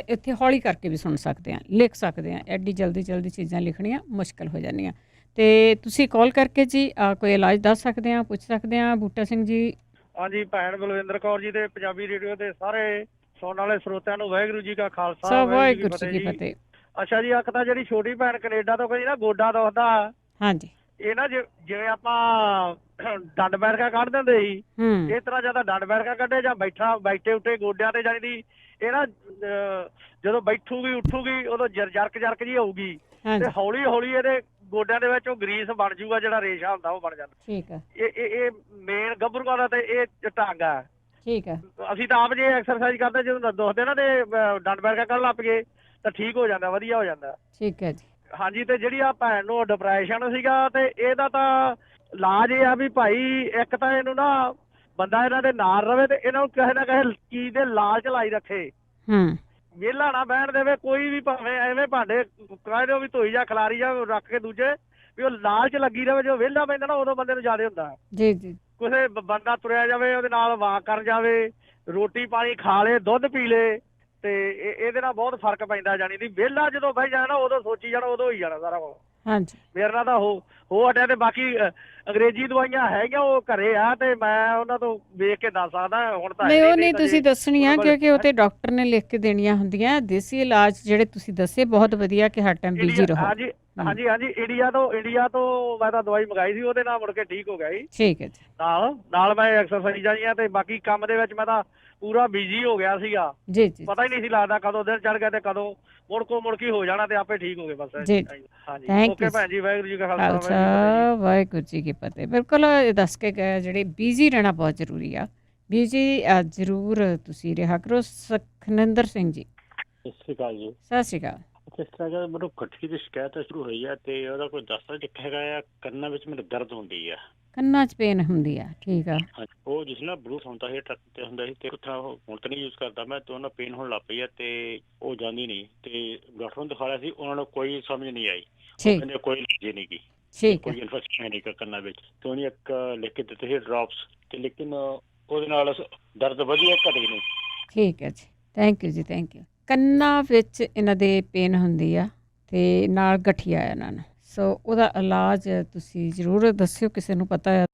ਇੱਥੇ ਹੌਲੀ ਕਰਕੇ ਵੀ ਸੁਣ ਸਕਦੇ ਹਾਂ, ਲਿਖ ਸਕਦੇ ਹਾਂ। ਐਡੀ ਜਲਦੀ ਚੀਜ਼ਾਂ ਲਿਖਣੀਆਂ ਮੁਸ਼ਕਿਲ ਹੋ ਜਾਂਦੀਆਂ। ਅਤੇ ਤੁਸੀਂ ਕਾਲ ਕਰਕੇ ਜੀ ਕੋਈ ਇਲਾਜ ਦੱਸ ਸਕਦੇ ਹਾਂ, ਪੁੱਛ ਸਕਦੇ ਹਾਂ। ਬੂਟਾ ਸਿੰਘ ਜੀ। ਹਾਂਜੀ, ਭੈਣ ਬਲਵਿੰਦਰ ਕੌਰ ਜੀ ਦੇ ਪੰਜਾਬੀ ਰੇਡੀਓ ਦੇ ਸਾਰੇ ਸੁਣਨ ਵਾਲੇ ਸਰੋਤਿਆਂ ਨੂੰ ਵਾਹਿਗੁਰੂ ਜੀ ਕਾ ਖਾਲਸਾ, ਵਾਹਿਗੁਰੂ ਜੀ ਕੀ ਫਤਿਹ। ਅੱਛਾ ਜੀ, ਇੱਕ ਤਾਂ ਜਿਹੜੀ ਛੋਟੀ ਭੈਣ ਕੈਨੇਡਾ ਤੋਂ ਕਹਿੰਦੀ ਨਾ ਗੋਡਾ ਦੁਖਦਾ। ਹਾਂਜੀ। ਇਹ ਨਾ ਜਿਵੇਂ ਆਪਾਂ ਡੰਡ ਬੈਠਕਾ ਕੱਢ ਦਿੰਦੇ ਸੀ, ਇਸ ਤਰ੍ਹਾਂ ਜਿਆਦਾ ਡੰਡ ਬੈਠਕਾ ਕੱਢੇ ਜਾਂ ਬੈਠੇ ਉੱਠੇ ਗੋਡਿਆਂ ਤੇ ਜਾਣੀ ਦੀ ਇਹ ਨਾ ਜਦੋਂ ਬੈਠੂਗੀ ਉੱਠੂਗੀ ਉਦੋਂ ਜਰਕ ਜੀ ਹੋਊਗੀ, ਤੇ ਹੌਲੀ ਹੌਲੀ ਇਹਦੇ ਗੋਡਿਆਂ ਦੇ ਵਿੱਚ ਉਹ ਗਰੀਸ ਬਣ ਜੂਗਾ, ਜਿਹੜਾ ਰੇਸ਼ਾ ਹੁੰਦਾ ਉਹ ਬਣ ਜਾਂਦਾ। ਠੀਕ ਹੈ। ਇਹ ਮੇਨ ਗੱਭਰੂਆਂ ਦਾ ਤੇ ਇਹ ਢੰਗ ਆ। ਠੀਕ ਹੈ। ਅਸੀਂ ਤਾਂ ਆਪ ਜੇ ਐਕਸਰਸਾਈਜ਼ ਕਰਦੇ ਜਦੋਂ ਦੁਖਦੇ ਨਾ ਤੇ ਡੰਡ ਬੈਠਕਾ ਕੱਢ ਲੱਗ ਪਈਏ ਤਾਂ ਠੀਕ ਹੋ ਜਾਂਦਾ, ਵਧੀਆ ਹੋ ਜਾਂਦਾ। ਠੀਕ ਹੈ ਜੀ। ਹਾਂਜੀ, ਤੇ ਜਿਹੜੀ ਆ ਭੈਣ ਨੂੰ ਡਿਪਰੈਸ਼ਨ ਸੀਗਾ, ਤੇ ਇਹਦਾ ਤਾਂ ਇਲਾਜ ਇਹ ਆ ਵੀ ਭਾਈ ਇੱਕ ਤਾਂ ਇਹਨੂੰ ਨਾ ਬੰਦਾ ਇਹਨਾਂ ਦੇ ਨਾਲ ਰਵੇ, ਤੇ ਇਹਨਾਂ ਨੂੰ ਕਿਸੇ ਨਾ ਕਿਸੇ ਚੀਜ਼ ਦੇ ਲਾਲਚ ਲਾਈ ਰੱਖੇ। ਵਿਹਲਾ ਨਾ ਬਹਿਣ ਦੇਵੇ ਕੋਈ ਵੀ, ਭਾਵੇਂ ਐਵੇਂ ਭਾਂਡੇ ਕਹਿ ਦਿਓ ਵੀ ਧੋਈ ਜਾ, ਖਿਲਾਰੀ ਜਾ, ਰੱਖ ਕੇ ਦੂਜੇ, ਵੀ ਉਹ ਲਾਲਚ ਲੱਗੀ ਰਵੇ। ਜਦੋਂ ਵਿਹਲਾ ਪੈਂਦਾ ਨਾ ਉਦੋਂ ਬੰਦੇ ਨੂੰ ਜ਼ਿਆਦਾ ਹੁੰਦਾ। ਜੀ ਜੀ। ਕਿਸੇ ਬੰਦਾ ਤੁਰਿਆ ਜਾਵੇ, ਉਹਦੇ ਨਾਲ ਵਾਕ ਕਰ ਜਾਵੇ, ਰੋਟੀ ਪਾਣੀ ਖਾ ਲੇ, ਦੁੱਧ ਪੀ ਲੇ, ਤੇ ਇਹਦੇ ਨਾਲ ਬਹੁਤ ਫਰਕ ਪੈਂਦਾ। ਜਾਣੀ ਦੀ ਵਿਹਲਾ ਜਦੋਂ ਬਹਿ ਜਾਣਾ ਉਦੋਂ ਸੋਚੀ ਜਾਣਾ, ਉਦੋਂ ਹੋਈ ਜਾਣਾ ਸਾਰਾ ਕੁਝ। ਹਾਂਜੀ। ਮੇਰੇ ਨਾਲ ਤਾਂ ਹੋ ਹਟਿਆ। ਤੇ ਬਾਕੀ ਅੰਗਰੇਜ਼ੀ ਦਵਾਈਆਂ ਹੈਗੀਆਂ, ਉਹ ਘਰੇ ਆ, ਤੇ ਮੈਂ ਉਹਨਾਂ ਤੋਂ ਵੇਖ ਕੇ ਦੱਸ ਸਕਦਾ। ਹੁਣ ਤਾਂ ਨਹੀਂ, ਉਹ ਨਹੀਂ ਤੁਸੀਂ ਦੱਸਣੀਆਂ, ਕਿਉਂਕਿ ਉਹ ਤੇ ਡਾਕਟਰ ਨੇ ਲਿਖ ਕੇ ਦੇਣੀਆਂ ਹੁੰਦੀਆਂ। ਦੇਸੀ ਇਲਾਜ ਜਿਹੜੇ ਤੁਸੀਂ ਦੱਸੇ ਬਹੁਤ ਵਧੀਆ, ਕਿ ਹਰ ਟਾਈਮ ਬਿਜੀ ਰਹੋ। ਹਾਂਜੀ ਹਾਂਜੀ ਹਾਂਜੀ। ਇੰਡੀਆ ਤੋਂ ਮੈਂ ਤਾਂ ਦਵਾਈ ਮੰਗਾਈ ਸੀ, ਉਹਦੇ ਨਾਲ ਮੁੜ ਕੇ ਠੀਕ ਹੋ ਗਿਆ ਜੀ। ਠੀਕ ਹੈ ਜੀ। ਨਾਲ ਮੈਂ ਐਕਸਰਸਾਈਜ਼ਾਂ ਜੀਆਂ, ਤੇ ਬਾਕੀ ਕੰਮ ਦੇ ਵਿੱਚ ਮੈਂ ਤਾਂ ਪੂਰਾ ਬਿਜੀ ਹੋ ਗਿਆ ਸੀਗਾ। ਜੀ ਜੀ। ਪਤਾ ਹੀ ਨਹੀਂ ਸੀ ਲੱਗਦਾ ਕਦੋਂ ਦਿਨ ਚੜ ਗਿਆ ਤੇ ਕਦੋਂ ਮੁੜਕੀ ਹੋ ਜਾਣਾ, ਤੇ ਆਪੇ ਠੀਕ ਹੋ ਗਏ ਬਸ। ਜੀ। ਹਾਂਜੀ, ਓਕੇ ਭੈਣ ਜੀ, ਵਾਹਿਗੁਰੂ ਜੀ ਕਾ ਖਾਲਸਾ, ਵਾਹਿਗੁਰੂ ਜੀ ਕੀ ਫਤਿਹ। ਬਿਲਕੁਲ ਦੱਸ ਕੇ ਗਏ, ਜਿਹੜੇ ਬਿਜੀ ਰਹਿਣਾ ਬਹੁਤ ਜ਼ਰੂਰੀ ਆ। ਬਿਜੀ ਜ਼ਰੂਰ ਤੁਸੀਂ ਰਿਹਾ ਕਰੋ। ਸੁਖਨਿੰਦਰ ਸਿੰਘ ਜੀ। ਸਤਿ ਸ਼੍ਰੀ ਅਕਾਲ ਜੀ। ਸਤਿ ਸ਼੍ਰੀ ਅਕਾਲ। ਇਸ ਤਰ੍ਹਾਂ ਕਿ ਮੈਨੂੰ ਗਠੜੀ ਦੀ ਸ਼ਿਕਾਇਤ ਸ਼ੁਰੂ ਹੋਈ ਹੈ, ਤੇ ਉਹਦਾ ਕੋਈ ਦੱਸਦਾ ਇੱਕ ਹੈਗਾ ਆ ਕੰਨਾਂ ਵਿੱਚ ਮੇਰੇ ਦਰਦ ਹੁੰਦੀ ਆ। ਕੰਨਾਂ 'ਚ ਪੇਨ ਹੁੰਦੀ ਆ, ਠੀਕ ਆ। ਹਾਂਜੀ, ਉਹ ਜਿਸ ਨਾਲ ਬਲੂਥ ਹੁੰਦਾ ਸੀ ਟਰੱਕ ਤੇ ਹੁੰਦਾ ਸੀ ਤੇ ਉੱਥਾ ਹੁਣ ਤਾਂ ਨਹੀਂ ਯੂਜ਼ ਕਰਦਾ ਮੈਂ, ਤੇ ਉਹਨਾਂ ਪੇਨ ਹੋਣ ਲੱਗ ਪਈ ਆ ਤੇ ਉਹ ਜਾਂਦੀ ਨਹੀਂ, ਤੇ ਡਾਕਟਰ ਨੂੰ ਦਿਖਾਇਆ ਸੀ, ਉਹਨਾਂ ਨੂੰ ਕੋਈ ਸਮਝ ਨਹੀਂ ਆਈ। ਠੀਕ। ਕਹਿੰਦੇ ਕੋਈ ਐਲਰਜੀ ਨਹੀਂ ਗੀ, ਠੀਕ ਕੋਈ ਇਨਫੈਕਸ਼ਨ ਹੈ ਨਹੀਂ ਕੰਨਾਂ ਵਿੱਚ, ਤੇ ਉਹਨੇ ਇੱਕ ਲਿਖ ਕੇ ਦਿੱਤੇ ਸੀ ਡ੍ਰੌਪਸ, ਤੇ ਲੇਕਿਨ ਉਹਦੇ ਨਾਲ ਦਰਦ ਵਧੀਆ ਘਟ ਗਈ ਨਹੀਂ। ਠੀਕ ਹੈ ਜੀ, ਥੈਂਕ ਯੂ ਜੀ, ਥੈਂਕ ਯੂ। ਕੰਨਾਂ ਵਿੱਚ ਇਹਨਾਂ ਦੇ ਪੇਨ ਹੁੰਦੀ ਆ ਤੇ ਨਾਲ ਗਠੀਆ ਇਹਨਾਂ ਨੂੰ, ਸੋ ਉਹਦਾ ਇਲਾਜ ਤੁਸੀਂ ਜ਼ਰੂਰ ਦੱਸਿਓ ਕਿਸੇ ਨੂੰ ਪਤਾ ਹੈ